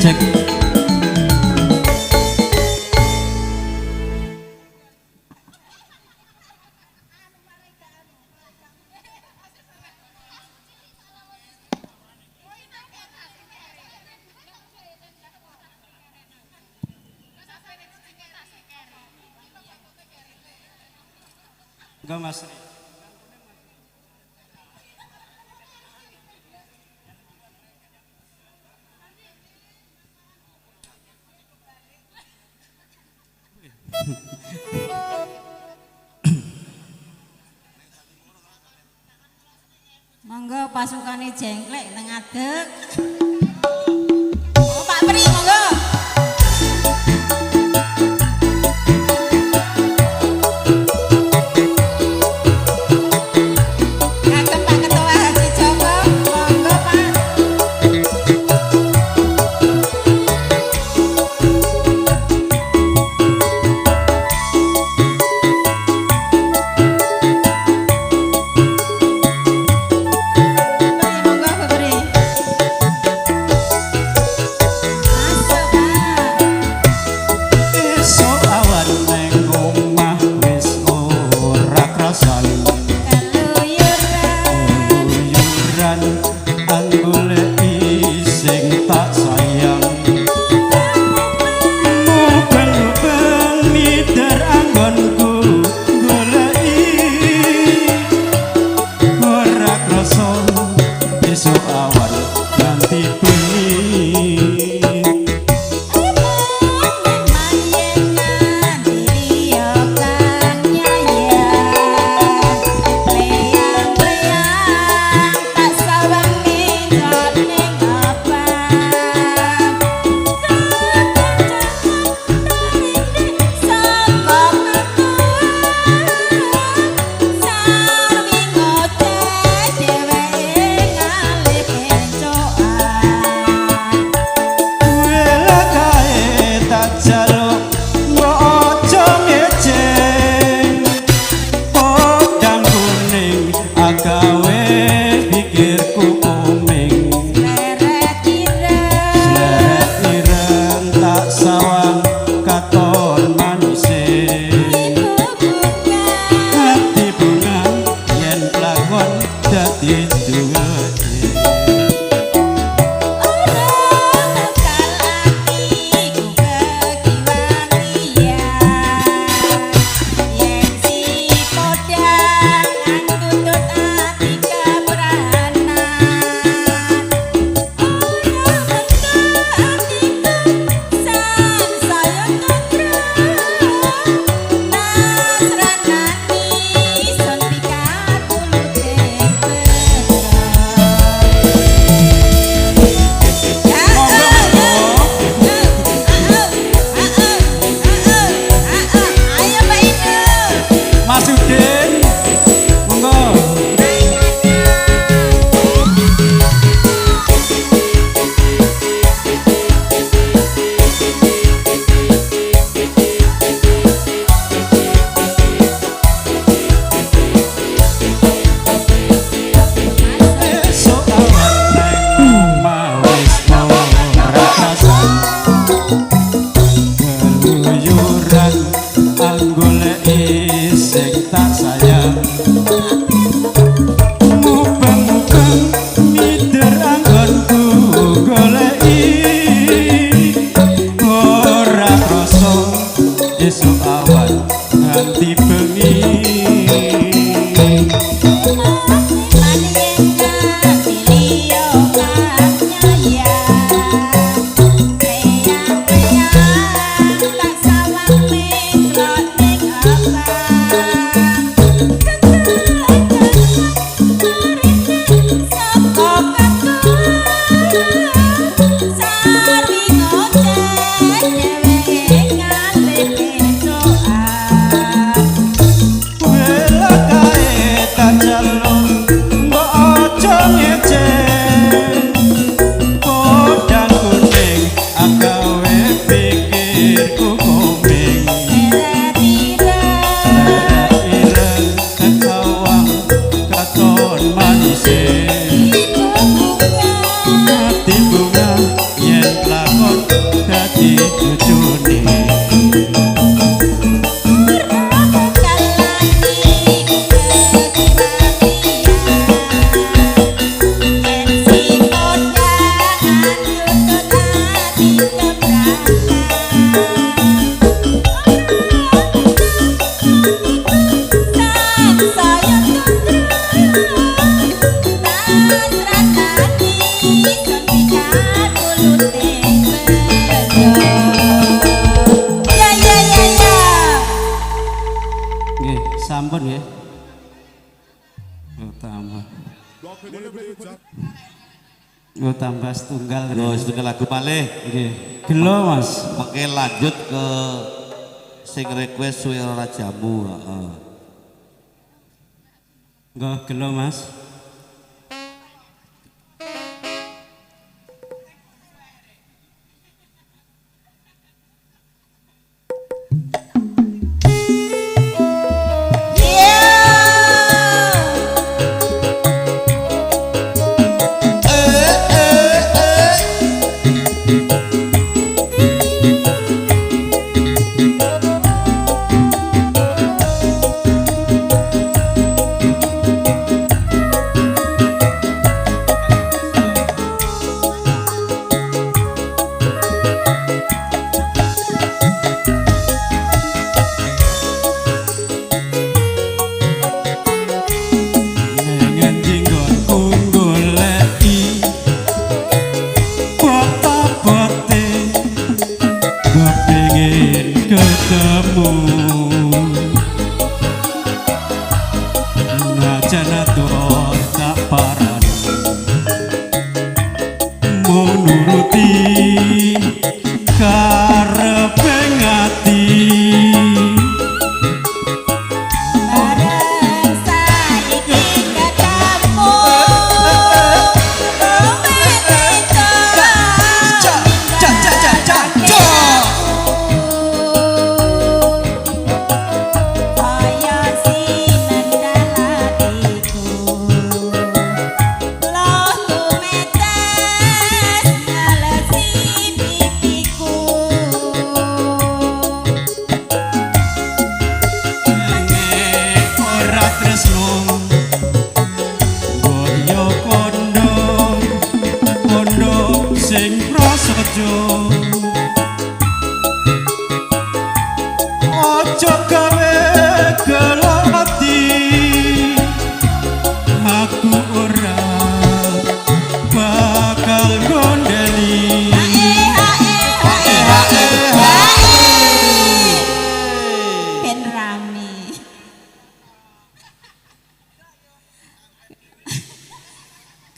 Cek. Enggak Mas. Monggo pasukane jengklek teng adeg. Oh, Pak Pri monggo. Ngagem Pak Ketua Haji Joko, monggo Pak. Monggo Pak Pri. Gue tambah setunggal. Yo setunggal lagu malih. Nggih. Gelo Mas. Mengke lanjut ke sing request Suwira Rajamu, heeh. Nggih gelo Mas.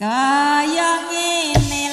Kaya ngene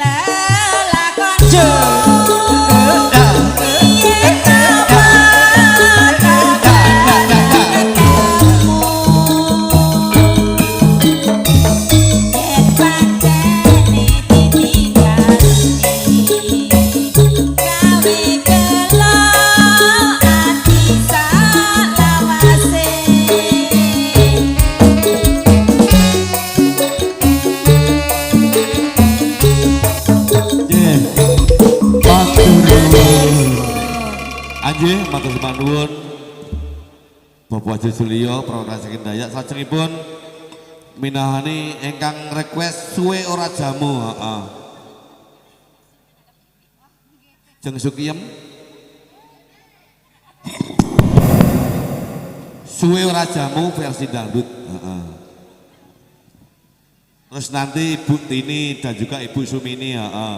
lho Anjih, matur nuwun. Bapak Haji Sulio, Prawan Saking Dayak, salajengipun minahani ingkang request suwe ora jamu, heeh. Jeng Sukiem. Suwe ora jamu versi dangdut, heeh. Terus nanti Ibu Tini dan juga Ibu Sumini, heeh.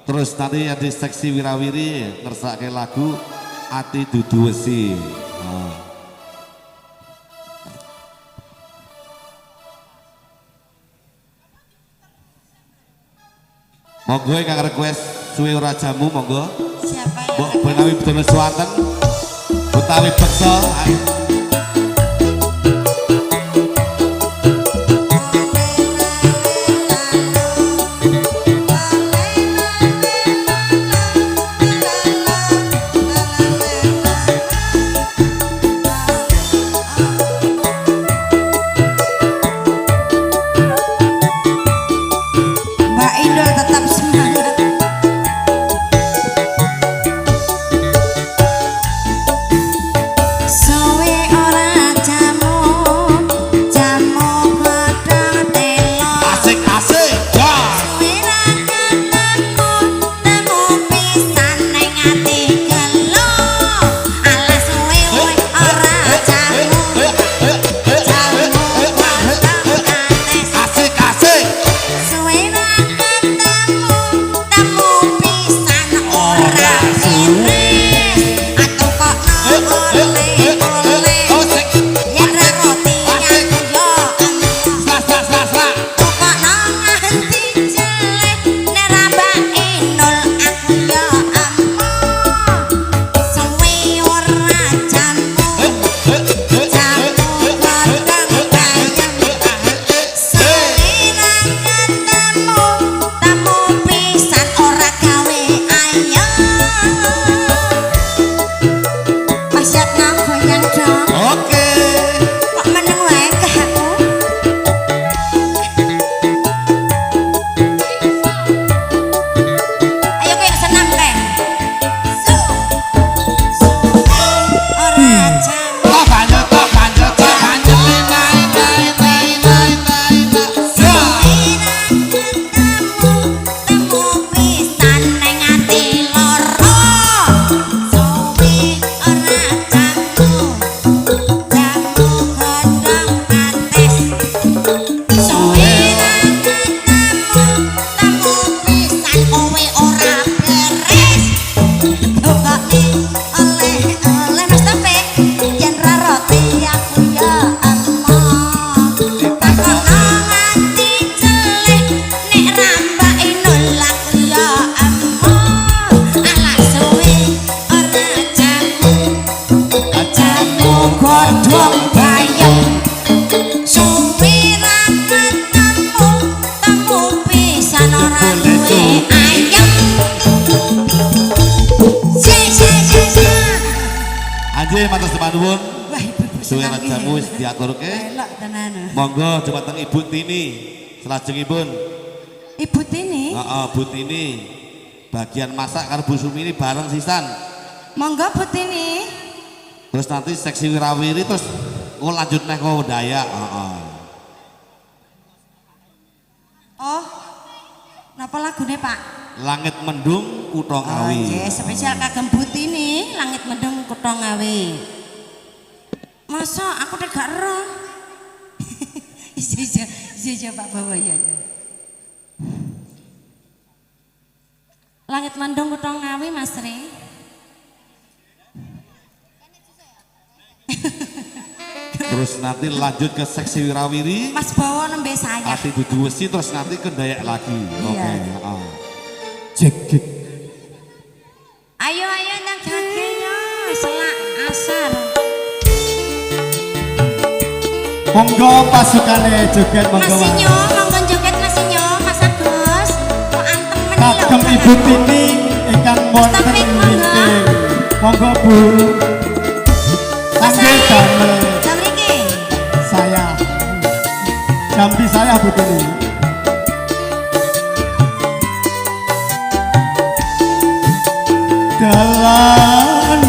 Terus nanti ada seksi wirawiri ngersake lagu Ati Dudu Wesi. Monggo ingkang request suwe ora jamu monggo. Siapa Mbok yang menawi betul suwaten utawi beksa. Mbak Indul tetap semangat. Suwe ora jamu, jamu godhong telo. Asik-asik. Ya. Suwe ra ketemu, temu pisan ning ati gelo. Alas suwe ora jamu, jamu godhong kates. Asik-asik. Suwe ra ketemu, temu pisan ora siris. Atukokno oleh-oleh, yen ra roti aku yo Slas. tukokno nganti jelek, nek ra Mbak Inul aku yo emoh. Suwe ora jamu, jamu godhong bayam. Suwe ra ketemu, temu pisan ora gawe ayem. Masyadna goyang dong. Oke. Kok meneng wae ke aku? Ayo kayak senam teh. Ora jamu. Tok banget. Temu pisan ning ati loro. Suwe ora jamu, jamu godhong kates. Suwe ra ketemu, temu pisan kowe ora beres. Tukokne oleh-oleh Mas Topik, yen ra roti aku ya emoh. Takokno nganti jelek, nek ra Mbak Inul aku ya emoh. Alah suwe ora jamu, jamu godhong bayem. Suwe ra ketemu, temu pisan ora duwe ayem. Anjir, matur nuwun. Wah, ibu Suwe ora jamu wis diaturke. elok tenan. Monggo dumateng Ibu Tini. Salajengipun. Ibu Tini, Heeh, Bu Tini. Bagian masak karo Bu Sumini bareng sisan. monggo Bu Tini. Terus nanti seksi wirawiri terus lanjut neh kok Dayak, heeh. Oh, napa lagune Pak? Langit Mendung Kutha Oh, Ngawi. nggih, spesial kagem Bu Tini, Langit Mendung Kutha Ngawi. Masa aku udah gak roh. Iya Pak Bawa ya. Langit Mendung Kutha Ngawi Mas Ri. Terus nanti lanjut ke seksi wirawiri. Mas Bawa nembe saya. Ati Dudu Wesi terus nanti ke Dayak lagi. Oke, Iya. heeh. Cek. Ayo nang kakinya selak asar. Monggo pasukane joget monggo. Mas. Masinyo, monggo joget Masinyo, Mas Agus. Kok antem meneh lho. Kagem Ibu Tini ingkang wonten Topik, monggo. nggih. Monggo Bu. Kangge damel Jam iki. saya. Jambi saya Bu Tini. Dalam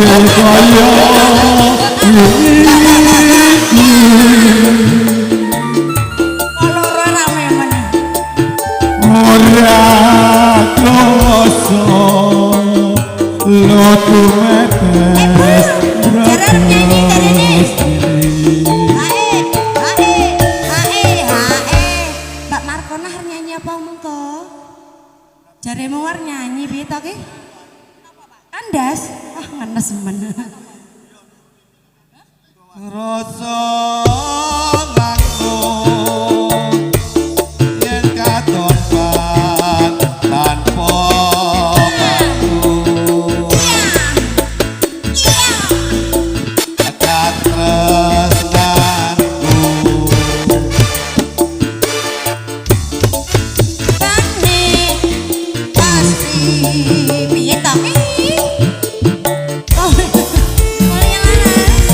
kaya Kalau rame meneh. ora kloso lo tumetes Jarang nyanyi Mbak Markona harus nyanyi apa mengko? Jaremu war nyanyi piye to ki? Andas, ah ngenes men. Rasa nganggo yen katon pan tanpa kaku katresnanku Tane pasti piye to ki? Oh, mulai laras.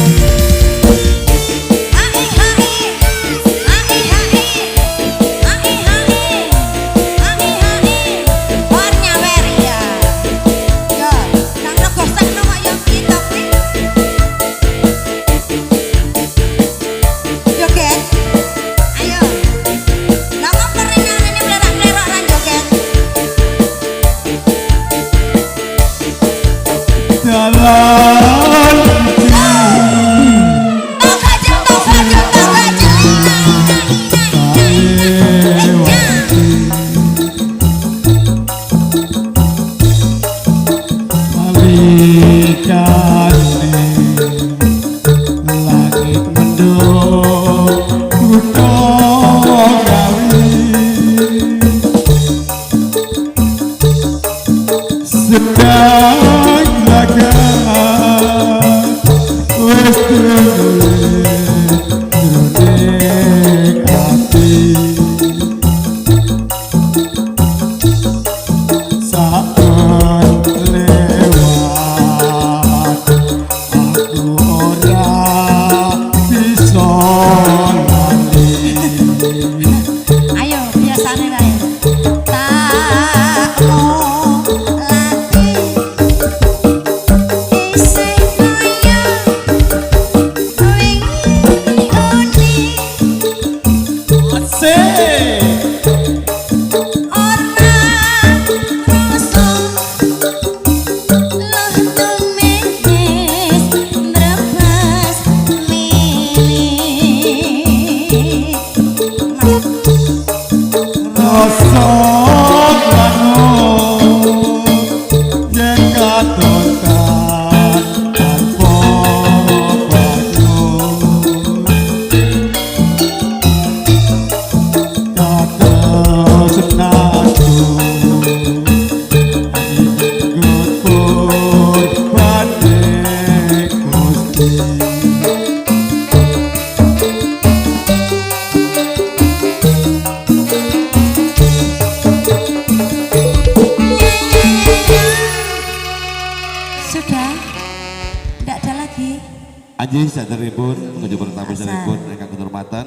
Anjing saderipun pengunjung pertama saderipun ingkang kehormatan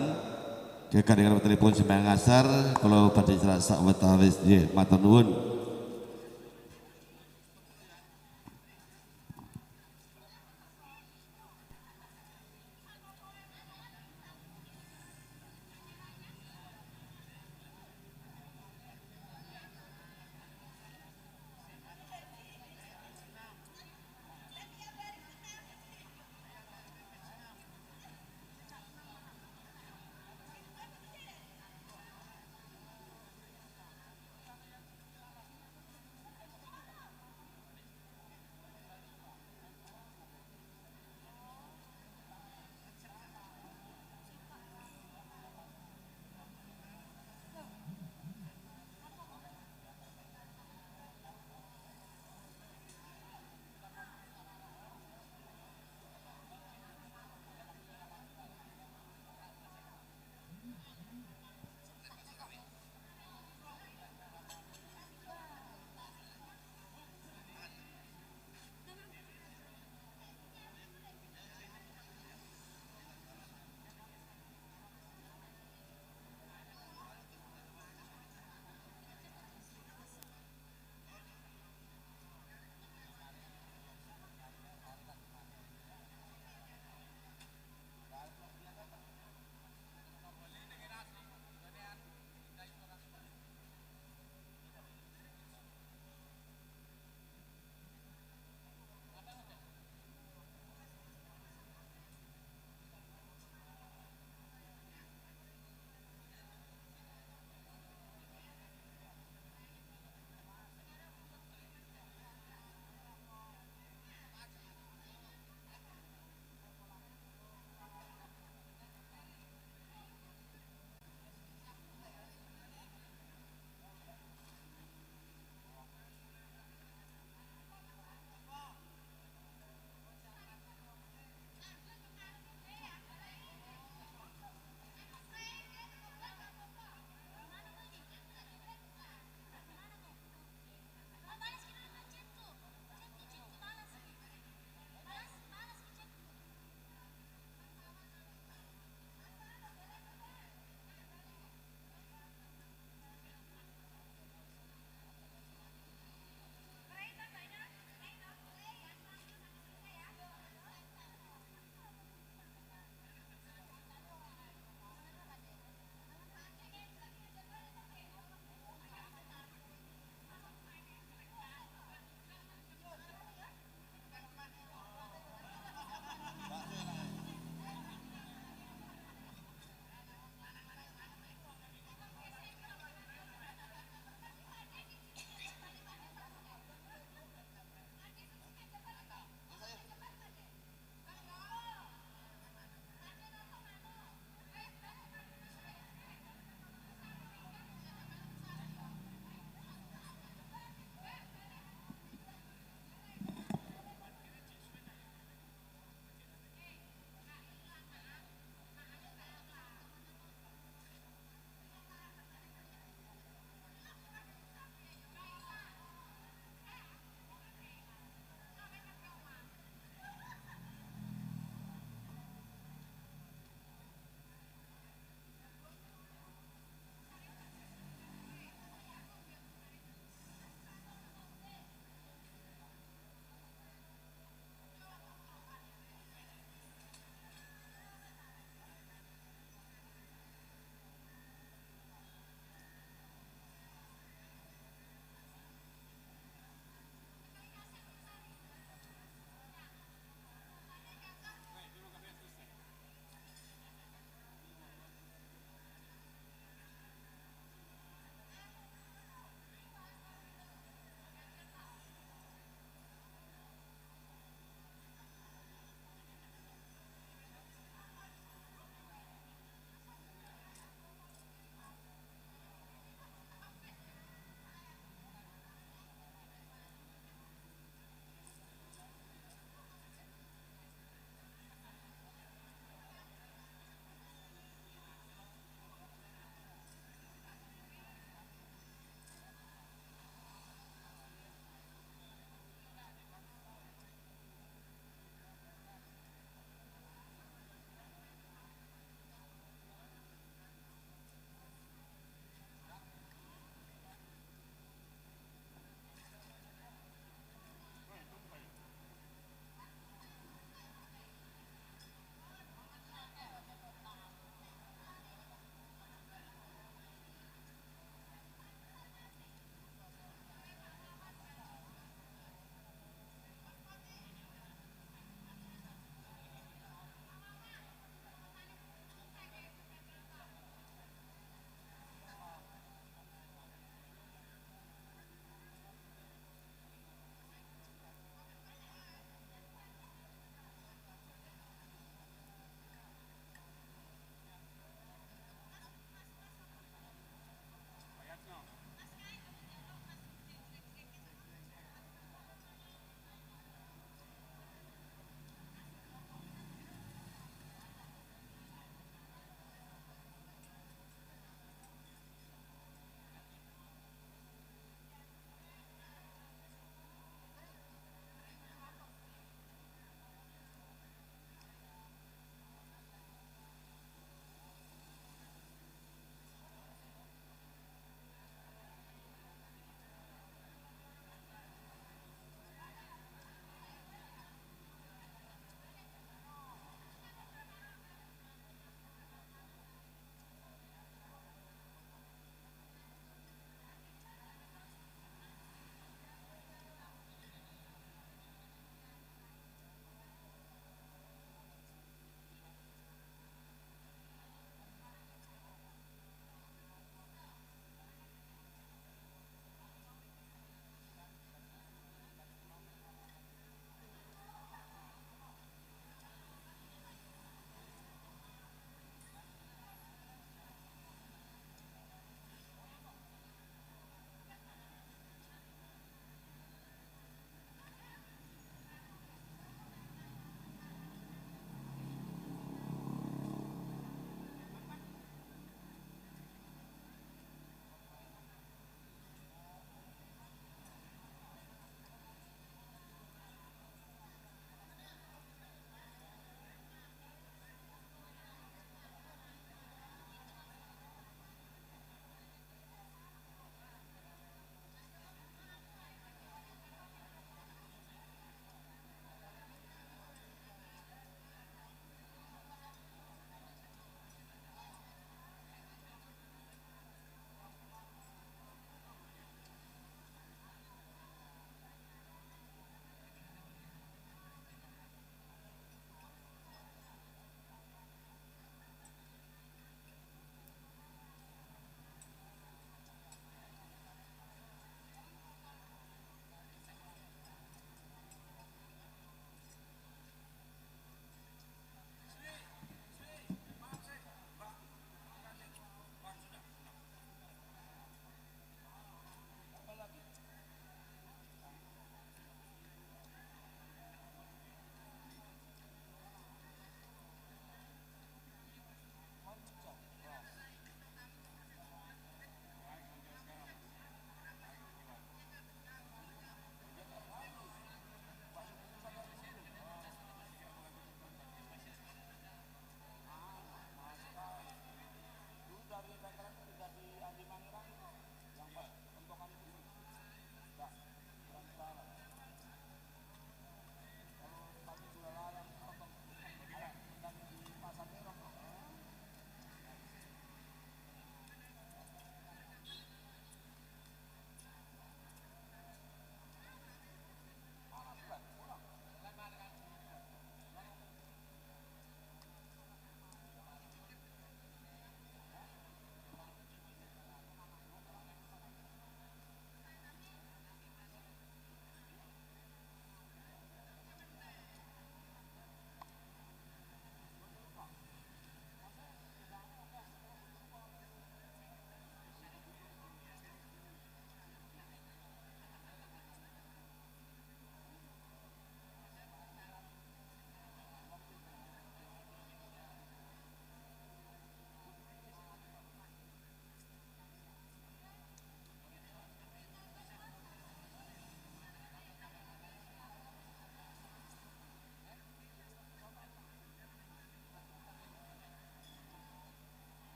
kekandikan telipun sembahyang asar kalau badhe sak wetawis nggih matur nuwun.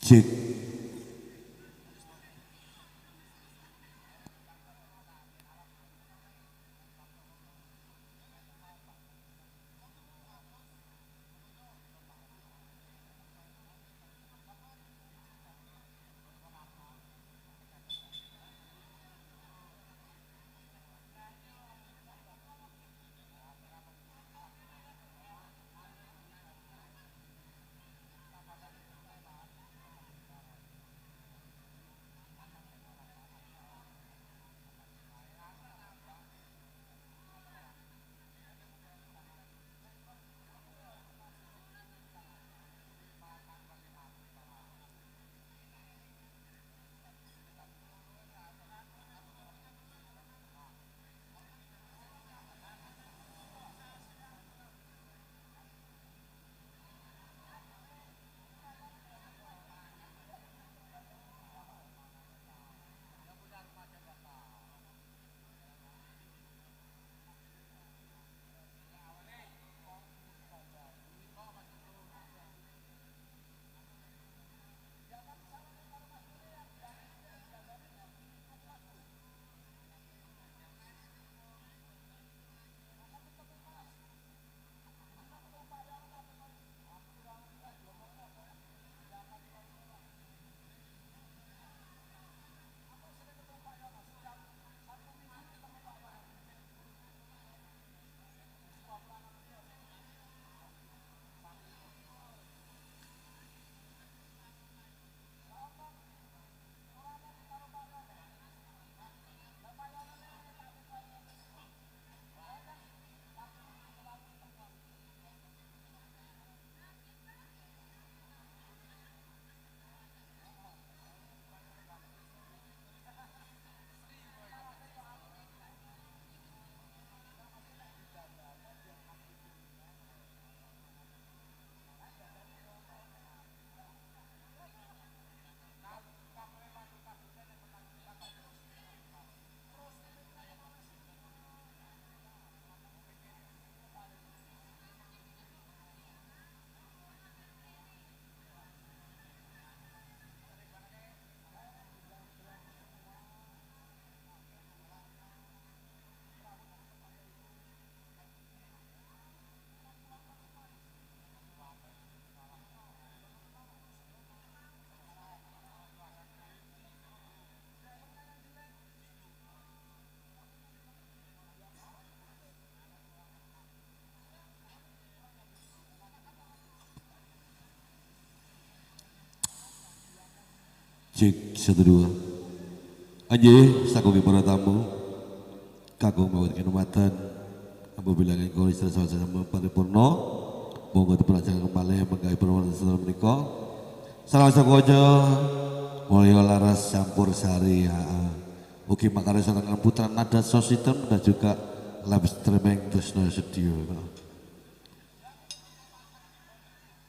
Cek. Cek 1 2. Anjih, sakugi para tamu, kakung mawon kinumatan, apabila engkau istirahat sama paripurna, monggo dipelajaran kembali menggawe perwarna saudara menika. Salam sakojo, mulya laras campur sari, ugi makarya sarangan putra nada sositem dan juga labis tremeng Tresno Sedio.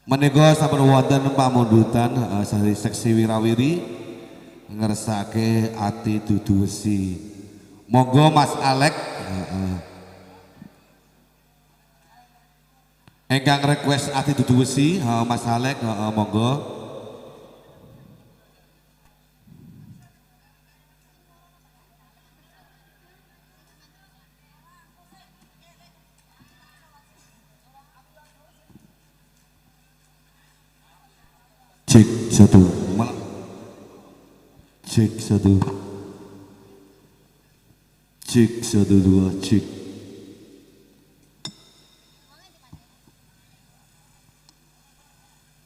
Menika sampun wonten pamundutan sari seksi wirawiri ngersake ati dudu wesi. Monggo Mas Alek engkang request ati dudu wesi, Mas Alek monggo. Cek 1 cek 1 cek 1 2 cek.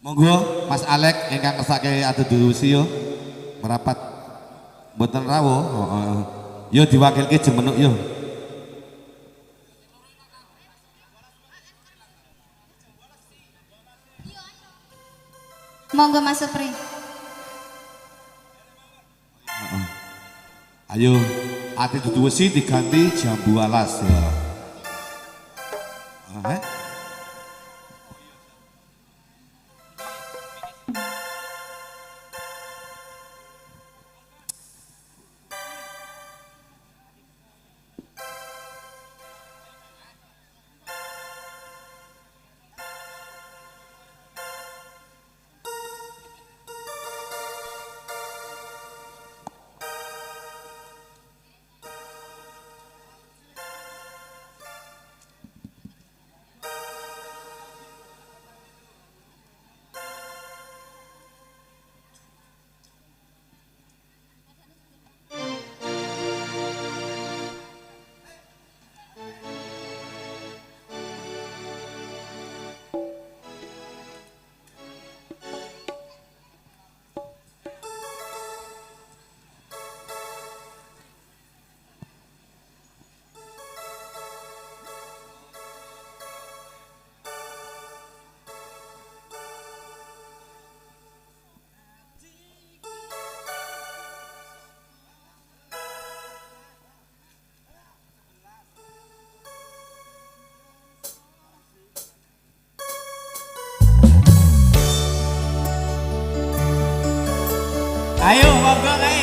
Monggo Mas Alek ingkang ngersake ati dudusi yo merapat mboten rawuh, yo diwakilke jemenuk yo. Monggo Mas Supri. Ayo, ati dudu wesi diganti jambu alas ya. monggo kae.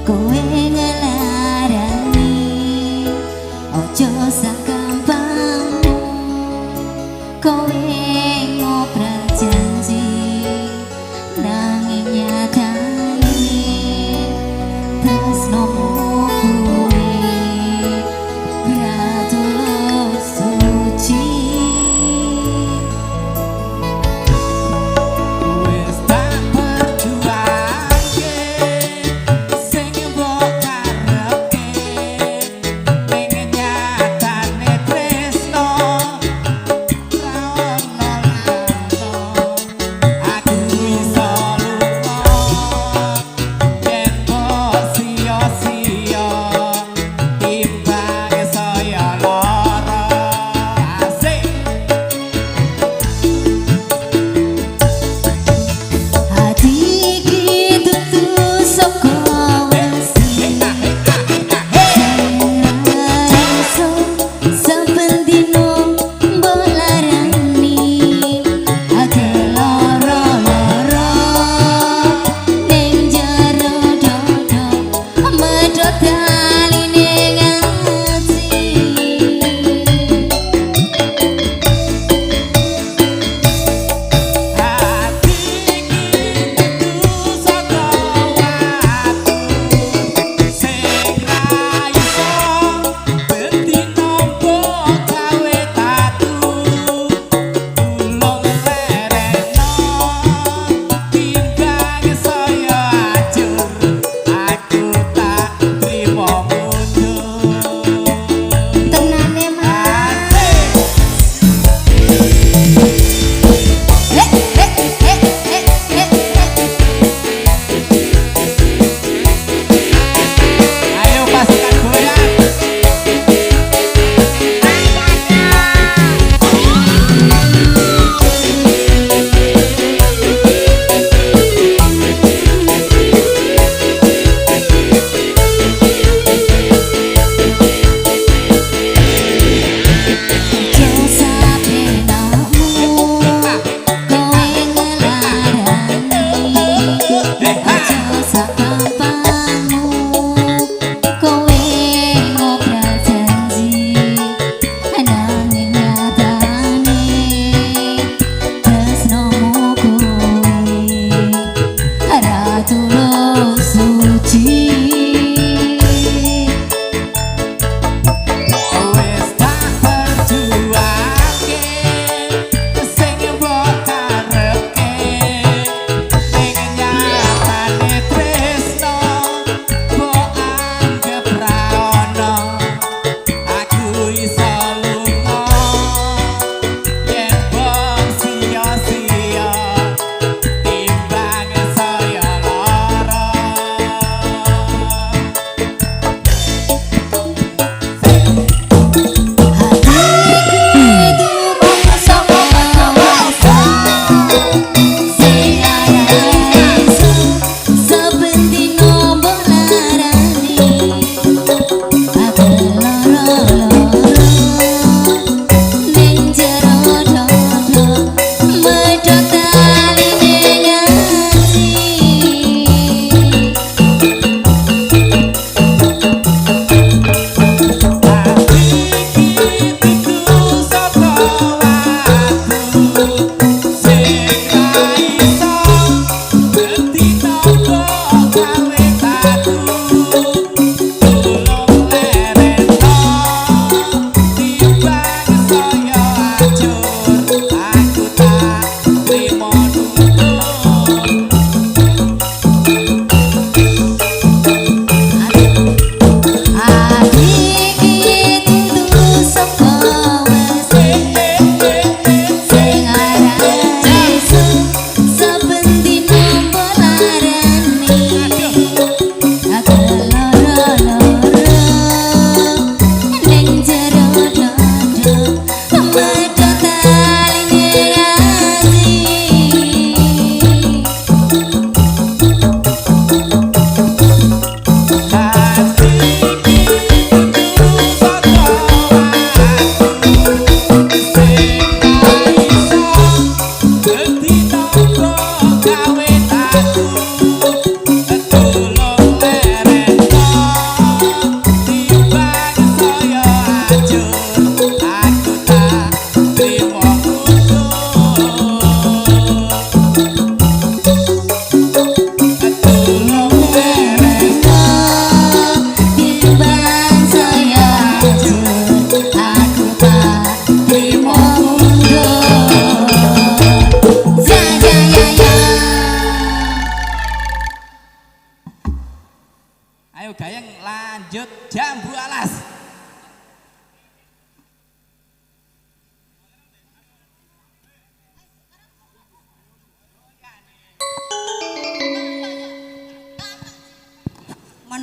Kowe ngelarani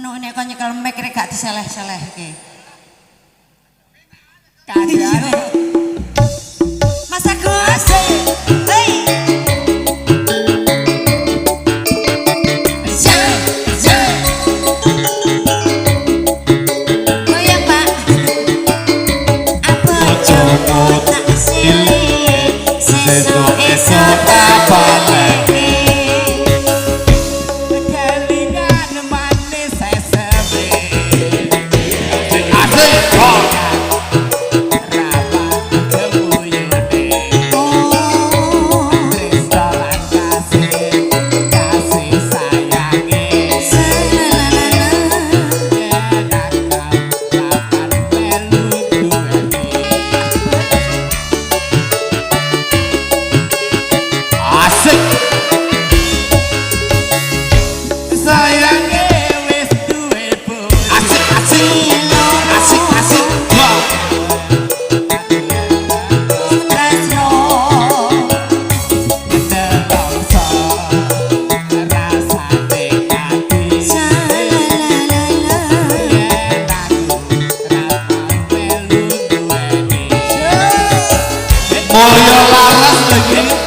Ngono nek kok nyekel mic rek gak diseleh-selehke. Kandhane. Mas Agus. Hei. Goyang, Pak. Apa coba tak silih sesuk-esuk apa lagi. Kelingan manis sesebe. Mulya laras lagi.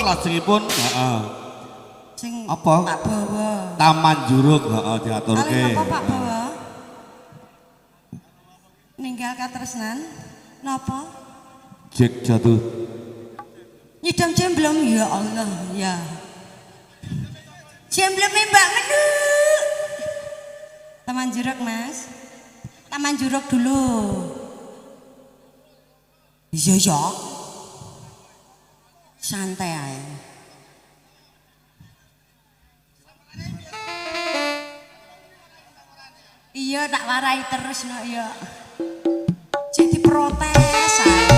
Salajengipun Sing apa? Pak Bawa. Taman Juruk diaturke. Kali napa Pak Bawa? Ninggal katresnan napa? Jek jatuh. Nyidam jemblom ya Allah ya. Jemblomnya Mbak Menu. Taman Juruk Mas. Taman Juruk dulu. Iya ya. Santai aja. Iya tak warai terus no ya. Jadi protes aja.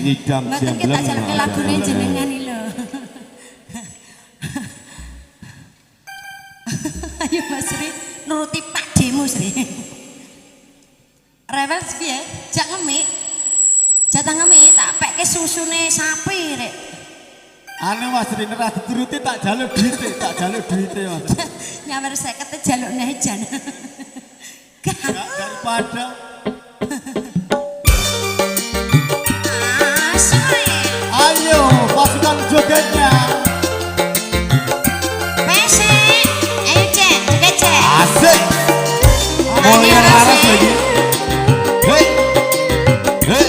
Nyidam mboten kita jalke lagune jenengan iki lho. Ayo Mas Sri nuruti Pak Demu Sri. Rewel piye? Jak ngemik. Jatah ngemik tak pekke susune sapi rek. Anu Mas Sri ora dituruti tak jaluk duite Mas. Nyawer 50 jaluk nejan. Daripada Ayo pasukan jogetnya. Pesek. Ayo cek, joget cek. Asik. Mulyo Mulyo Laras Laras. lagi. Hei. Hei.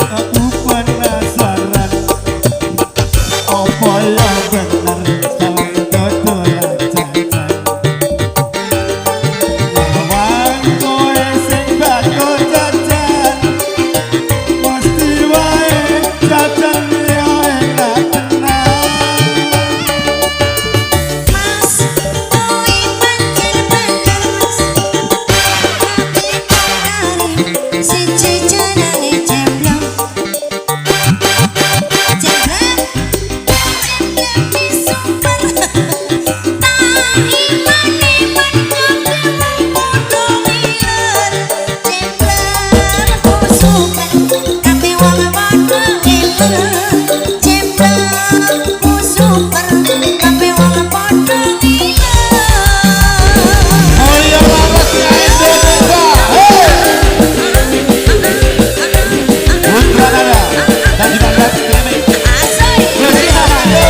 Aku penasaran apa yang benar sampai dodolan jajan. Lawan kowe sing bakal jajan, mesti wae jajan yo enak tenan. Mas, kowe pancen bener mas. Tapi kemarin si jajanane jemblong. Jemblong, jemblong di super. Tahi mani mencoba podo liar. Jemblong ku super, tapi wong podo liar. Jemblong ku super, tapi wong podo liar. Mulyo Laras ya Indonesia. Hei. Putra Nada dan dipanggil Clemeng. Lucia Mando.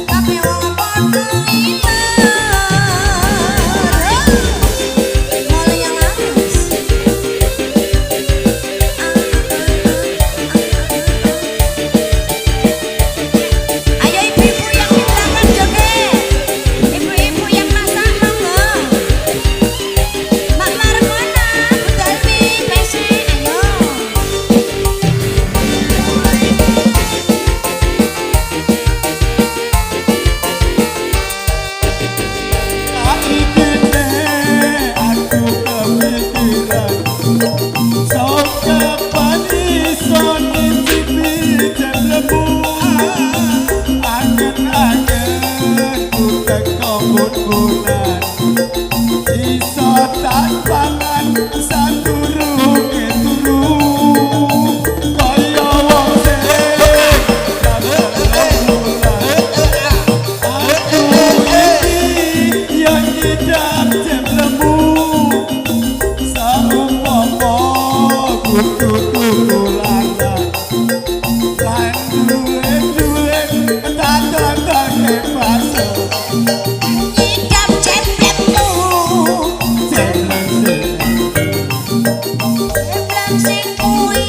Tapi wong turunan iso tak pangan sadurunge turu kaya wong sing aku iki yang nyidam jemlemu saumpama kudu tulanan lan duwe tak paso Nyidam jemblemu jemlem sing kuwi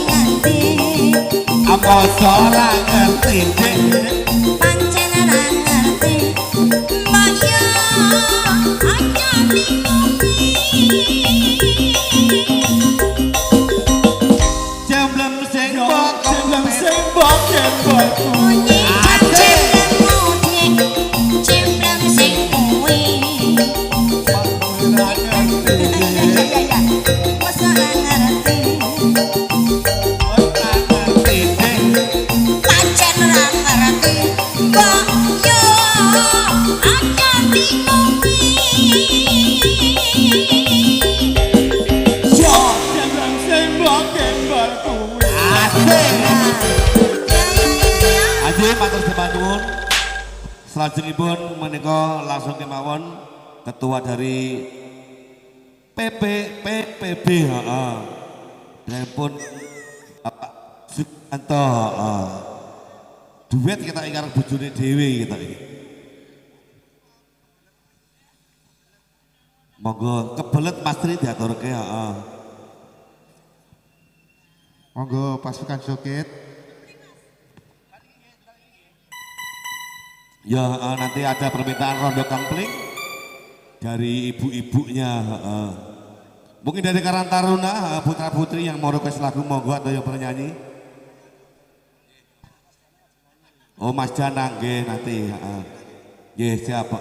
nganti apa ora ngerti dik pancen ora ngerti mbok yo aja bingungi jemlem sing bok jemlem sing bok jembolku nyidam jemblemu dik jemblem sing kuwi ora ngerti ya wes ora ngerti ora ngerti dik pancen ora ngerti mbok yo aja bingungi yo jemlem sing bok jembolku Aji matur nuwun. Salajengipun menika langsung kemawon ketua dari PPB heeh. Pun Bapak Sukanto heeh. Duet kita karo bojone dhewe kita iki. Monggo kebelet Mas Tri diaturke heeh. Monggo pasukan joget. Ya nanti ada permintaan rondo kampling dari ibu-ibunya. Mungkin dari Karang Taruna putra putri yang mau request lagu monggo atau yang bernyanyi. Oh Mas Janang nggih nanti. Nggih siap.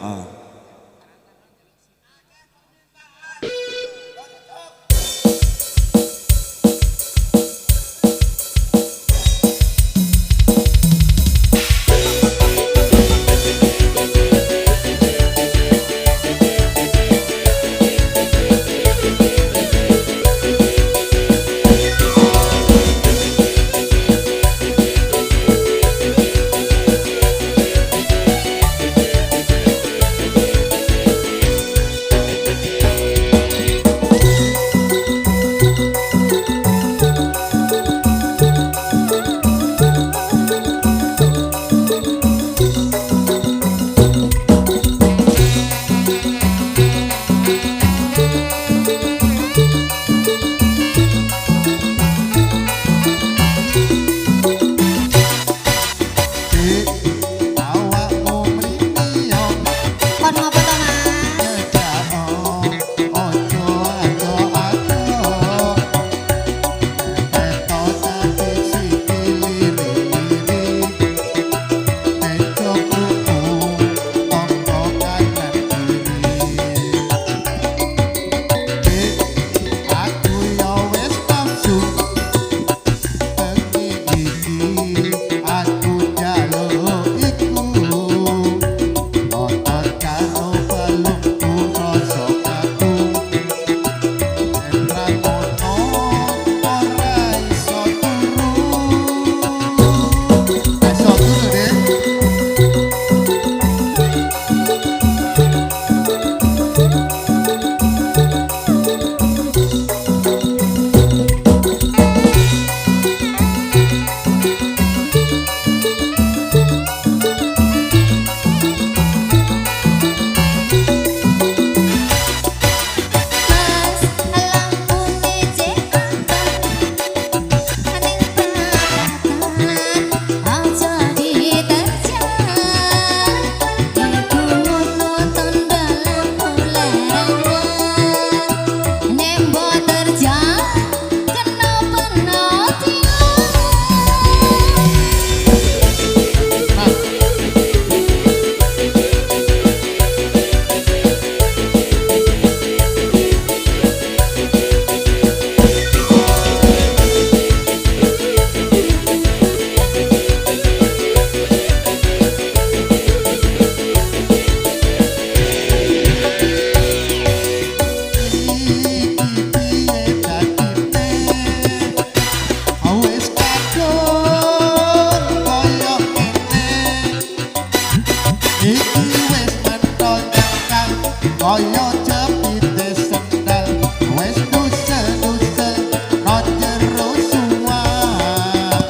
Kaya jepite sendal wis dusel-dusel nang jero suwana.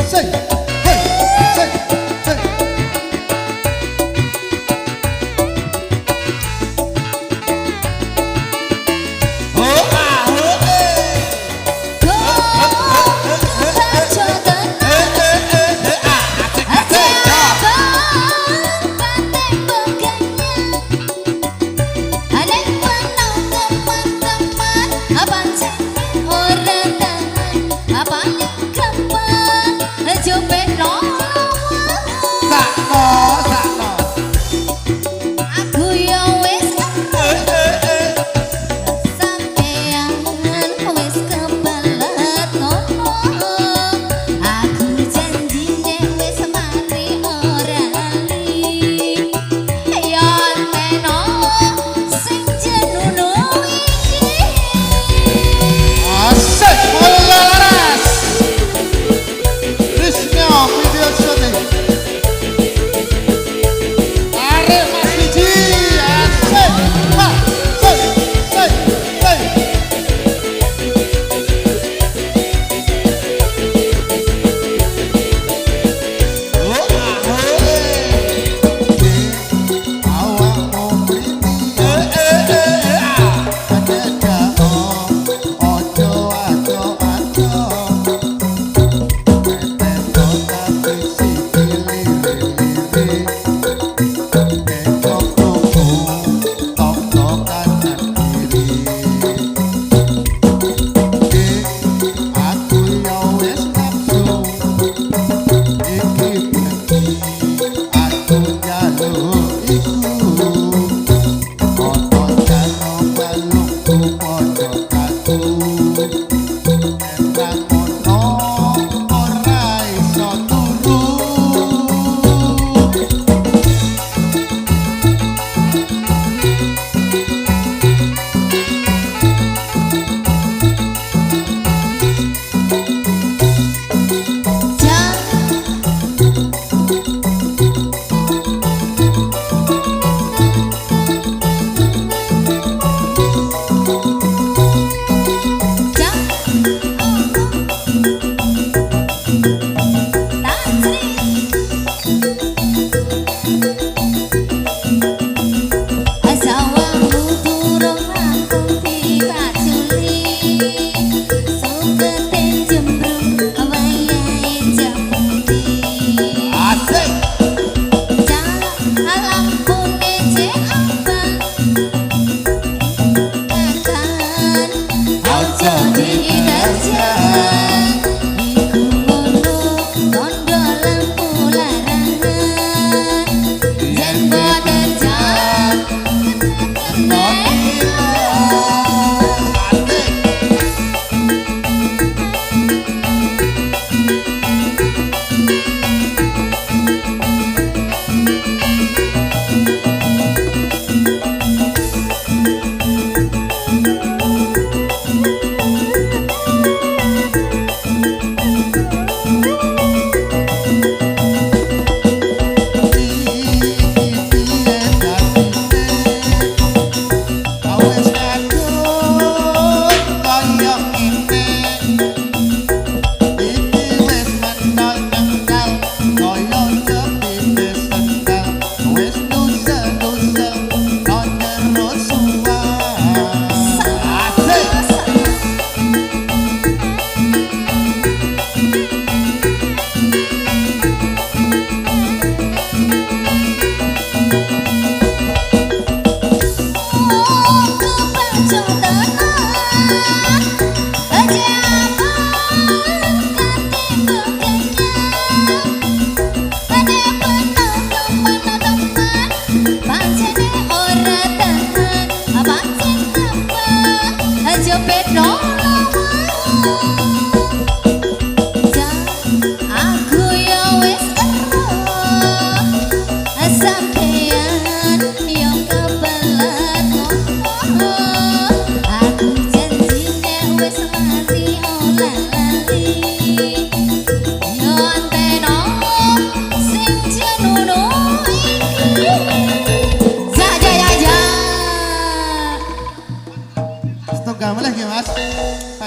Sing, hey, sing, hey.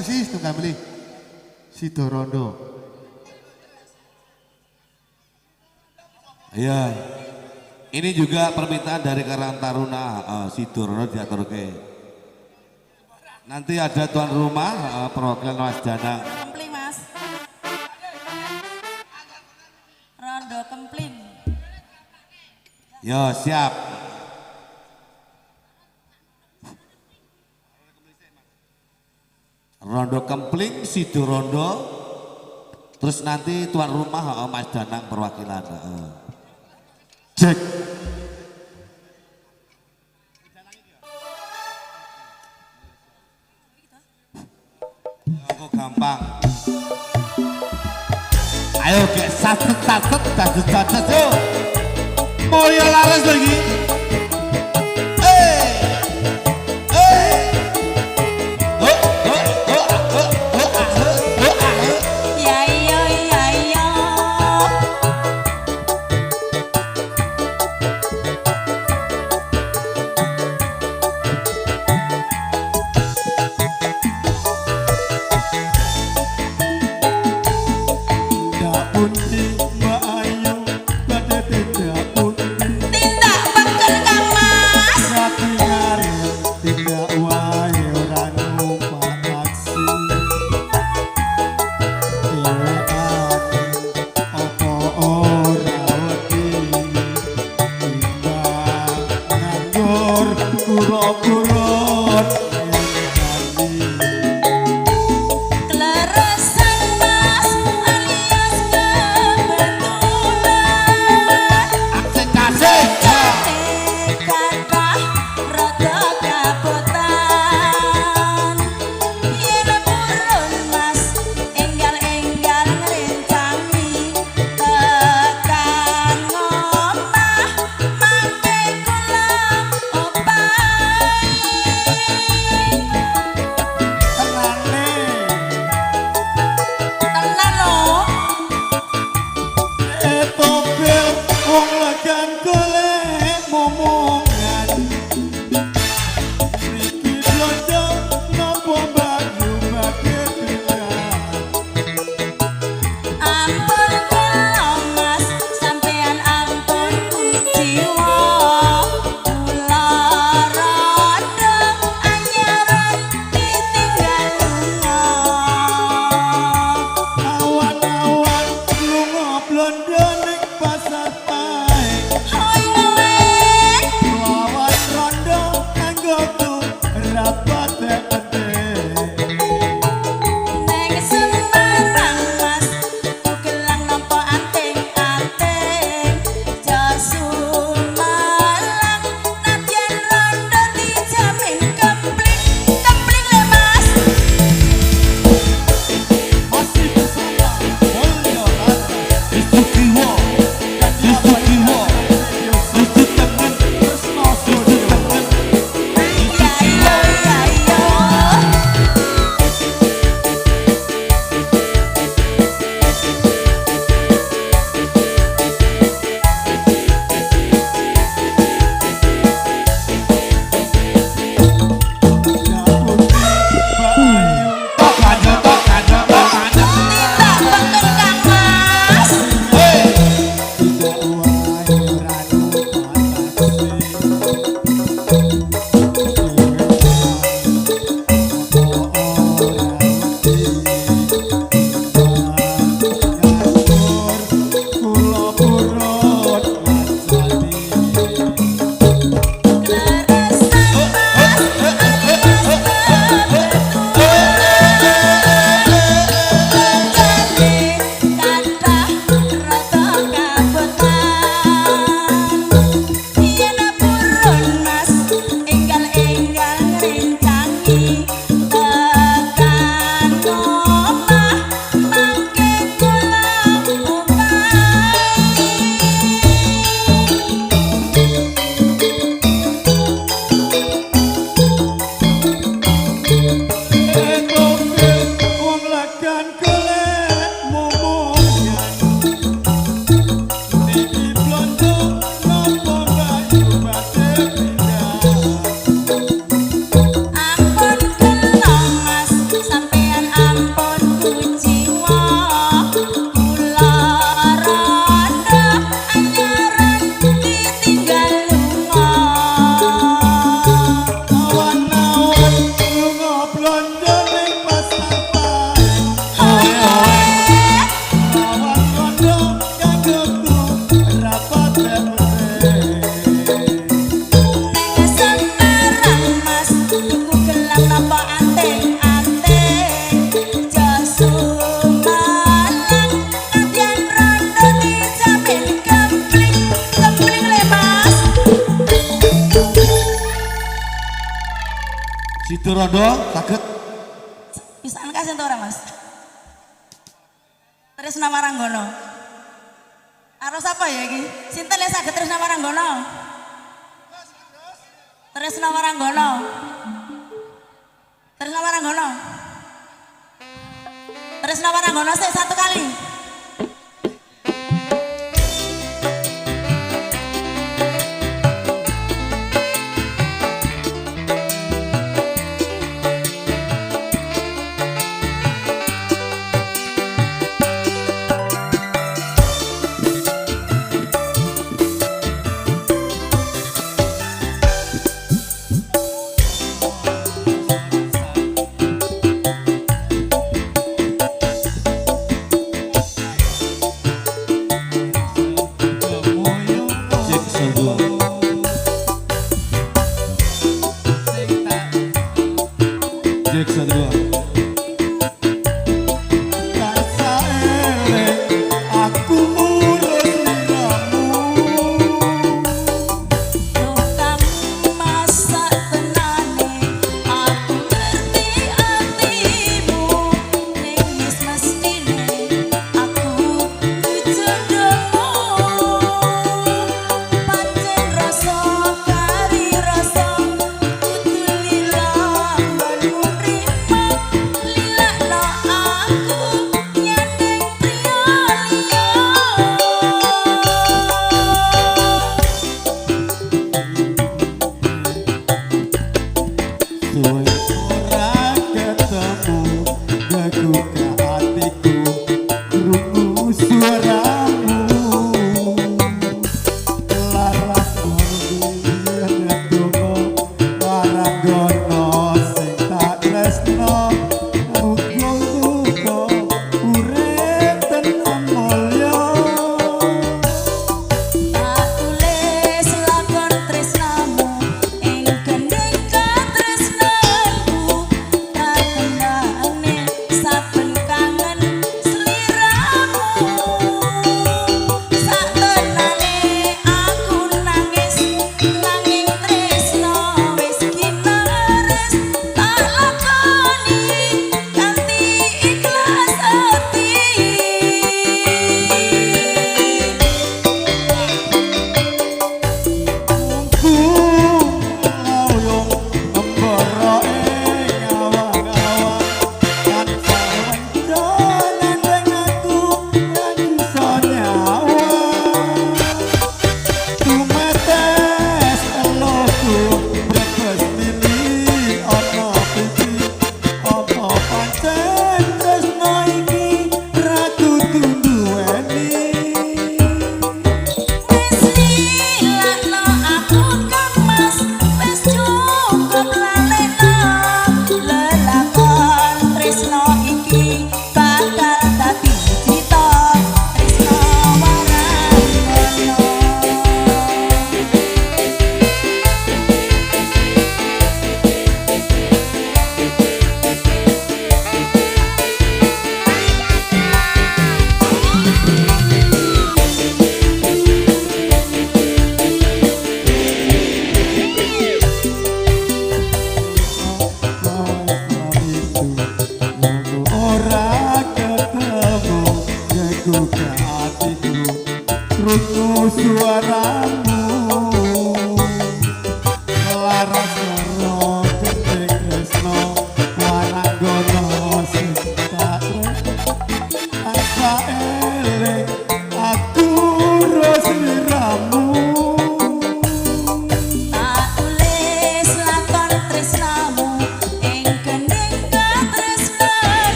sesi setunggal beli Sidorondo. Iya. Ini juga permintaan dari Karang Taruna Sidorono diaturke. Nanti ada tuan rumah perwakilan Mas Danang. Kempling mas. Rondo kempling. Yo siap. Rondo kempling Sidorondo. Terus nanti tuan rumah Mas Danang perwakilan. Cek. Aku gampang. Ayo gek satu-satu yuk. Mulya laras lagi. Ya iya ya iya. Tidak pundi Mbak Ayu, badhe tidak pundi. Tindak bakar kang mas. Rati ngare tidak wae ora numpak taksi. Dhewekane apa ora wedi timbang nganggur kura-kura Kleresan mas alias kebetulan. Kasih. Kathah rada kabotan. Yen purun mas enggal-enggal ngrencani tekan omah mangke kula opahi. Itu rondo saged Pisan kasih ora Mas. Tresna Maranggono. Aros apa ya iki? Sinten ya saged Tresna Maranggono? Tresna Maranggono. Tresna Maranggono. Tresna Maranggono satu kali.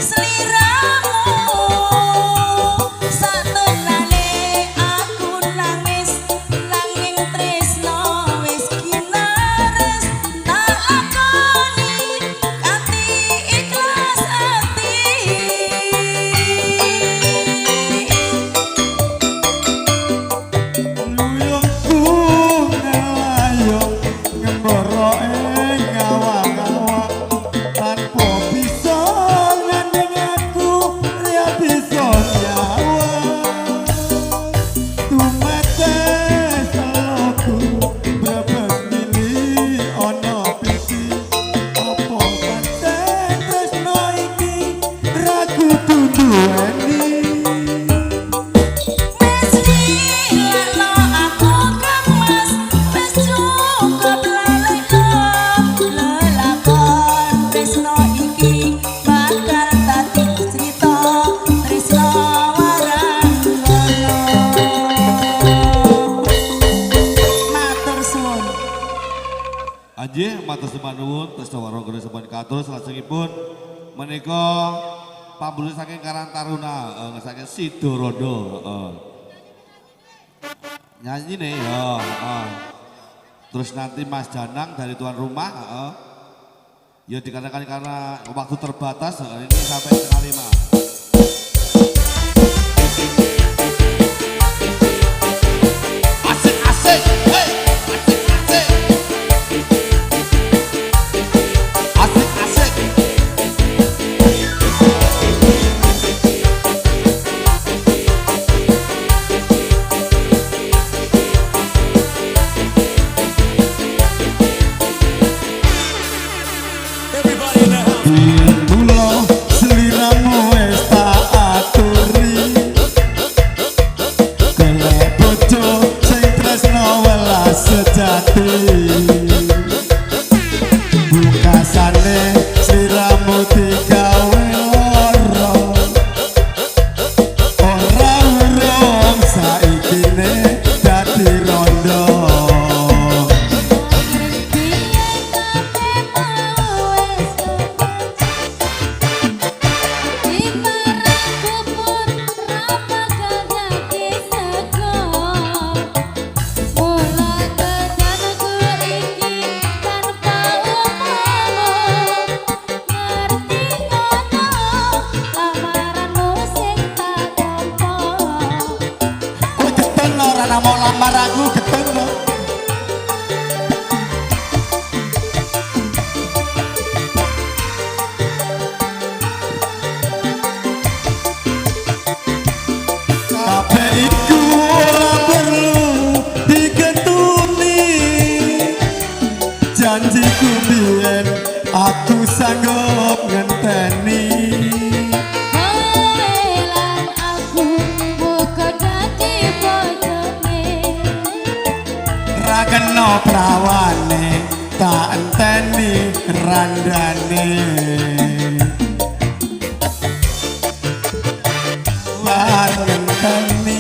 Seliramu Nggih, matur sembah nuwun tresna warga sampun katur salajengipun menika pambuluh saking Karang Taruna saking Sidorondo, nyanyi nih ya, terus nanti Mas Danang dari tuan rumah, ya dikarenakan karena waktu terbatas ini sampai setengah 5. Janjiku biyen aku sanggup ngenteni Lan aku buka dadi bojone ra kena prawane tak enteni randane lan ngenteni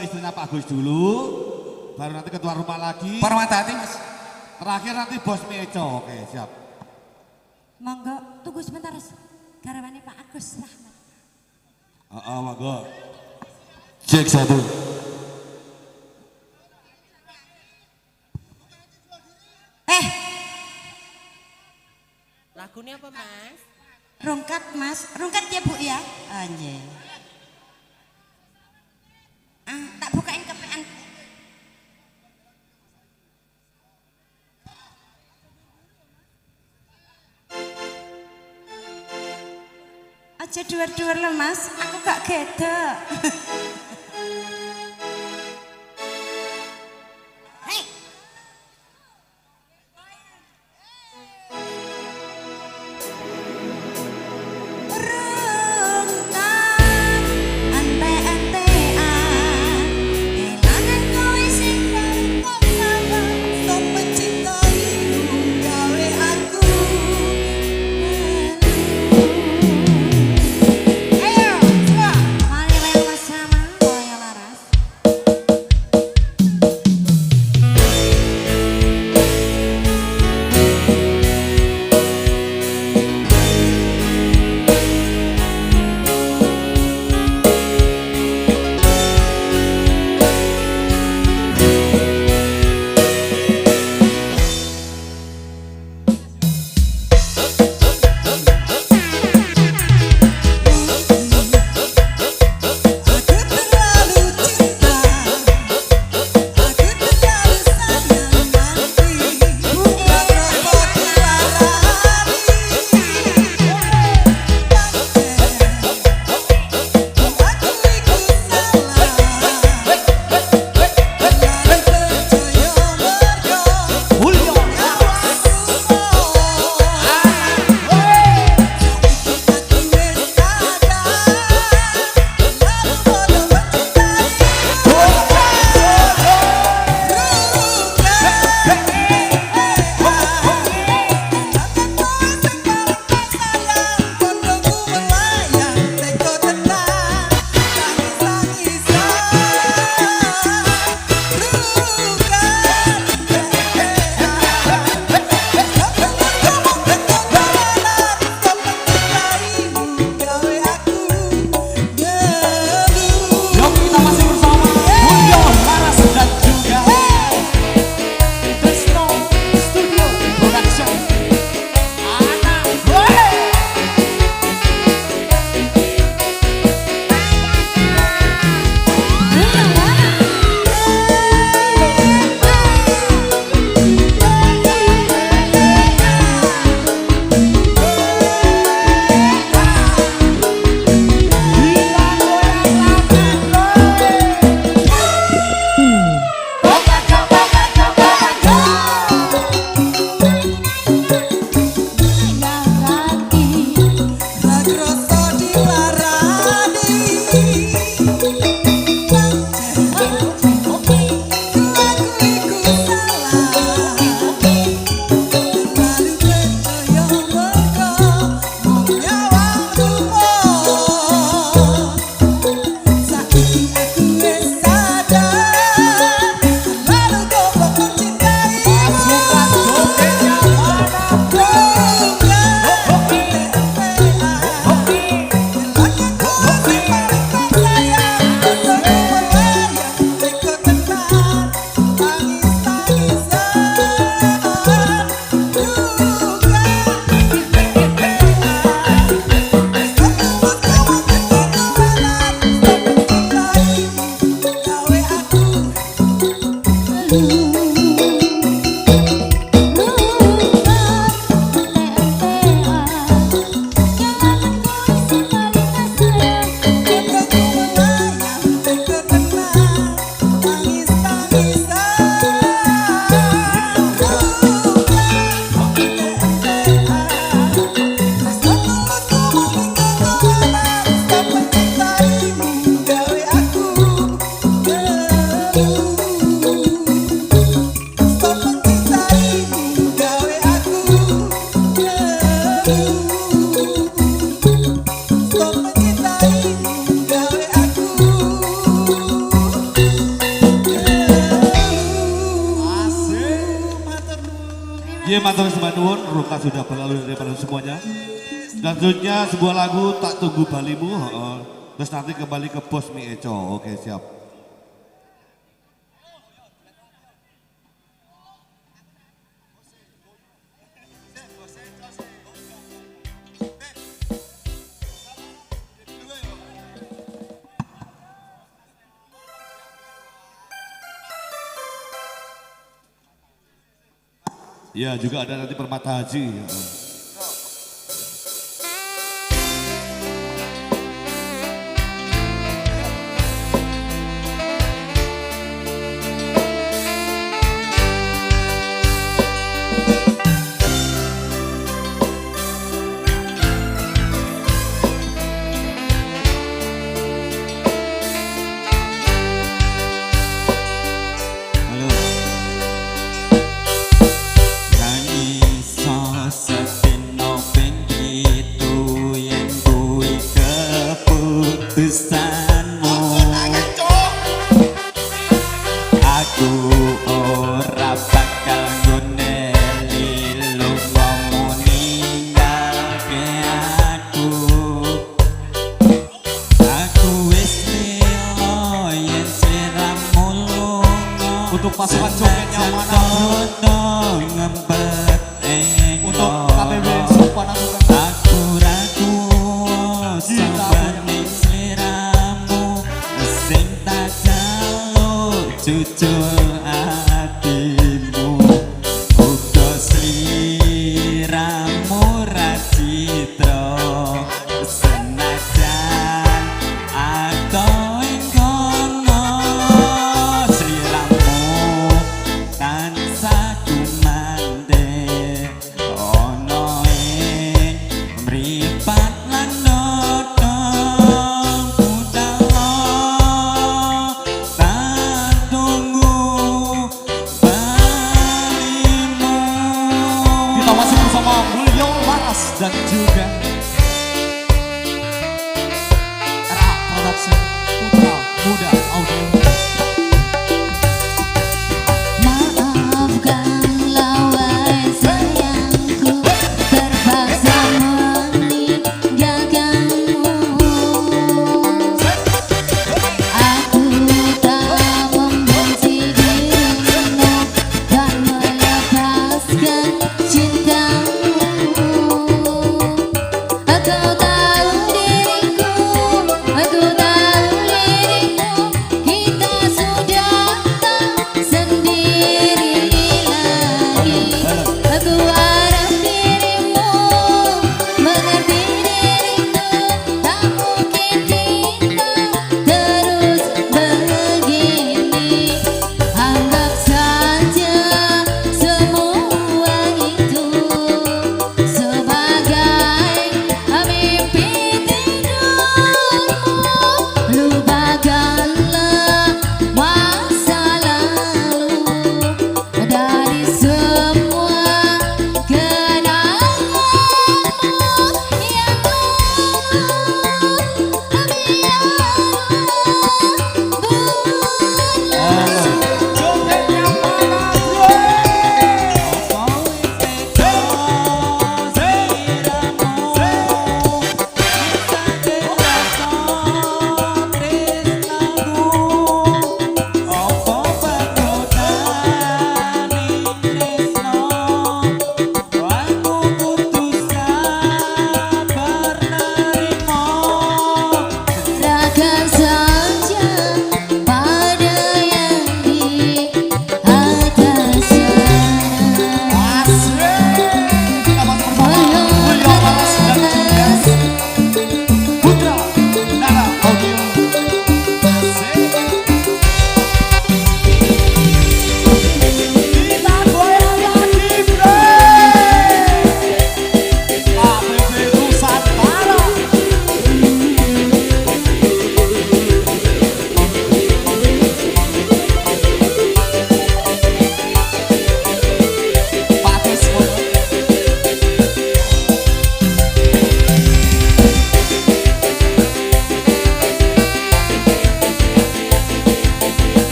istrinya Pak Gus dulu, baru nanti ketua rumah lagi. Permatati Mas. Terakhir nanti bos Meco. Oke, siap. Monggo tunggu sebentar. Garwane Pak Agus Rahmat. Monggo. Cek 1. Lagunya apa Mas? Rungkat Mas, rungkat ya Bu ya. Anjir. Tak bukain kepean. Aja duar-duar lo Mas, aku gak gedek. Hei. Rungkat, ante-antean, kelangan kowe sing kok sama, sok mencintaimu gawe aku. Ayo, semua, mari main masa. Ye matur sembah nuwun, Ruka sudah berlalu daripada semuanya. Selanjutnya sebuah lagu Tak Tunggu Balimu, terus nanti kembali ke Bos Mi Eco. Oke siap. Ya juga ada nanti Permata Haji. Untuk pasukan jogetnya mana ngempet untuk KPB Supana aku ragu sebening seliramu sing tak jaluk jujur hatimu uga sliramu racitra senajan aku dan juga Era Production Putra Muda Audio. Maafkanlah wahai sayangku, terpaksa meninggalkanmu. Aku tak membenci dirimu dan melepaskan cintamu.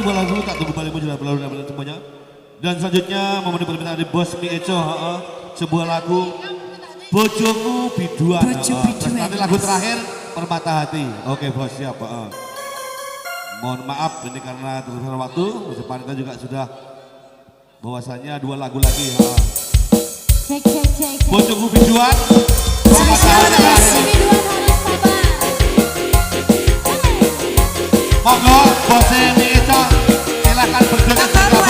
sebuah lagu tak tunggu balik muncul berlalu dan semuanya. Dan selanjutnya memenuhi permintaan dari Bos Mi Eco, sebuah lagu Bojomu Biduan. Nanti lagu terakhir Permata Hati. Oke bos siap. Mohon maaf ini karena terbesar waktu. Depan kita juga sudah bahwasannya 2 lagu lagi. Bojomu Biduan. Permata Hati. Monggo Bos Mi Eco silakan berjoget bergabung.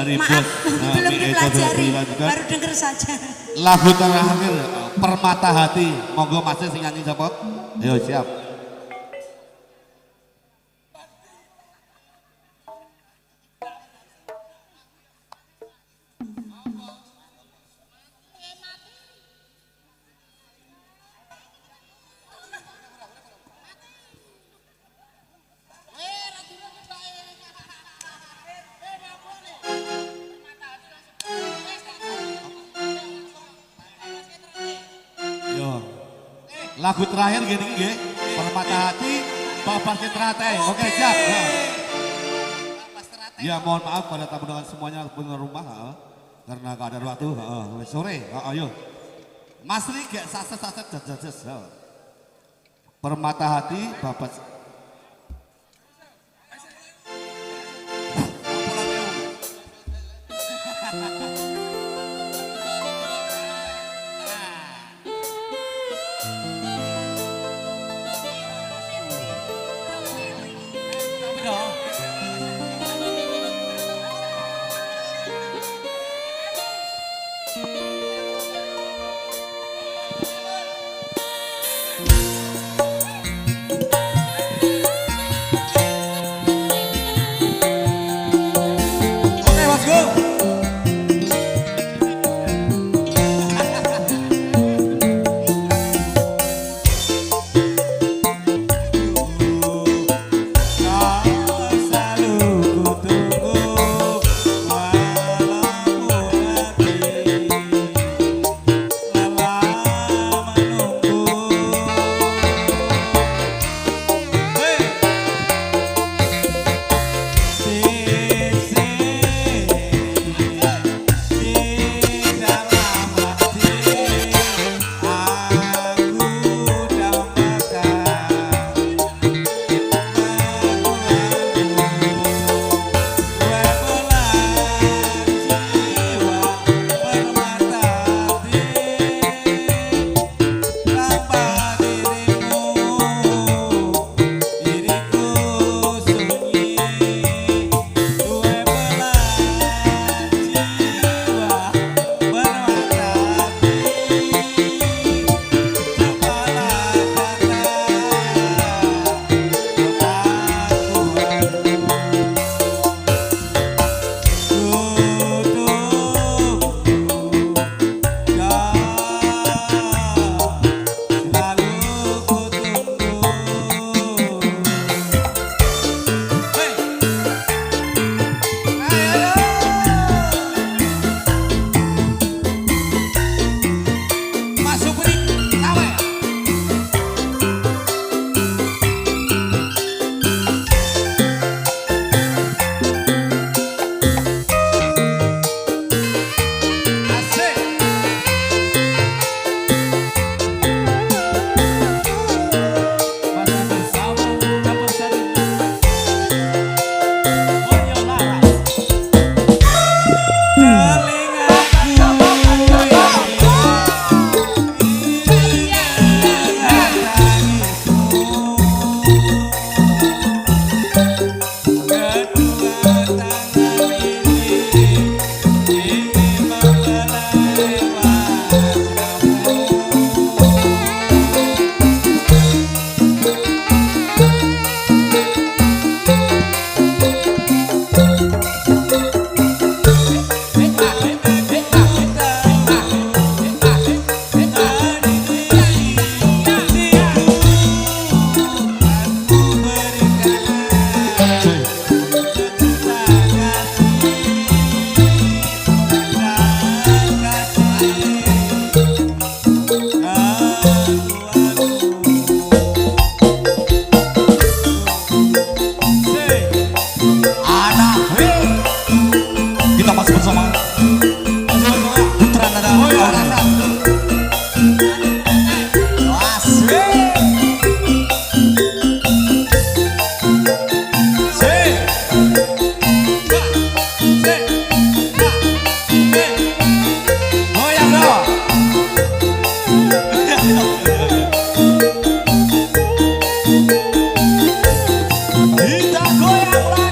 Maaf, belum dipelajari, baru denger saja. Lagu terakhir Permata Hati. Monggo Mas sing nyanyi sapa? Ayo siap. Yo. Lagu terakhir gini nggih. Permata Hati Bapak Citrate. Oke, siap. Ya, mohon maaf pada tamu dengan semuanya punya rumah karena gak ada waktu. Sore. Ayo. Mas Ri gak saset-saset jajas. Permata Hati Bapak Kita goyang